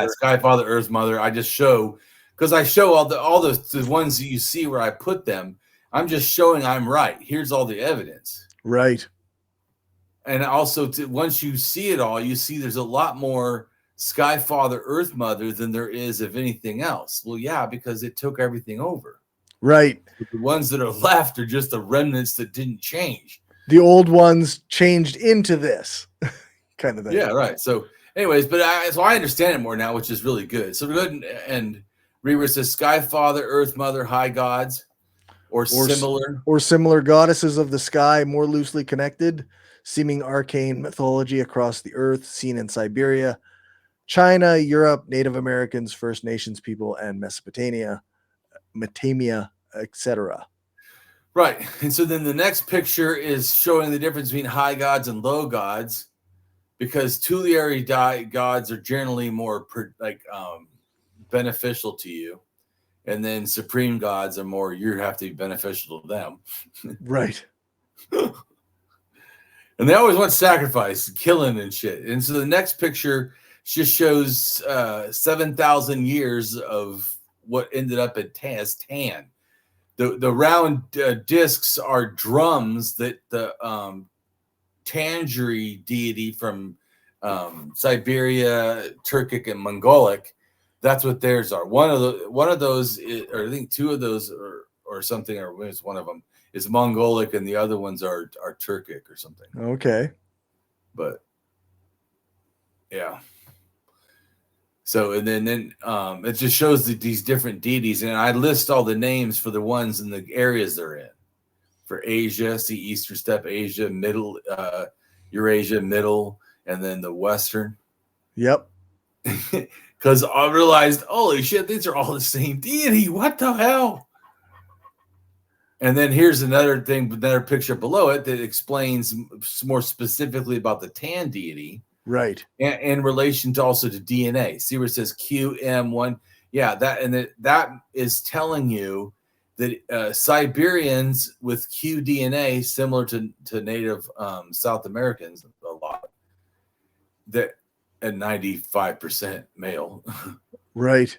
Sky Father, Earth Mother. I just show because I show all the ones that you see where I put them. I'm just showing I'm right. Here's all the evidence. Right. And also, once you see it all, you see there's a lot more Sky Father, Earth Mother than there is of anything else. Well, yeah, because it took everything over. Right. But the ones that are left are just the remnants that didn't change. The old ones changed into this kind of thing. Yeah, right. So, anyways, but I understand it more now, which is really good. So, we go ahead and read where it says Sky Father, Earth Mother, high gods, or similar goddesses of the sky, more loosely connected. Seeming arcane mythology across the earth, seen in Siberia, China, Europe, Native Americans, First Nations people, and Mesopotamia, etc. Right. And so then the next picture is showing the difference between high gods and low gods, because tutelary gods are generally more beneficial to you. And then supreme gods are more, you have to be beneficial to them. Right. And they always want sacrifice, killing and shit. And so the next picture just shows 7,000 years of what ended up as Tian. The round discs are drums that the Tanjuri deity from Siberia, Turkic, and Mongolic, that's what theirs are. One of those, or I think two of those, or something, or maybe it's one of them, is Mongolic and the other ones are Turkic or something. Okay. But yeah. So and then it just shows these different deities, and I list all the names for the ones in the areas they're in. For Asia, see Eastern Steppe Asia, Middle Eurasia, Middle, and then the Western. Yep. Because I realized, holy shit, these are all the same deity. What the hell? And then here's another picture below it that explains more specifically about the Tian deity. Right. And in relation to also to DNA. See where it says QM1? Yeah, that is telling you that Siberians with QDNA, similar to native South Americans a lot, that at 95% male. Right.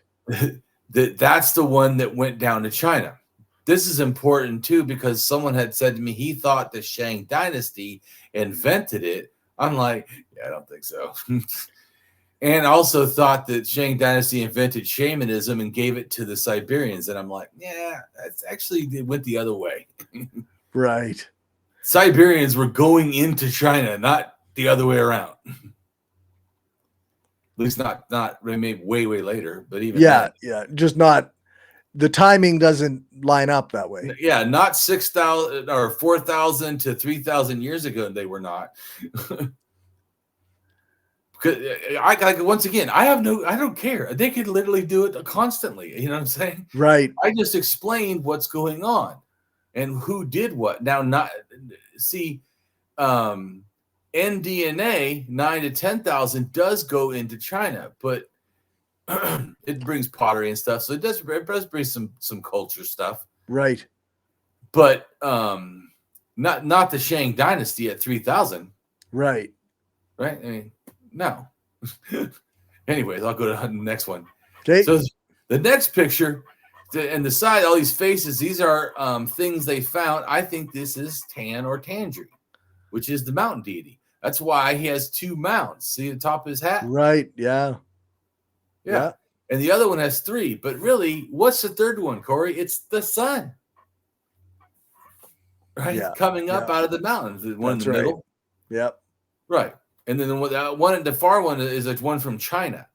That's the one that went down to China. This is important too, because someone had said to me he thought the Shang dynasty invented it. I'm like, yeah, I don't think so. And also thought that Shang dynasty invented shamanism and gave it to the Siberians. And I'm like, yeah, that's actually, it went the other way. Right. Siberians were going into China, not the other way around. At least not maybe way later, but even yeah, then. yeah, just not, the timing doesn't line up that way. Yeah, not 6,000 or 4,000 to 3,000 years ago. They were not. Once again, I don't care. They could literally do it constantly. You know what I'm saying? Right. I just explained what's going on and who did what. Now, nDNA 9 to 10,000 does go into China, but it brings pottery and stuff, so it does bring some culture stuff. Right. But not the Shang dynasty at 3,000. Right. Right? I mean, no. Anyways, I'll go to the next one. Okay. So the next picture, and the side, all these faces, these are things they found. I think this is Tan or Tandri, which is the mountain deity. That's why he has two mounts. See the top of his hat? Right. Yeah. Yeah. And the other one has three. But really, what's the third one, Corey? It's the sun. Right? Yeah. Coming up out of the mountains. The one That's in the right. middle. Yep. Right. And then the far one is a one from China,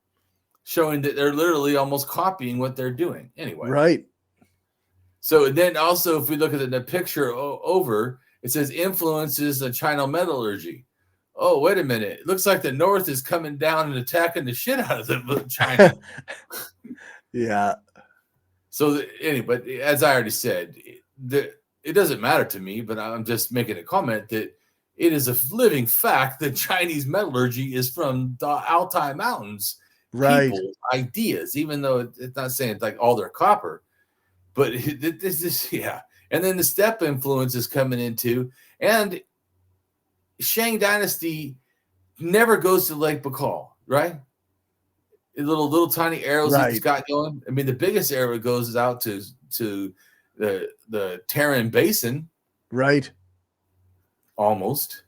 showing that they're literally almost copying what they're doing. Anyway. Right. So then also, if we look at the picture over, it says influences of China metallurgy. Oh, wait a minute. It looks like the North is coming down and attacking the shit out of China. Yeah. So anyway, as I already said, it doesn't matter to me, but I'm just making a comment that it is a living fact that Chinese metallurgy is from the Altai Mountains. Right. People's ideas, even though it's not saying it's like all their copper. But this is, yeah. And then the steppe influence is coming into, and Shang dynasty never goes to Lake Baikal, right? Little tiny arrows that it's got going. I mean, the biggest arrow goes out to the Taran Basin. Right. Almost.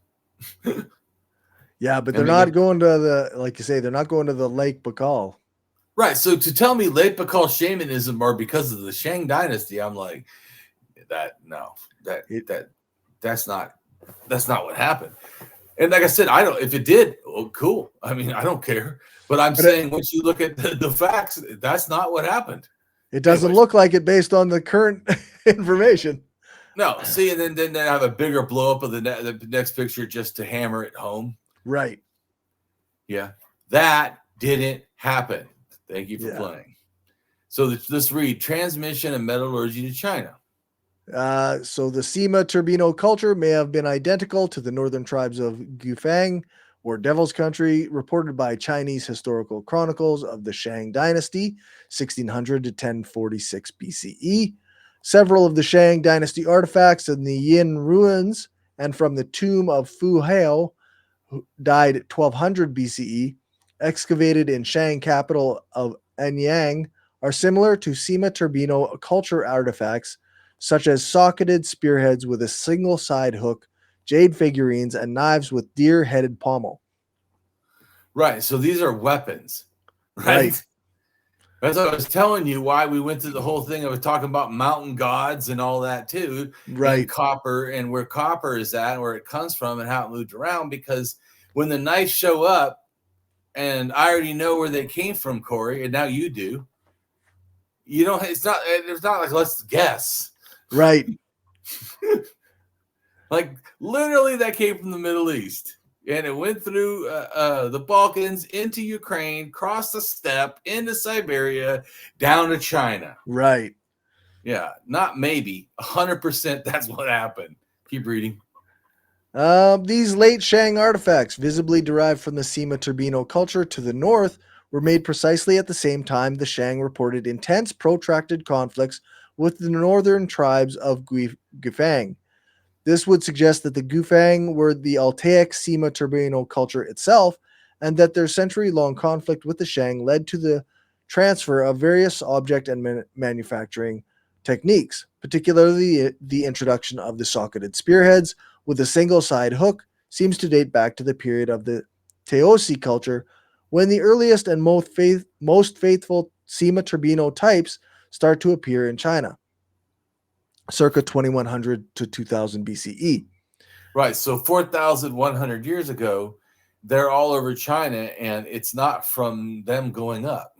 Yeah, but they're not going to the, like you say, they're not going to the Lake Baikal. Right. So to tell me Lake Baikal shamanism are because of the Shang dynasty, I'm like, that's not what happened. And like I said, if it did, oh, cool. I mean, I don't care. But I'm saying once you look at the facts, that's not what happened. It doesn't look like it based on the current information. No. See, and then I have a bigger blow up of the next picture just to hammer it home. Right. Yeah. That didn't happen. Thank you for playing. So let's read transmission and metallurgy to China. So the Sima Turbino culture may have been identical to the northern tribes of Gufang or Devil's Country, reported by Chinese historical chronicles of the Shang dynasty, 1600 to 1046 BCE. Several of the Shang dynasty artifacts in the Yin ruins and from the tomb of Fu Hao, who died 1200 BCE, excavated in Shang capital of Anyang, are similar to Sima Turbino culture artifacts, such as socketed spearheads with a single side hook, jade figurines, and knives with deer-headed pommel. Right. So these are weapons, right? As I was telling you, why we went through the whole thing of talking about mountain gods and all that too, Right. and copper, and where copper is at, and where it comes from, and how it moved around. Because when the knights show up, and I already know where they came from, Corey, and now you do. You don't. It's not. It's not like let's guess. Right. Like literally, that came from the Middle East. And it went through the Balkans into Ukraine, crossed the steppe into Siberia, down to China. Right. Yeah, not maybe 100%. That's what happened. Keep reading. These late Shang artifacts, visibly derived from the Sima Turbino culture to the north, were made precisely at the same time the Shang reported intense, protracted conflicts with the northern tribes of Gufang. This would suggest that the Gufang were the Altaic Sima Turbino culture itself, and that their century-long conflict with the Shang led to the transfer of various object and manufacturing techniques, particularly the introduction of the socketed spearheads with a single side hook seems to date back to the period of the Teosi culture, when the earliest and most faithful Sima Turbino types start to appear in China, circa 2100 to 2000 BCE. Right. So 4,100 years ago, they're all over China, and it's not from them going up.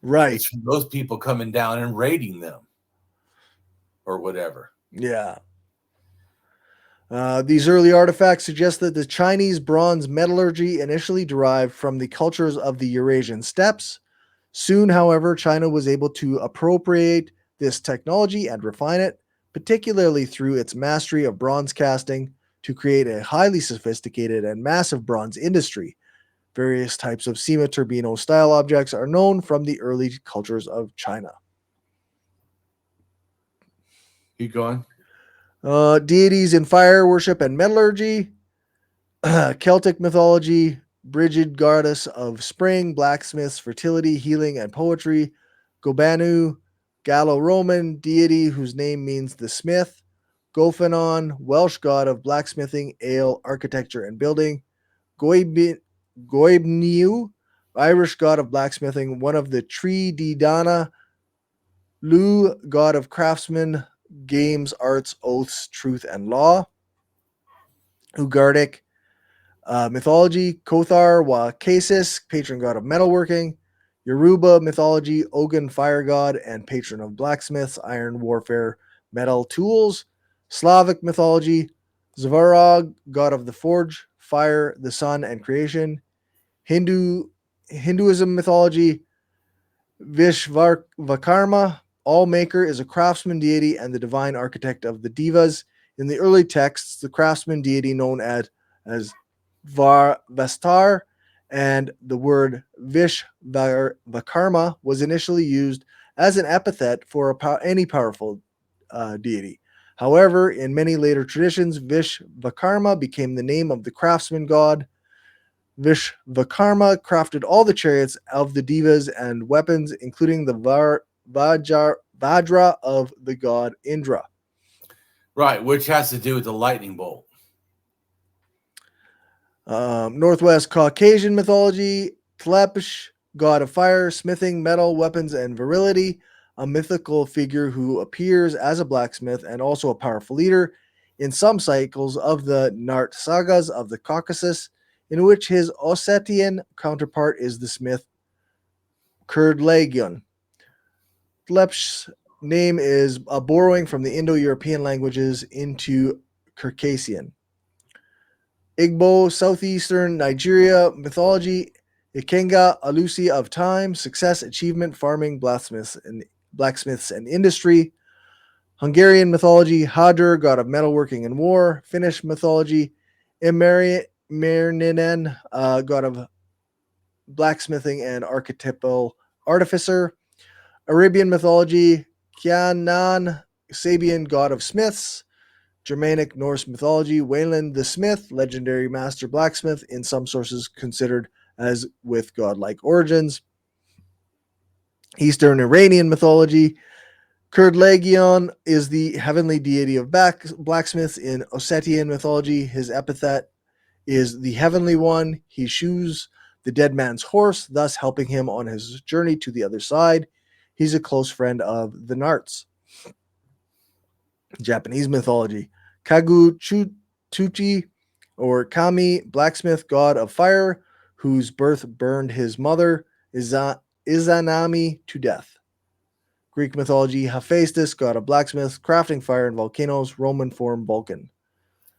Right. It's from those people coming down and raiding them or whatever. Yeah. These early artifacts suggest that the Chinese bronze metallurgy initially derived from the cultures of the Eurasian steppes. Soon, however, China was able to appropriate this technology and refine it, particularly through its mastery of bronze casting, to create a highly sophisticated and massive bronze industry. Various types of Sima Turbino style objects are known from the early cultures of China. Keep going. Deities in fire worship and metallurgy, Celtic mythology, Brigid goddess of spring, blacksmiths, fertility, healing, and poetry, Gobanu, Gallo-Roman deity whose name means the smith, Gophanon, Welsh god of blacksmithing, ale, architecture, and building, Goibniu, Irish god of blacksmithing, one of the Tree di Dana, Lu, god of craftsmen, games, arts, oaths, truth, and law, Ugardic mythology, Kothar wa Kasis, patron god of metalworking, Yoruba mythology, Ogun fire god and patron of blacksmiths, iron warfare, metal tools, Slavic mythology, Zvarog, god of the forge, fire, the sun, and creation, Hinduism mythology, Vishvakarma, all maker, is a craftsman deity and the divine architect of the devas. In the early texts, the craftsman deity known as Vestar, and the word Vishvakarma was initially used as an epithet for any powerful deity. However, in many later traditions, Vishvakarma became the name of the craftsman god. Vishvakarma crafted all the chariots of the devas and weapons, including the Vajra of the god Indra. Right, which has to do with the lightning bolt. Northwest Caucasian mythology, Tlepsh, god of fire, smithing, metal, weapons, and virility, a mythical figure who appears as a blacksmith and also a powerful leader in some cycles of the Nart sagas of the Caucasus, in which his Ossetian counterpart is the smith Kurdlagion. Tlepsh's name is a borrowing from the Indo-European languages into Circassian. Igbo, southeastern Nigeria mythology, Ikenga, Alusi of time, success, achievement, farming, blacksmiths, and industry. Hungarian mythology, Hadur, god of metalworking and war. Finnish mythology, Imerinen, god of blacksmithing and archetypal artificer. Arabian mythology, Kianan, Sabian, god of smiths. Germanic Norse mythology, Wayland the Smith, legendary master blacksmith, in some sources considered as with godlike origins. Eastern Iranian mythology, Kurdlagion is the heavenly deity of blacksmiths. In Ossetian mythology, his epithet is the heavenly one. He shews the dead man's horse, thus helping him on his journey to the other side. He's a close friend of the Narts. Japanese mythology. Kagu-Tsuchi, or Kami, blacksmith god of fire, whose birth burned his mother, Izanami, to death. Greek mythology. Hephaestus, god of blacksmiths, crafting fire and volcanoes, Roman form Vulcan.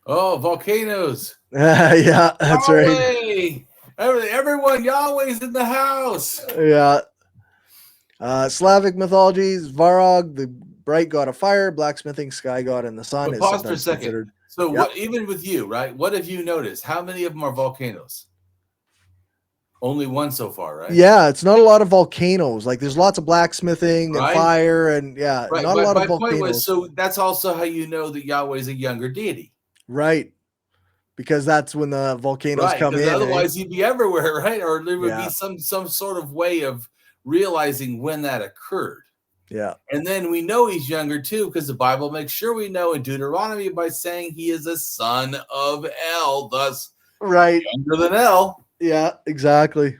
Oh, volcanoes. Yeah, that's Yahweh! Right. Everyone, Yahweh's in the house. Yeah. Slavic mythologies. Varog, the bright god of fire, blacksmithing, sky god, and the sun. But is pause for a sometimes second. considered. So, Yep. what? Even with you, right? What have you noticed? How many of them are volcanoes? Only one so far, right? Yeah, it's not a lot of volcanoes. Like there's lots of blacksmithing and Right. fire, and yeah, Right. not a lot My of point volcanoes. was, so that's also how you know that Yahweh's a younger deity. Right. Because that's when the volcanoes Right. come Because in. otherwise he'd be everywhere, right? Or there would Yeah. be some sort of way of realizing when that occurred. Yeah. And then we know he's younger too, because the Bible makes sure we know in Deuteronomy by saying he is a son of El, thus Right. younger than El. Yeah, exactly.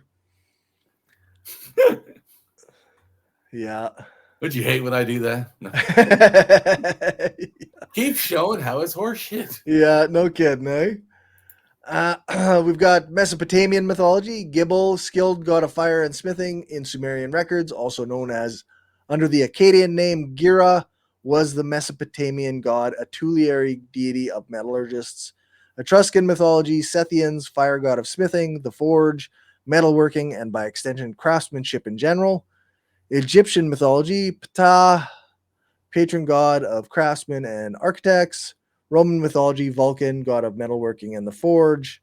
Yeah. Would you hate when I do that? No. Keep showing how it's horseshit. Yeah, no kidding, eh? We've got Mesopotamian mythology. Gibel, skilled god of fire and smithing in Sumerian records, also known as under the Akkadian name Gira, was the Mesopotamian god, a tutelary deity of metallurgists. Etruscan mythology. Sethians, fire god of smithing, the forge, metalworking, and by extension craftsmanship in general. Egyptian mythology. Ptah, patron god of craftsmen and architects. Roman mythology. Vulcan, god of metalworking and the forge.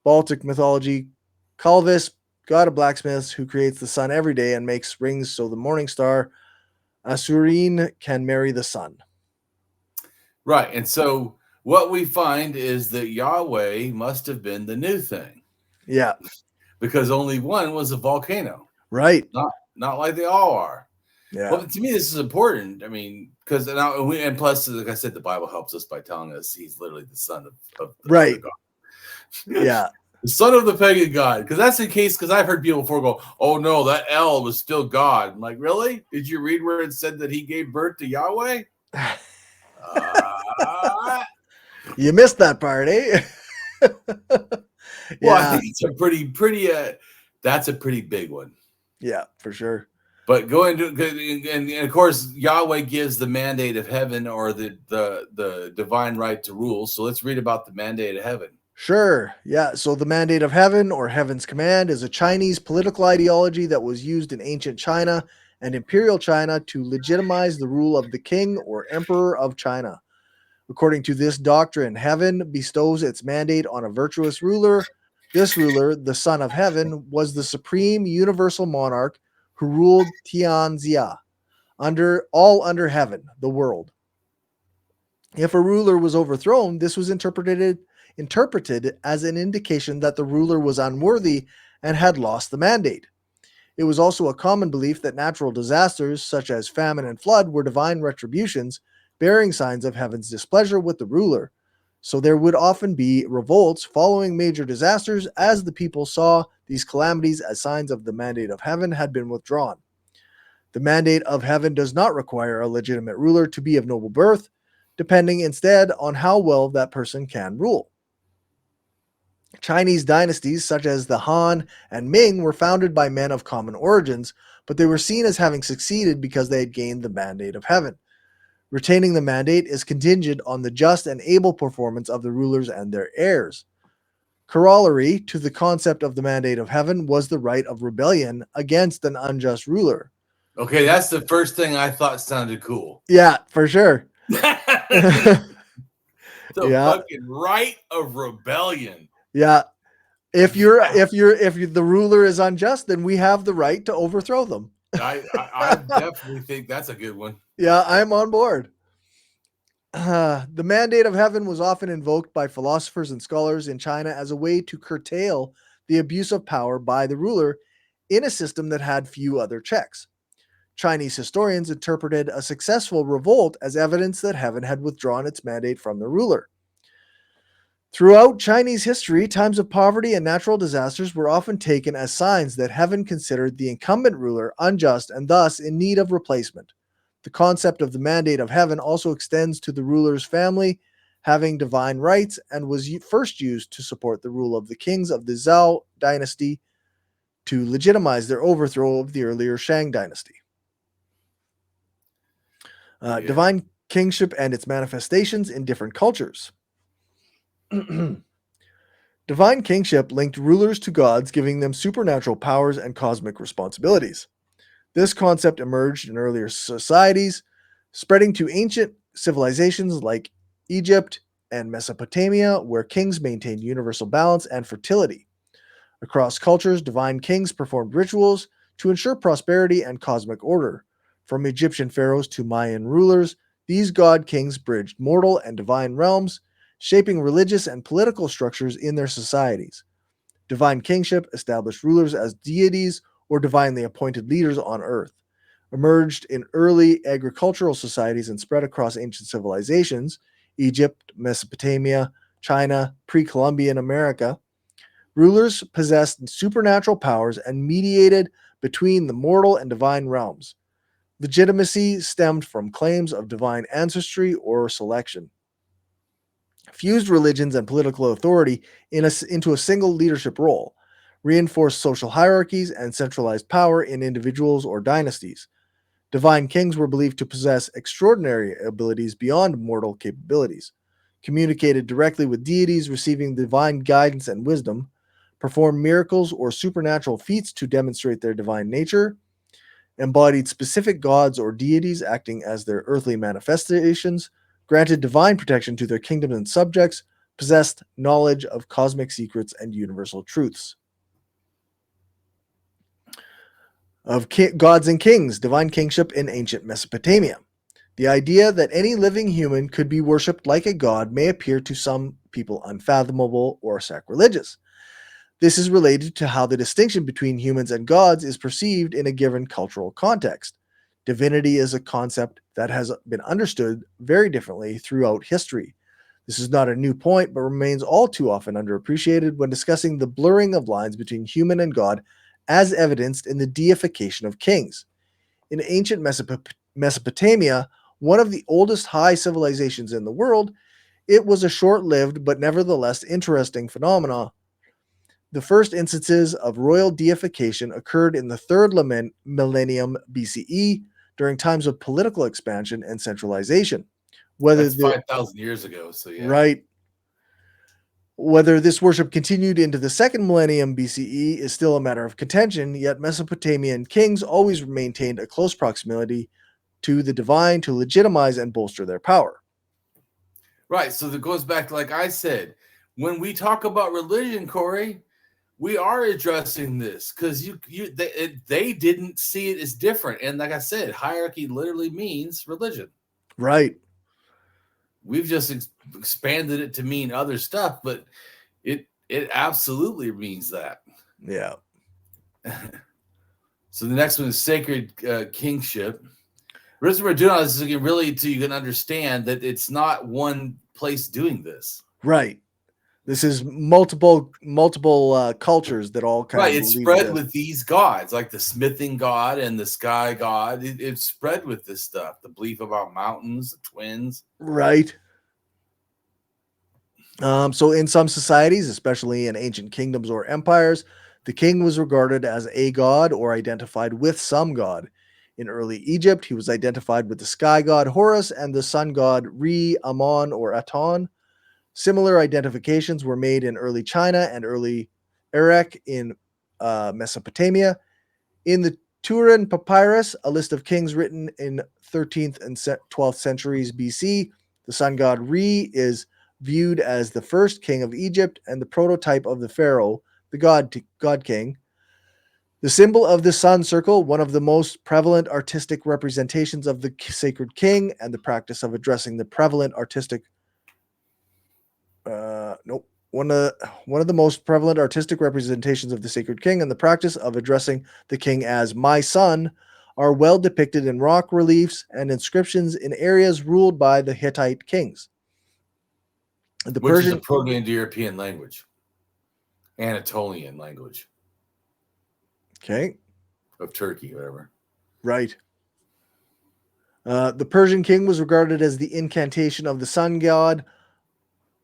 Baltic mythology. Calvis, god of blacksmiths, who creates the sun every day and makes rings so the morning star, Asurin, can marry the sun. Right. And so what we find is that Yahweh must have been the new thing. Yeah. Because only one was a volcano. Right. Not like they all are. Yeah. Well, to me, this is important. I mean, because and plus, like I said, the Bible helps us by telling us he's literally the son of the Right. God. Yeah. The son of the pagan god. Because that's the case, because I've heard people before go, oh no, that El was still God. I'm like, really? Did you read where it said that he gave birth to Yahweh? You missed that part, eh? Well, I think it's a pretty that's a pretty big one. Yeah, for sure. But going to and of course Yahweh gives the mandate of heaven, or the divine right to rule. So let's read about the mandate of heaven. Sure. Yeah. So the mandate of heaven, or heaven's command, is a Chinese political ideology that was used in ancient China and imperial China to legitimize the rule of the king or emperor of China. According to this doctrine, heaven bestows its mandate on a virtuous ruler. This ruler, the Son of Heaven, was the supreme universal monarch who ruled Tian under heaven, the world. If a ruler was overthrown, this was interpreted as an indication that the ruler was unworthy and had lost the mandate. It was also a common belief that natural disasters, such as famine and flood, were divine retributions, bearing signs of heaven's displeasure with the ruler. So there would often be revolts following major disasters, as the people saw these calamities as signs of the mandate of heaven had been withdrawn. The mandate of heaven does not require a legitimate ruler to be of noble birth, depending instead on how well that person can rule. Chinese dynasties such as the Han and Ming were founded by men of common origins, but they were seen as having succeeded because they had gained the mandate of heaven. Retaining the mandate is contingent on the just and able performance of the rulers and their heirs. Corollary to the concept of the mandate of heaven was the right of rebellion against an unjust ruler. Okay, that's the first thing I thought sounded cool. Yeah, for sure. The fucking right of rebellion. Yeah. If the ruler is unjust, then we have the right to overthrow them. I definitely think that's a good one. Yeah, I'm on board. The mandate of heaven was often invoked by philosophers and scholars in China as a way to curtail the abuse of power by the ruler in a system that had few other checks. Chinese historians interpreted a successful revolt as evidence that heaven had withdrawn its mandate from the ruler. Throughout Chinese history, times of poverty and natural disasters were often taken as signs that heaven considered the incumbent ruler unjust and thus in need of replacement. The concept of the mandate of heaven also extends to the ruler's family having divine rights and was first used to support the rule of the kings of the Zhou dynasty to legitimize their overthrow of the earlier Shang dynasty. Divine kingship and its manifestations in different cultures. Divine kingship linked rulers to gods, giving them supernatural powers and cosmic responsibilities. This concept emerged in earlier societies, spreading to ancient civilizations like Egypt and Mesopotamia, where kings maintained universal balance and fertility. Across cultures, divine kings performed rituals to ensure prosperity and cosmic order. From Egyptian pharaohs to Mayan rulers, these god kings bridged mortal and divine realms, shaping religious and political structures in their societies. Divine kingship established rulers as deities or divinely appointed leaders on earth. Emerged in early agricultural societies and spread across ancient civilizations, Egypt, Mesopotamia, China, pre-Columbian America. Rulers possessed supernatural powers and mediated between the mortal and divine realms. Legitimacy stemmed from claims of divine ancestry or selection. Fused religions and political authority into a single leadership role, reinforced social hierarchies and centralized power in individuals or dynasties. Divine kings were believed to possess extraordinary abilities beyond mortal capabilities, communicated directly with deities, receiving divine guidance and wisdom, performed miracles or supernatural feats to demonstrate their divine nature, embodied specific gods or deities acting as their earthly manifestations, granted divine protection to their kingdoms and subjects, possessed knowledge of cosmic secrets and universal truths. Of gods and kings, divine kingship in ancient Mesopotamia. The idea that any living human could be worshipped like a god may appear to some people unfathomable or sacrilegious. This is related to how the distinction between humans and gods is perceived in a given cultural context. Divinity is a concept that has been understood very differently throughout history. This is not a new point, but remains all too often underappreciated when discussing the blurring of lines between human and God, as evidenced in the deification of kings. In ancient Mesopotamia, one of the oldest high civilizations in the world, it was a short-lived but nevertheless interesting phenomenon. The first instances of royal deification occurred in the third millennium BCE during times of political expansion and centralization. That's 5,000 years ago, so yeah. Right. Whether this worship continued into the second millennium BCE is still a matter of contention, yet Mesopotamian kings always maintained a close proximity to the divine to legitimize and bolster their power. Right, so that goes back to, like I said, when we talk about religion, Corey, we are addressing this because they didn't see it as different. And like I said, hierarchy literally means religion. Right. We've just expanded it to mean other stuff, but it absolutely means that. Yeah. So the next one is sacred kingship. The reason we're doing all this is really so you can understand that it's not one place doing this. Right. This is multiple cultures that all kind of it's spread with these gods, like the smithing god and the sky god. It's spread with this stuff. The belief about mountains, the twins. Right. So in some societies, especially in ancient kingdoms or empires, the king was regarded as a god or identified with some god. In early Egypt, he was identified with the sky god Horus and the sun god Re, Amon, or Aton. Similar identifications were made in early China and early Iraq in Mesopotamia. In the Turin Papyrus, a list of kings written in 13th and 12th centuries BC, the sun god Re is viewed as the first king of Egypt and the prototype of the pharaoh, the god king. The symbol of the sun circle, one of the most prevalent artistic representations of the sacred king, and the practice of addressing the prevalent artistic one of the most prevalent artistic representations of the sacred king and the practice of addressing the king as my son are well depicted in rock reliefs and inscriptions in areas ruled by the Hittite kings. The Which is a Persian, Proto-Indo-European language, Anatolian language okay, of Turkey, whatever. right. The Persian king was regarded as the incantation of the sun god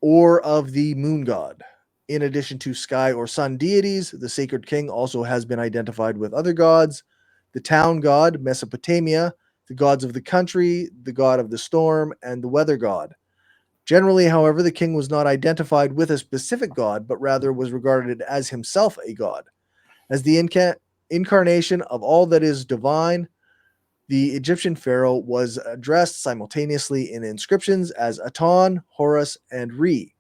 or of the moon god. In addition to sky or sun deities, the sacred king also has been identified with other gods: the town god, Mesopotamia, the gods of the country, the god of the storm, and the weather god. Generally, however, the king was not identified with a specific god, but rather was regarded as himself a god. As the incarnation of all that is divine, the Egyptian pharaoh was addressed simultaneously in inscriptions as Aton, Horus, and Re.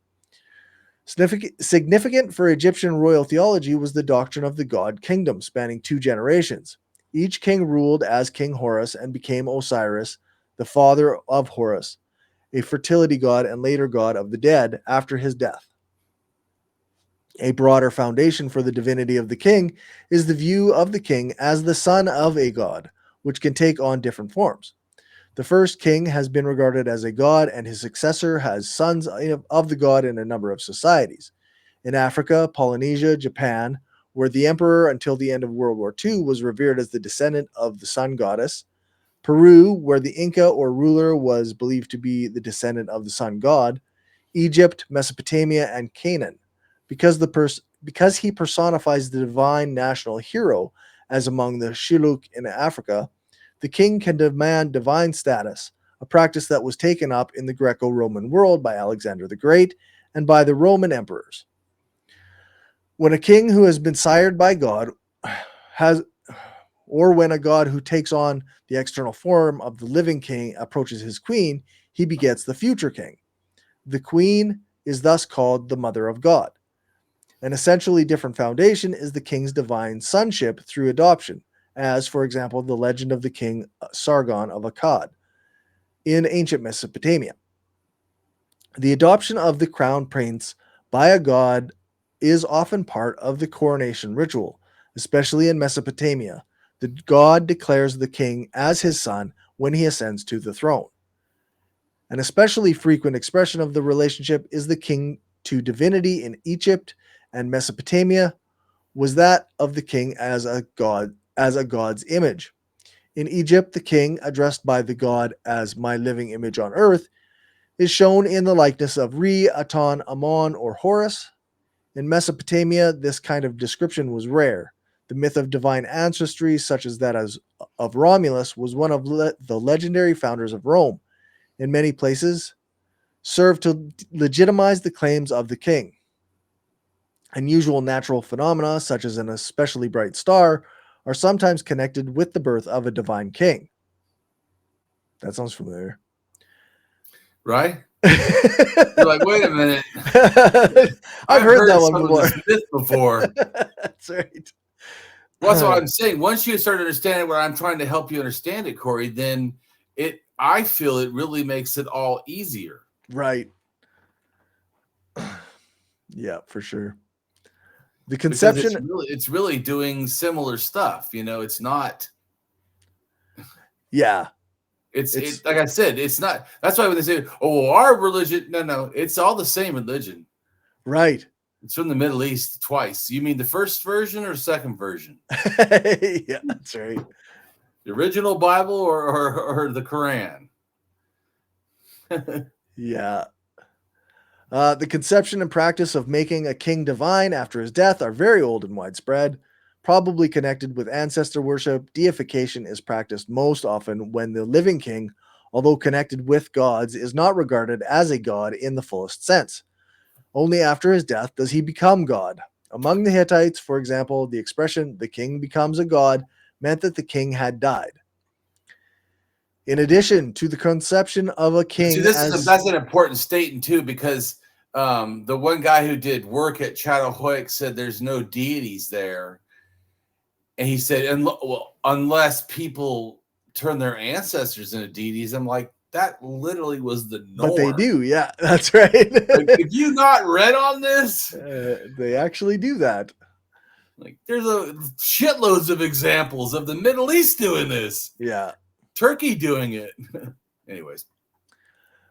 Significant for Egyptian royal theology was the doctrine of the god kingdom, spanning 2 generations. Each king ruled as King Horus and became Osiris, the father of Horus, a fertility god and later god of the dead, after his death. A broader foundation for the divinity of the king is the view of the king as the son of a god, which can take on different forms. The first king has been regarded as a god, and his successor has sons of the god in a number of societies. In Africa, Polynesia, Japan, where the emperor until the end of World War II was revered as the descendant of the sun goddess. Peru, where the Inca or ruler was believed to be the descendant of the sun god. Egypt, Mesopotamia, and Canaan. Because he personifies the divine national hero, as among the Shilluk in Africa, the king can demand divine status, a practice that was taken up in the Greco-Roman world by Alexander the Great and by the Roman emperors. When a king who has been sired by God or when a god who takes on the external form of the living king approaches his queen, he begets the future king. The queen is thus called the mother of God. An essentially different foundation is the king's divine sonship through adoption, as, for example, the legend of the king Sargon of Akkad in ancient Mesopotamia. The adoption of the crown prince by a god is often part of the coronation ritual, especially in Mesopotamia. The god declares the king as his son when he ascends to the throne. An especially frequent expression of the relationship is the king to divinity in Egypt and Mesopotamia was that of the king as a god's image. In Egypt, the king, addressed by the god as my living image on earth, is shown in the likeness of Re, Aton, Amon, or Horus. In Mesopotamia, this kind of description was rare. The myth of divine ancestry, such as that of Romulus, was one of the legendary founders of Rome. In many places, served to legitimize the claims of the king. Unusual natural phenomena, such as an especially bright star, are sometimes connected with the birth of a divine king. That sounds familiar. Right? You're like, wait a minute. I've heard that one some before. Of this myth before. That's right. Well, that's what I'm saying. Once you start understanding where I'm trying to help you understand it, Corey, then I feel it really makes it all easier. Right. Yeah, for sure. The conception, because it's really doing similar stuff. It's not. Yeah. It's like I said, it's not. That's why when they say, "Oh, our religion," no, it's all the same religion. Right. It's from the Middle East twice. You mean the first version or second version? Yeah, that's right. The original Bible or the Quran? Yeah. The conception and practice of making a king divine after his death are very old and widespread. Probably connected with ancestor worship, deification is practiced most often when the living king, although connected with gods, is not regarded as a god in the fullest sense. Only after his death does he become God. Among the Hittites, for example, the expression "the king becomes a god" meant that the king had died. In addition to the conception of a king that's an important statement too, because the one guy who did work at Chatahoik said there's no deities there. And he said, unless people turn their ancestors into deities. I'm like, that literally was the norm. But they do, yeah, that's right. Like, have you not read on this? They actually do that. Like, there's shitloads of examples of the Middle East doing this. Yeah. Turkey doing it. Anyways.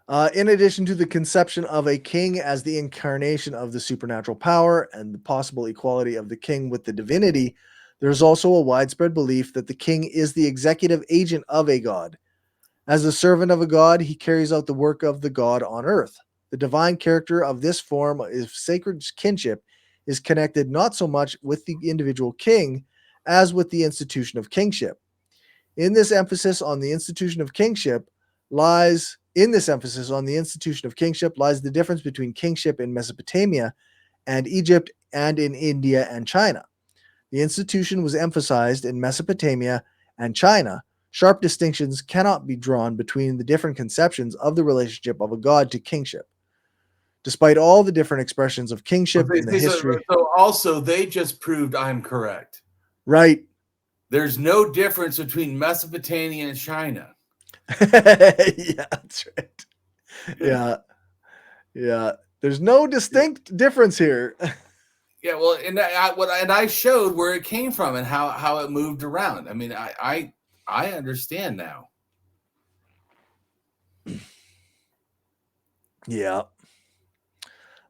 In addition to the conception of a king as the incarnation of the supernatural power and the possible equality of the king with the divinity, there's also a widespread belief that the king is the executive agent of a god. As the servant of a god, he carries out the work of the god on earth. The divine character of this form of sacred kinship is connected not so much with the individual king as with the institution of kingship. In this emphasis on the institution of kingship lies the difference between kingship in Mesopotamia and Egypt and in India and China. The institution was emphasized in Mesopotamia and China. Sharp distinctions cannot be drawn between the different conceptions of the relationship of a god to kingship. Despite all the different expressions of kingship in the history. So also, they just proved I'm correct. Right. There's no difference between Mesopotamia and China. Yeah, that's right. Yeah. Yeah. There's no distinct difference here. Yeah, well, and I showed where it came from and how it moved around. I mean, I understand now. Yeah.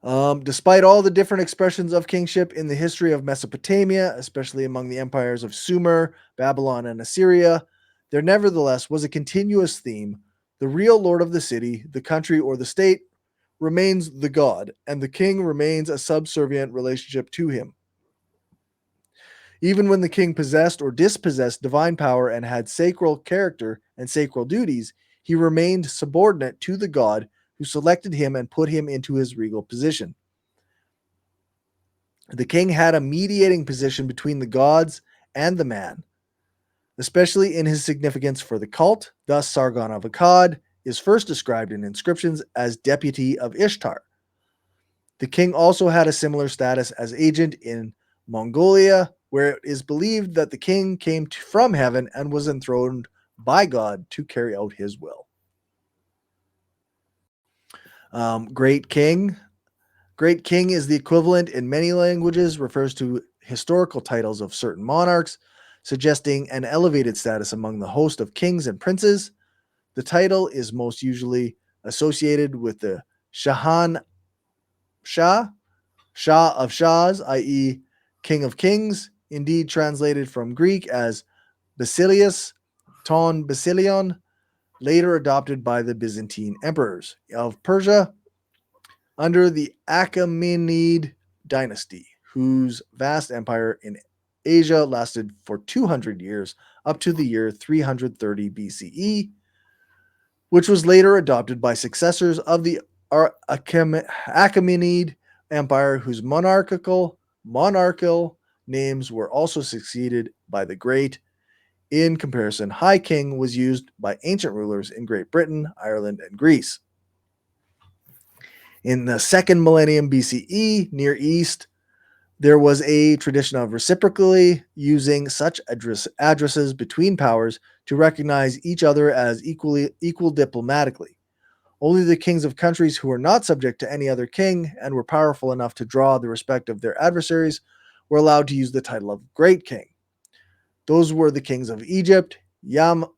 Despite all the different expressions of kingship in the history of Mesopotamia, especially among the empires of Sumer, Babylon, and Assyria, there nevertheless was a continuous theme. The real lord of the city, the country, or the state remains the god, and the king remains a subservient relationship to him. Even when the king possessed or dispossessed divine power and had sacral character and sacral duties, he remained subordinate to the god who selected him and put him into his regal position. The king had a mediating position between the gods and the man, especially in his significance for the cult. Thus, Sargon of Akkad is first described in inscriptions as deputy of Ishtar. The king also had a similar status as agent in Mongolia, where it is believed that the king came from heaven and was enthroned by God to carry out his will. Great king. Great king is the equivalent in many languages, refers to historical titles of certain monarchs, suggesting an elevated status among the host of kings and princes. The title is most usually associated with the Shah of Shahs, i.e., King of Kings, indeed translated from Greek as Basilius, ton Basilion, later adopted by the Byzantine emperors of Persia under the Achaemenid dynasty, whose vast empire in Asia lasted for 200 years up to the year 330 BCE, which was later adopted by successors of the Achaemenid Empire, whose monarchical names were also succeeded by the Great. In comparison, High King was used by ancient rulers in Great Britain, Ireland, and Greece. In the second millennium BCE, Near East, there was a tradition of reciprocally using such addresses between powers to recognize each other as equal diplomatically. Only the kings of countries who were not subject to any other king and were powerful enough to draw the respect of their adversaries were allowed to use the title of Great King. Those were the kings of Egypt, Yamhad,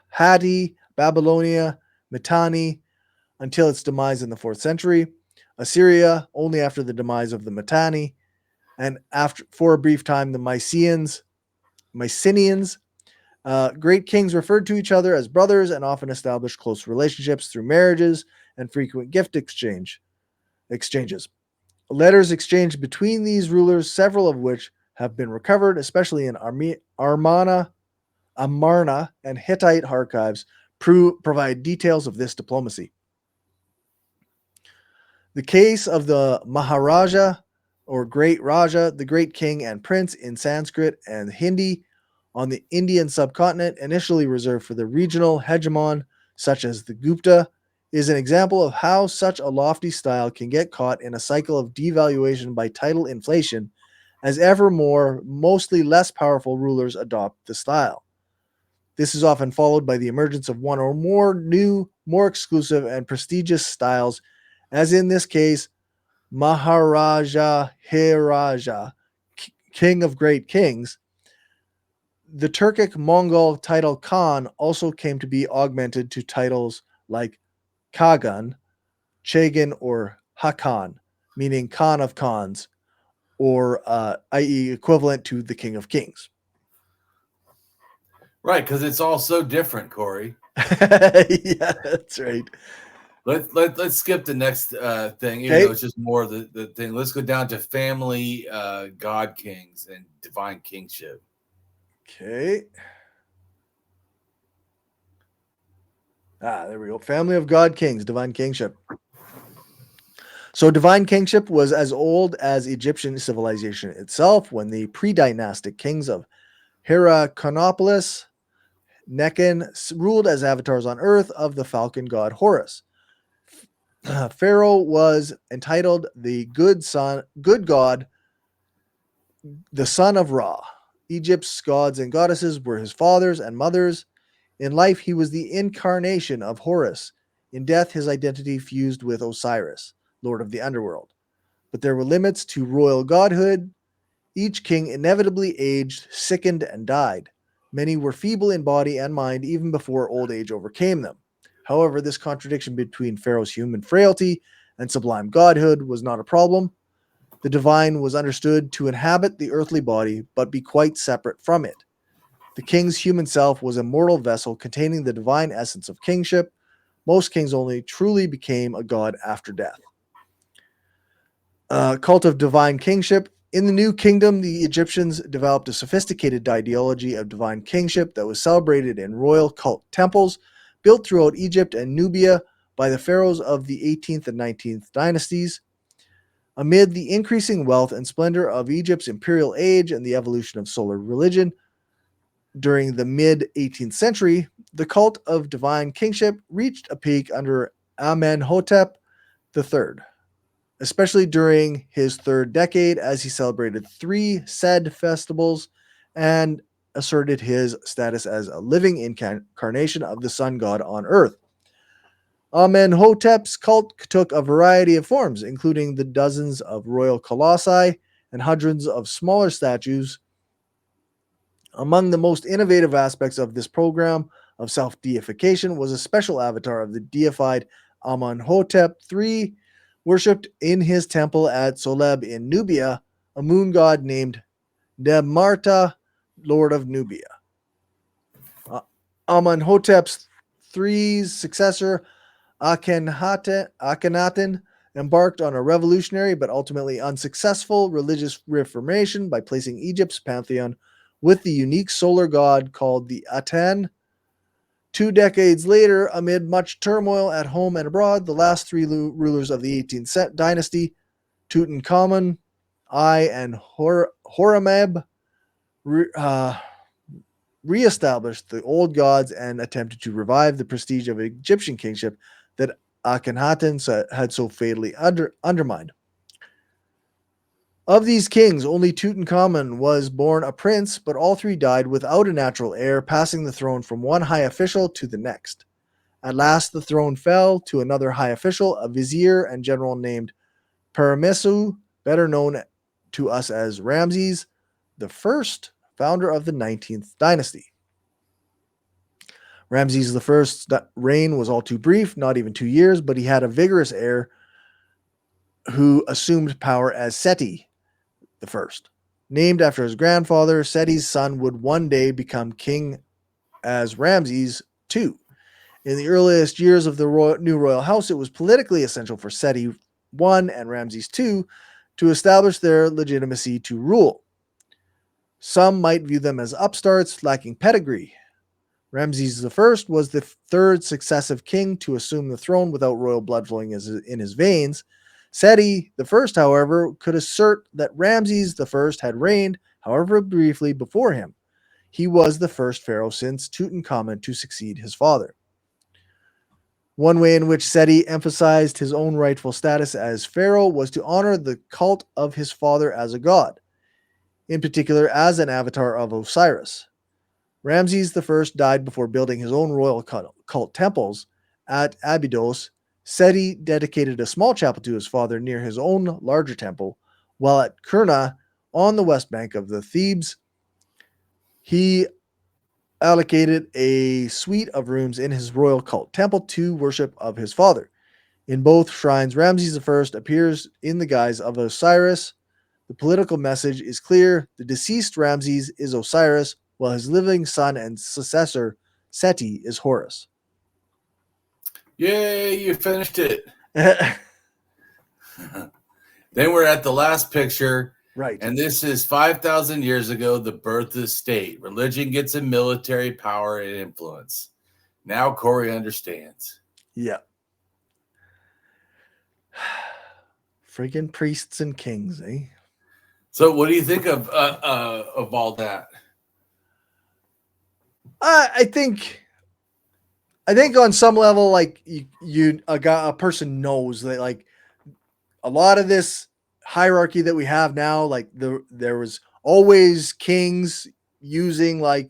Hatti, Babylonia, Mitanni, until its demise in the 4th century, Assyria only after the demise of the Mitanni, and for a brief time the Mycenaeans. Great kings referred to each other as brothers and often established close relationships through marriages and frequent gift exchanges. Letters exchanged between these rulers, several of which have been recovered, especially in Amarna and Hittite archives, provide details of this diplomacy. The case of the Maharaja or Great Raja, the Great King and Prince in Sanskrit and Hindi on the Indian subcontinent, initially reserved for the regional hegemon such as the Gupta, is an example of how such a lofty style can get caught in a cycle of devaluation by title inflation as ever more, mostly less powerful rulers adopt the style. This is often followed by the emergence of one or more new, more exclusive and prestigious styles, as in this case, Maharaja Hiraja, King of Great Kings. The Turkic Mongol title Khan also came to be augmented to titles like Kagan, Chagan, or Hakan, meaning Khan of Khans, or i.e., equivalent to the King of Kings. Right, because it's all so different, Corey. Yeah, that's right. Let's skip the next thing, even Okay. though it's just more of the thing. Let's go down to family god kings and divine kingship. Okay. There we go. Family of God kings, divine kingship. So, divine kingship was as old as Egyptian civilization itself when the pre dynastic kings of Hierakonpolis, Nekhen ruled as avatars on earth of the falcon god Horus. Pharaoh was entitled the good god, the son of Ra. Egypt's gods and goddesses were his fathers and mothers. In life, he was the incarnation of Horus. In death, his identity fused with Osiris, lord of the underworld. But there were limits to royal godhood. Each king inevitably aged, sickened, and died. Many were feeble in body and mind even before old age overcame them. However, this contradiction between Pharaoh's human frailty and sublime godhood was not a problem. The divine was understood to inhabit the earthly body, but be quite separate from it. The king's human self was a mortal vessel containing the divine essence of kingship. Most kings only truly became a god after death. Cult of divine kingship. In the New Kingdom, the Egyptians developed a sophisticated ideology of divine kingship that was celebrated in royal cult temples built throughout Egypt and Nubia by the pharaohs of the 18th and 19th dynasties. Amid the increasing wealth and splendor of Egypt's imperial age and the evolution of solar religion during the mid-18th century, the cult of divine kingship reached a peak under Amenhotep III, especially during his third decade as he celebrated 3 Sed festivals and asserted his status as a living incarnation of the sun god on earth. Amenhotep's cult took a variety of forms, including the dozens of royal colossi and hundreds of smaller statues. Among the most innovative aspects of this program of self-deification was a special avatar of the deified Amenhotep III, worshipped in his temple at Soleb in Nubia, a moon god named Nemarta, Lord of Nubia. Amenhotep III's successor, Akhenaten, embarked on a revolutionary but ultimately unsuccessful religious reformation by placing Egypt's pantheon with the unique solar god called the Aten. 2 decades later, amid much turmoil at home and abroad, the last 3 rulers of the 18th dynasty, Tutankhamun, I, and Horemheb, reestablished the old gods and attempted to revive the prestige of Egyptian kingship that Akhenaten had so fatally undermined. Of these kings, only Tutankhamun was born a prince, but all 3 died without a natural heir, passing the throne from one high official to the next. At last, the throne fell to another high official, a vizier and general named Paramesu, better known to us as Ramses the First, founder of the 19th dynasty. Ramses I's reign was all too brief, not even 2 years, but he had a vigorous heir who assumed power as Seti I. Named after his grandfather, Seti's son would one day become king as Ramses II. In the earliest years of the new royal house, it was politically essential for Seti I and Ramses II to establish their legitimacy to rule. Some might view them as upstarts lacking pedigree. Ramses I was the 3rd successive king to assume the throne without royal blood flowing in his veins. Seti I, however, could assert that Ramses I had reigned, however briefly, before him. He was the first pharaoh since Tutankhamun to succeed his father. One way in which Seti emphasized his own rightful status as pharaoh was to honor the cult of his father as a god, in particular as an avatar of Osiris. Ramses I died before building his own royal cult temples. At Abydos, Seti dedicated a small chapel to his father near his own larger temple, while at Kurna, on the west bank of the Thebes, he allocated a suite of rooms in his royal cult temple to worship of his father. In both shrines, Ramses I appears in the guise of Osiris. The political message is clear. The deceased Ramses is Osiris, while his living son and successor, Seti, is Horus. Yay, you finished it. Then we're at the last picture. Right. And this is 5,000 years ago, the birth of the state. Religion gets a military power and influence. Now Corey understands. Yeah. Friggin' priests and kings, eh? So what do you think of all that? I think on some level, like a person knows that, like, a lot of this hierarchy that we have now, like there was always kings using like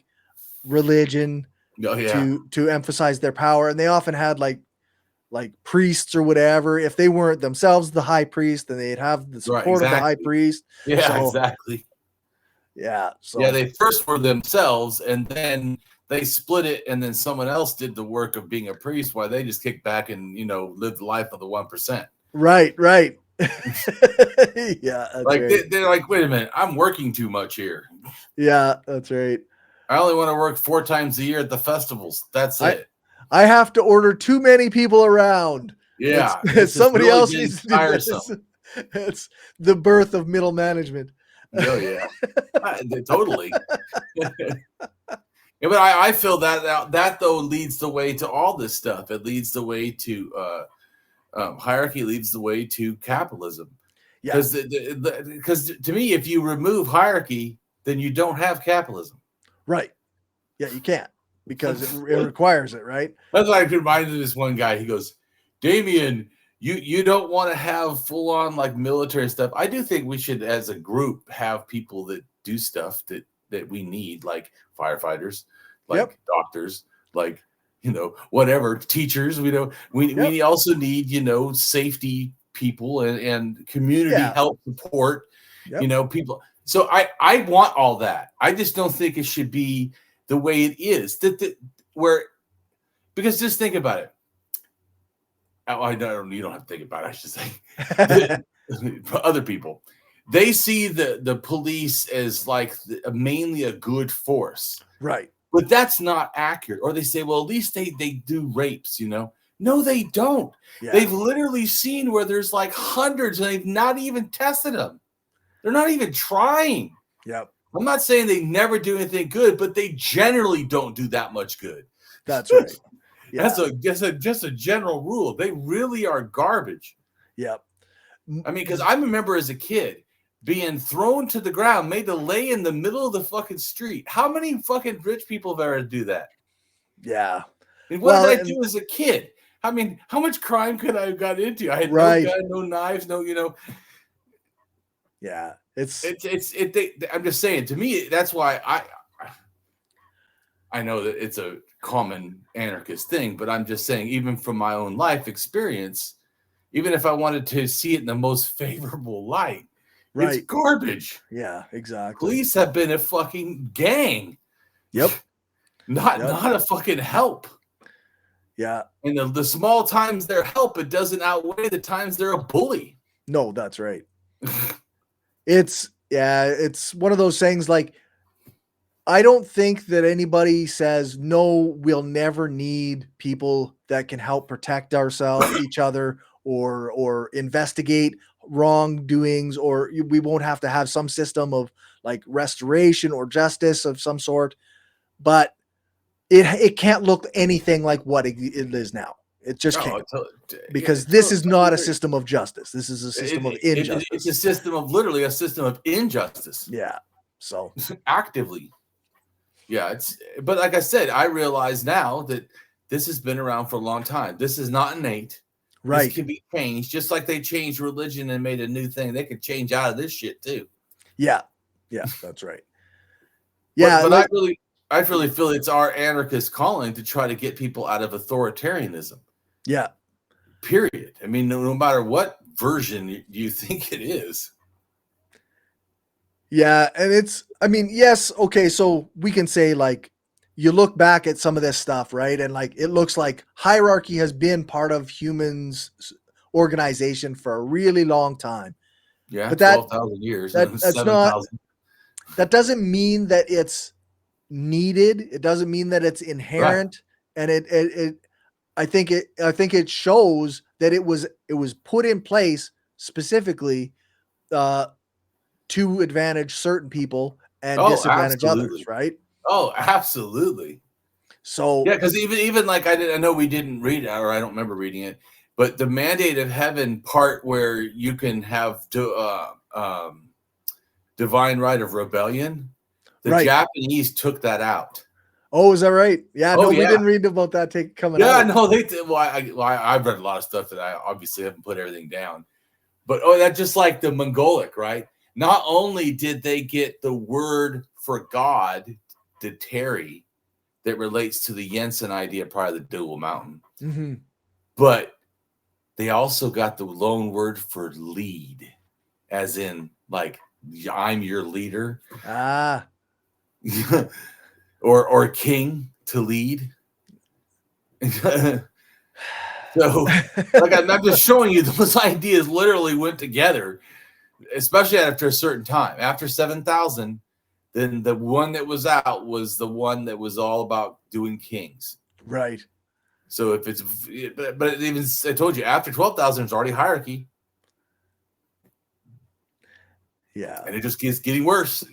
religion to emphasize their power, and they often had like priests or whatever. If they weren't themselves the high priest, then they'd have the support of the high priest. Yeah, exactly. Yeah. So yeah, they first were themselves, and then they split it, and then someone else did the work of being a priest, while they just kicked back and lived the life of the 1%. Right. Yeah, like right. They're like, wait a minute, I'm working too much here. Yeah, that's right. I only want to work 4 times a year at the festivals. That's it. I have to order too many people around. Yeah, somebody really else needs to do this. It's the birth of middle management. Oh yeah, totally. Yeah, but I feel that though leads the way to all this stuff. It leads the way to hierarchy, leads the way to capitalism. Yeah, because to me, if you remove hierarchy, then you don't have capitalism. Right. Yeah, you can't, because it requires it, right? That's like reminded this one guy. He goes, Damien, you don't want to have full on like military stuff. I do think we should, as a group, have people that do stuff that we need, like firefighters, like doctors, like whatever, teachers. We also need safety people and community help support. People. So I want all that. I just don't think it should be the way it is. Because just think about it. You don't have to think about it, I should say. Other people, they see the police as like mainly a good force. Right. But that's not accurate. Or they say, well, at least they do rapes, No, they don't. Yeah. They've literally seen where there's like hundreds and they've not even tested them. They're not even trying. Yep. I'm not saying they never do anything good, but they generally don't do that much good. That's right. Yeah. That's just a general rule. They really are garbage. Yep. I mean, because I remember as a kid being thrown to the ground, made to lay in the middle of the fucking street. How many fucking rich people have ever do that? Yeah. And what did I do as a kid? I mean, how much crime could I have got into? I had no gun, no knives, no. Yeah, I'm just saying. To me, that's why I know that it's a common anarchist thing, but I'm just saying, even from my own life experience, even if I wanted to see it in the most favorable light, it's garbage. Yeah, exactly. Police have been a fucking gang. Yep. Not a fucking help. Yeah. And the small times they're help, it doesn't outweigh the times they're a bully. No, that's right. It's one of those things, like, I don't think that anybody says, no, we'll never need people that can help protect each other, or investigate wrongdoings, or we won't have to have some system of like restoration or justice of some sort. But it can't look anything like what it is now. It just can't. Because this is not a system of justice. This is a system of injustice. It's a system of literally a system of injustice. Yeah. So actively. Yeah. But like I said, I realize now that this has been around for a long time. This is not innate. Right. This can be changed, just like they changed religion and made a new thing. They could change out of this shit too. Yeah. Yeah, that's right. Yeah. But I really feel it's our anarchist calling to try to get people out of authoritarianism. Yeah. Period. I mean, no matter what version you think it is. Yeah. And yes. Okay. So we can say, like, you look back at some of this stuff, right? And like it looks like hierarchy has been part of humans' organization for a really long time. Yeah, But that 12,000 years, that that's not 7,000. that doesn't mean that it's needed. It doesn't mean that it's Right. inherent. And it I think it shows that it was put in place specifically uh to advantage certain people and Oh, disadvantage others, absolutely. right? Oh, absolutely. So Yeah, because even like I know we didn't read it, or I don't remember reading it, but the mandate of heaven part where you can have divine right of rebellion, the right. Japanese took that out. Oh, is that right? Yeah, Oh no, we yeah, didn't read about that coming yeah. out. No, they did. Well, I've read a lot of stuff that I obviously haven't put everything down, but that's just like the Mongolic, right? Not only did they get the word for God, the Terry, that relates to the Jensen idea prior to the dual mountain, Mm-hmm. but they also got the loan word for lead, as in like I'm your leader, Ah, or king to lead. So, like I'm just showing you, those ideas literally went together, especially after a certain time. After 7,000, then the one that was out was the one that was all about doing kings. right. So if it's, but even I told you after 12,000, it's already hierarchy, Yeah. and it just keeps getting worse.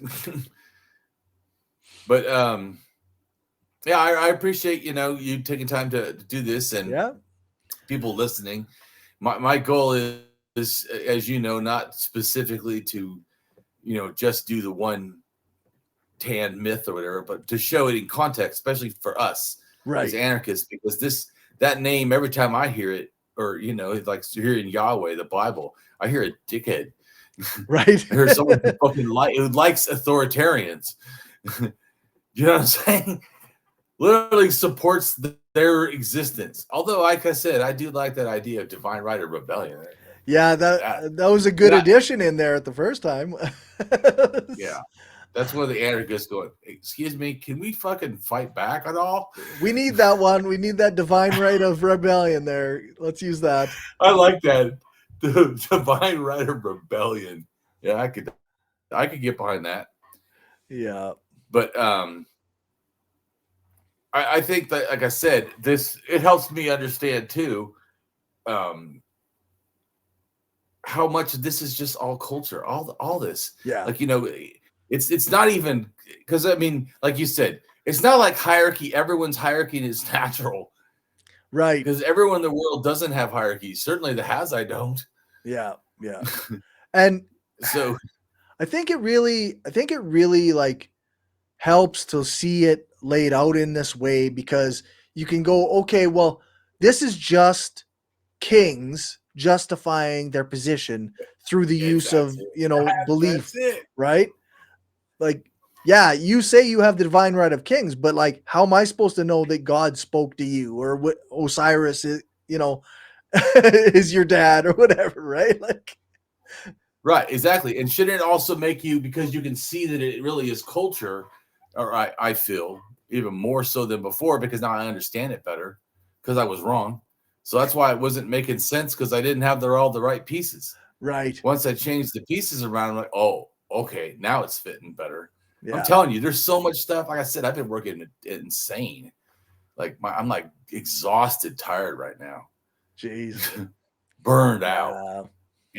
But yeah, I appreciate you taking time to do this, and Yeah. people listening. My goal is, as you know, not specifically to just do the one Tian myth or whatever, but to show it in context, especially for us as Right. anarchists, because that name, every time I hear it, or it's like hearing Yahweh, the Bible, I hear a dickhead. Right. I hear someone who likes authoritarians. You know what I'm saying? Literally supports their existence. Although, like I said, I do like that idea of divine right or rebellion. Yeah, That, that was a good that addition in there at the first time. yeah, that's one of the anarchists going, excuse me, can we fucking fight back at all? We need that one. We need that divine right of rebellion there. Let's use that. I like that. The divine right of rebellion. Yeah, I could get behind that. Yeah. But I think that, like I said, it helps me understand too how much this is just all culture, all this. Yeah. Like it's not even, because I mean, like you said, it's not like hierarchy. Everyone's hierarchy is natural, Right. because everyone in the world doesn't have hierarchies. Certainly the I don't. Yeah. Yeah. And So I think it really like helps to see it laid out in this way, because you can go, okay, well, this is just kings justifying their position through the use that's of, it. belief, That's it. right? Like, yeah, you say you have the divine right of kings, but like, how am I supposed to know that God spoke to you, or what Osiris is, is your dad or whatever, right? Like, Right, exactly. And shouldn't it also make you, because you can see that it really is culture, or I feel even more so than before, because now I understand it better, because I was wrong. So that's why it wasn't making sense, because I didn't have all the right pieces. right. Once I changed the pieces around, I'm like, oh, okay, now it's fitting better. I'm Yeah. telling you, there's so much stuff. Like I said, I've been working insane. Like I'm like exhausted, tired right now, Jeez. burned out. Yeah.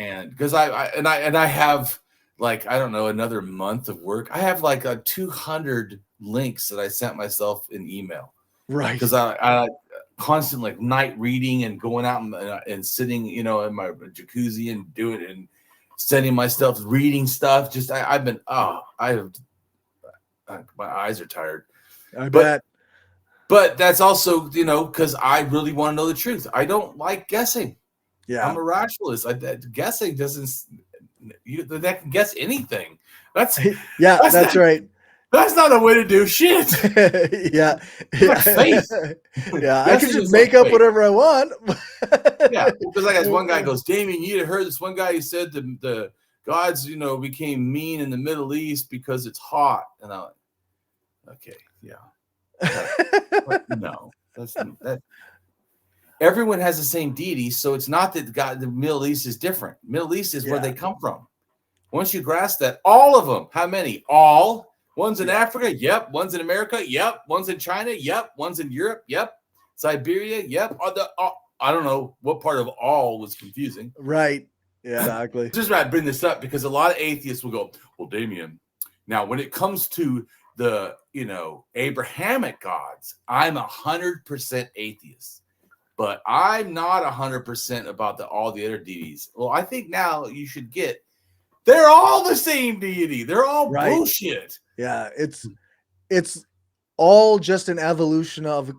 And because I have, like, I don't know, another month of work. I have like 200 links that I sent myself in email, Right. because I constantly, like, night reading and going out and sitting in my jacuzzi and doing and sending myself reading stuff. Just I've been my eyes are tired. I but bet. but that's also because I really want to know the truth. I don't like guessing. Yeah. I'm a rationalist. Guessing doesn't. That can guess anything. That's That's right. That's not a way to do shit. Yeah. It's like faith. Yeah. I can Guessing just is make like up faith. whatever I want. Yeah, because like, as one guy goes, Damien, you heard this one guy who said the gods, became mean in the Middle East because it's hot, and I'm like, okay, yeah. No, that's that. Everyone has the same deity, so it's not that the Middle East is different. Middle East is where they come from. Once you grasp that, all of them, how many? All. One's in Africa, yep. One's in America, yep. One's in China, yep. One's in Europe, yep. Siberia, yep. I don't know what part of all was confusing. Right. Yeah, exactly. Just right, bring this up because a lot of atheists will go, well, Damien, now when it comes to the, Abrahamic gods, I'm 100% atheist. But I'm not 100% about all the other deities. Well, I think now you should get, they're all the same deity. They're all bullshit. Yeah, it's all just an evolution of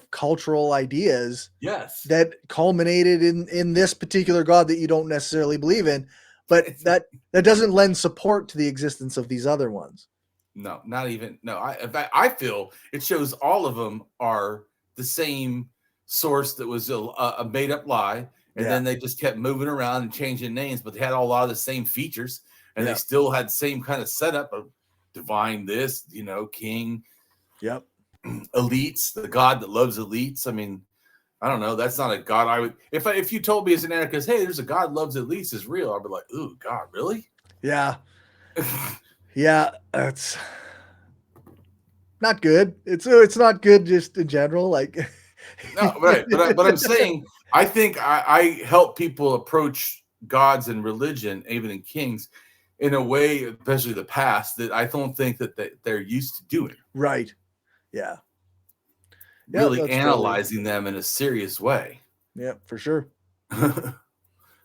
cultural ideas. Yes. That culminated in this particular God that you don't necessarily believe in, but that doesn't lend support to the existence of these other ones. No, not even. No, in fact, I feel it shows all of them are the same source that was a made-up lie, and then they just kept moving around and changing names, but they had a lot of the same features, and they still had the same kind of setup of divine this, king, elites, the God that loves elites. I mean, I don't know. That's not a God I would. If you told me as an anarchist, hey, there's a God loves elites is real, I'd be like, ooh, God, really? Yeah, yeah, that's not good. It's not good just in general, like. No, right. But I'm saying, I think I help people approach gods and religion, even in kings, in a way, especially the past, that I don't think that they're used to doing. Right. Yeah. Really analyzing them in a serious way. Yeah, for sure. But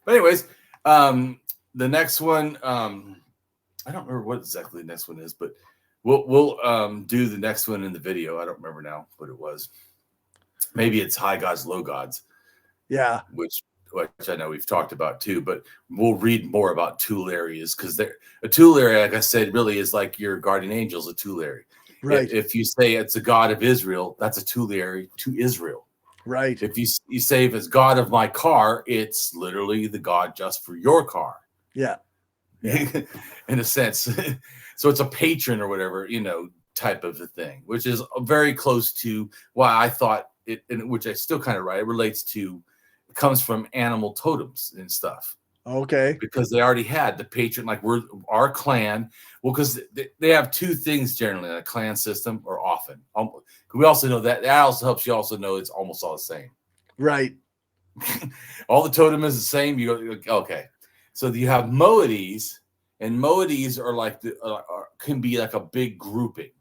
anyways, the next one, I don't remember what exactly the next one is, but we'll do the next one in the video. I don't remember now what it was. Maybe it's high gods, low gods. Yeah. Which I know we've talked about too, but we'll read more about tool-aries because a tool-ary, like I said, really is like your guardian angel's a tool-ary. Right. If you say it's a god of Israel, that's a tool-ary to Israel. Right. If you say if it's God of my car, it's literally the God just for your car. Yeah. In a sense. So it's a patron or whatever, type of a thing, which is very close to why I thought it, and which I still kind of write. It relates to, it comes from animal totems and stuff. Okay. Because they already had the patron, like our clan. Well, because they have two things generally in a clan system, or often. We also know that also helps you also know it's almost all the same. Right. All the totem is the same. You go, okay. So you have moieties, and moieties are like can be like a big grouping.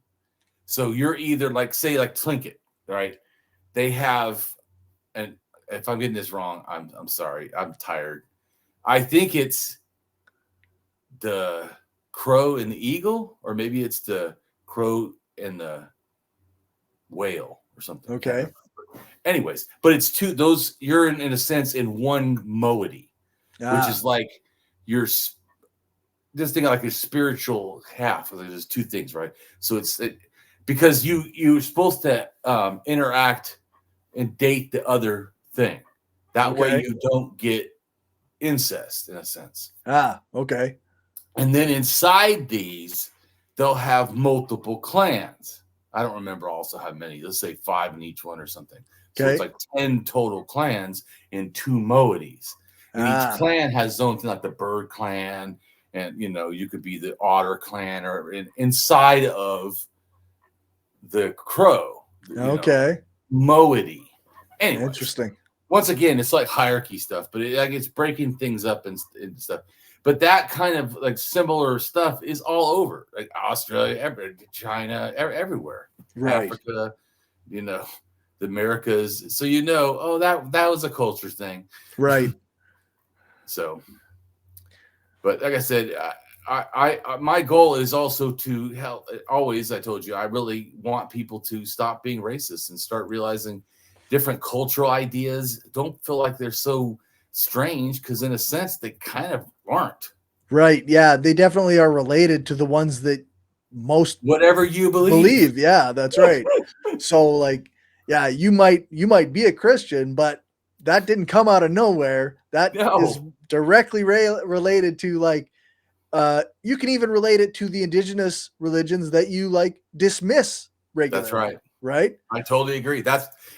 So you're either like, say, like Tlingit, right? They have, and if I'm getting this wrong, I'm sorry. I'm tired. I think it's the crow and the eagle, or maybe it's the crow and the whale or something. Okay. Anyways, but it's two, those you're in a sense in one moiety, which is like your, this thing like your spiritual half. There's two things, right? So because you're supposed to interact and date the other thing. That way you don't get incest in a sense. Okay. And then inside these, they'll have multiple clans. I don't remember also how many. Let's say 5 in each one or something. So it's like 10 total clans in 2 moieties. And each clan has its own thing, like the bird clan, and you could be the otter clan, or inside of the crow. Moiety. Anyway, interesting. Once again, it's like hierarchy stuff, but it's breaking things up and stuff. But that kind of like similar stuff is all over, like Australia, China, everywhere, right? Africa, the Americas. So oh, that was a culture thing, right? So, but like I said, I my goal is also to help. Always, I told you, I really want people to stop being racist and start realizing different cultural ideas don't feel like they're so strange, because in a sense they kind of aren't. Right. Yeah, they definitely are related to the ones that most whatever you believe. Yeah, that's right. So like, yeah, you might be a Christian, but that didn't come out of nowhere. That is directly related to like, you can even relate it to the indigenous religions that you like dismiss regularly. That's right. Right? I totally agree.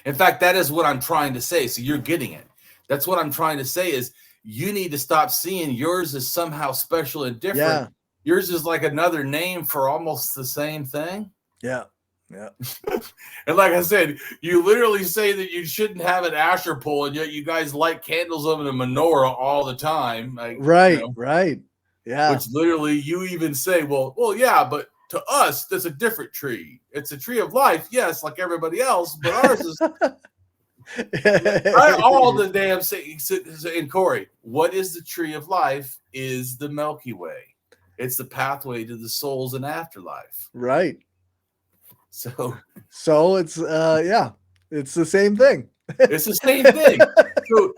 In fact, that is what I'm trying to say. So you're getting it. That's what I'm trying to say is you need to stop seeing yours as somehow special and different. Yeah. Yours is like another name for almost the same thing. Yeah. Yeah. And like I said, you literally say that you shouldn't have an Asher pole, and yet you guys light candles of a menorah all the time. Like, Right. Right. Yeah. which literally you even say, well, yeah, but to us, that's a different tree. It's a tree of life, yes, like everybody else, but ours is all the damn and Corey. What is the tree of life? Is the Milky Way. It's the pathway to the souls and afterlife. Right. So it's it's the same thing. It's the same thing. So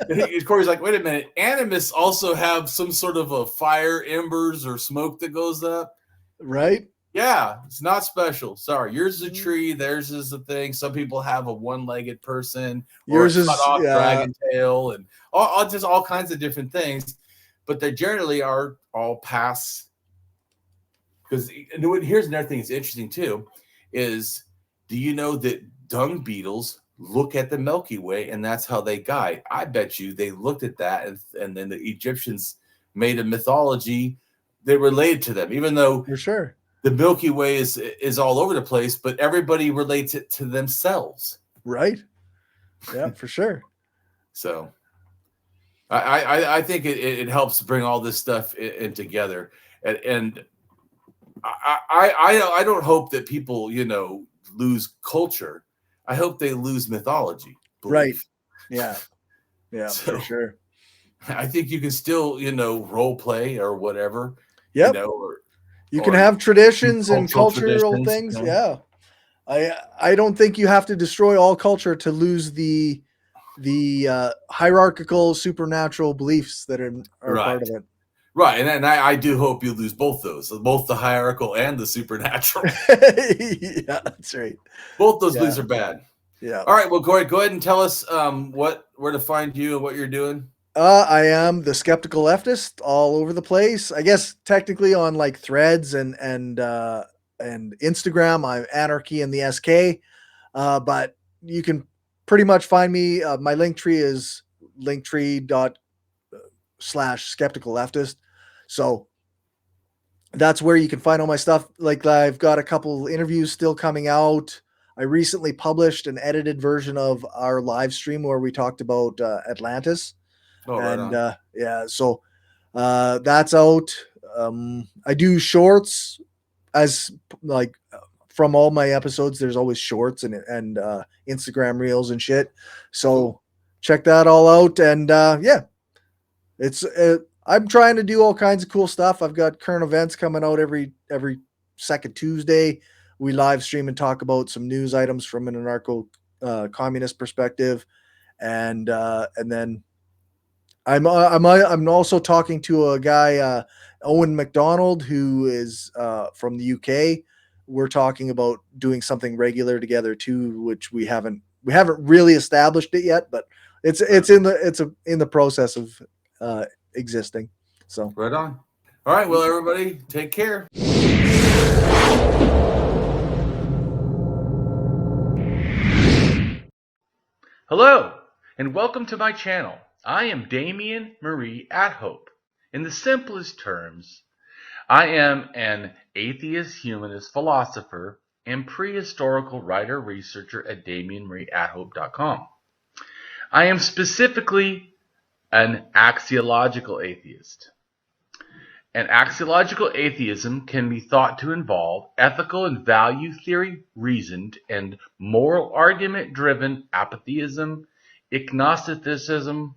Corey's like, wait a minute, animists also have some sort of a fire, embers, or smoke that goes up. Right? Yeah, it's not special. Sorry, yours is a tree, theirs is a thing. Some people have a one-legged person, or Yours a is cut-off dragon tail, and all kinds of different things. But they generally are all past. Because here's another thing that's interesting too, is do you know that dung beetles look at the Milky Way and that's how they guide? I bet you they looked at that and then the Egyptians made a mythology that related to them, even though for sure the Milky Way is all over the place, but everybody relates it to themselves. Right. Yeah, for sure. So I think it helps bring all this stuff in together. And I don't hope that people, lose culture. I hope they lose mythology. Belief. Right. Yeah. Yeah, So, for sure. I think you can still, role play or whatever. Yep. You can have traditions and cultural things. Yeah. I don't think you have to destroy all culture to lose the hierarchical supernatural beliefs that are part of it. Right. And I do hope you lose both those, both the hierarchical and the supernatural. Yeah, that's right. Both those beliefs are bad. Yeah. All right. Well, Corey, go ahead and tell us where to find you and what you're doing. I am the Skeptical Leftist all over the place. I guess technically on like Threads and Instagram, I'm Anarchy in the SK. But you can pretty much find me. My link tree is linktree.com/skeptical leftist. So that's where you can find all my stuff. Like I've got a couple interviews still coming out. I recently published an edited version of our live stream where we talked about Atlantis. So that's out. I do shorts as like from all my episodes. There's always shorts and Instagram reels and shit. So check that all out. And it's I'm trying to do all kinds of cool stuff. I've got current events coming out every second Tuesday. We live stream and talk about some news items from an anarcho communist perspective, and then I'm also talking to a guy, Owen McDonald, who is from the UK. We're talking about doing something regular together too, which we haven't really established it yet, but it's in the process of existing. So right on. All right, well, everybody, take care. Hello, and welcome to my channel. I am Damien Marie AtHope. In the simplest terms, I am an atheist-humanist philosopher and prehistorical writer-researcher at DamienMarieAtHope.com. I am specifically an axiological atheist. An axiological atheism can be thought to involve ethical and value theory reasoned and moral argument driven apatheism, agnosticism,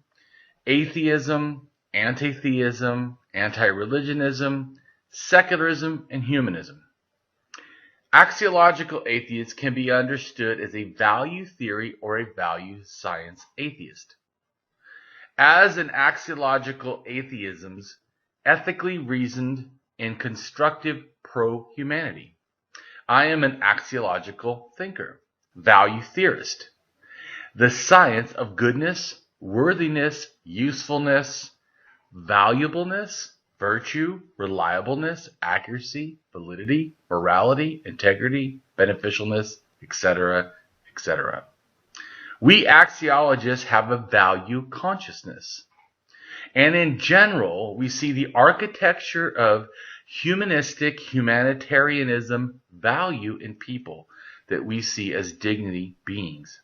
atheism, anti-theism, anti-religionism, secularism, and humanism. Axiological atheists can be understood as a value theory or a value science atheist. As an axiological atheism's ethically reasoned and constructive pro-humanity. I am an axiological thinker, value theorist. The science of goodness, worthiness, usefulness, valuableness, virtue, reliableness, accuracy, validity, morality, integrity, beneficialness, etc., etc. We axiologists have a value consciousness. And in general, we see the architecture of humanistic humanitarianism value in people that we see as dignity beings.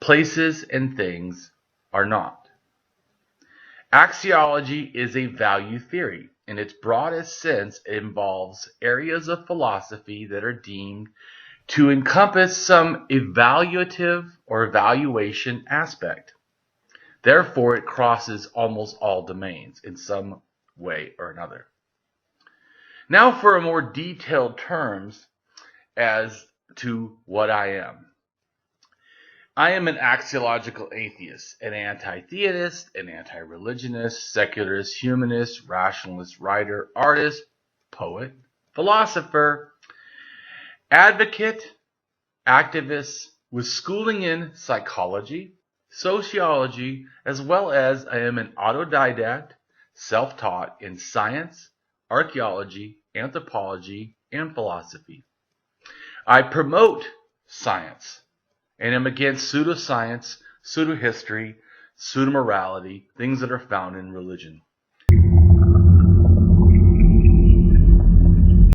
Places and things are not. Axiology is a value theory. In its broadest sense, it involves areas of philosophy that are deemed to encompass some evaluative or evaluation aspect. Therefore, it crosses almost all domains in some way or another. Now for a more detailed terms as to what I am. I am an axiological atheist, an anti-theist, an anti-religionist, secularist, humanist, rationalist, writer, artist, poet, philosopher, advocate, activist with schooling in psychology, sociology, as well as I am an autodidact, self-taught in science, archaeology, anthropology, and philosophy. I promote science and am against pseudoscience, pseudo-history, pseudo-morality, things that are found in religion.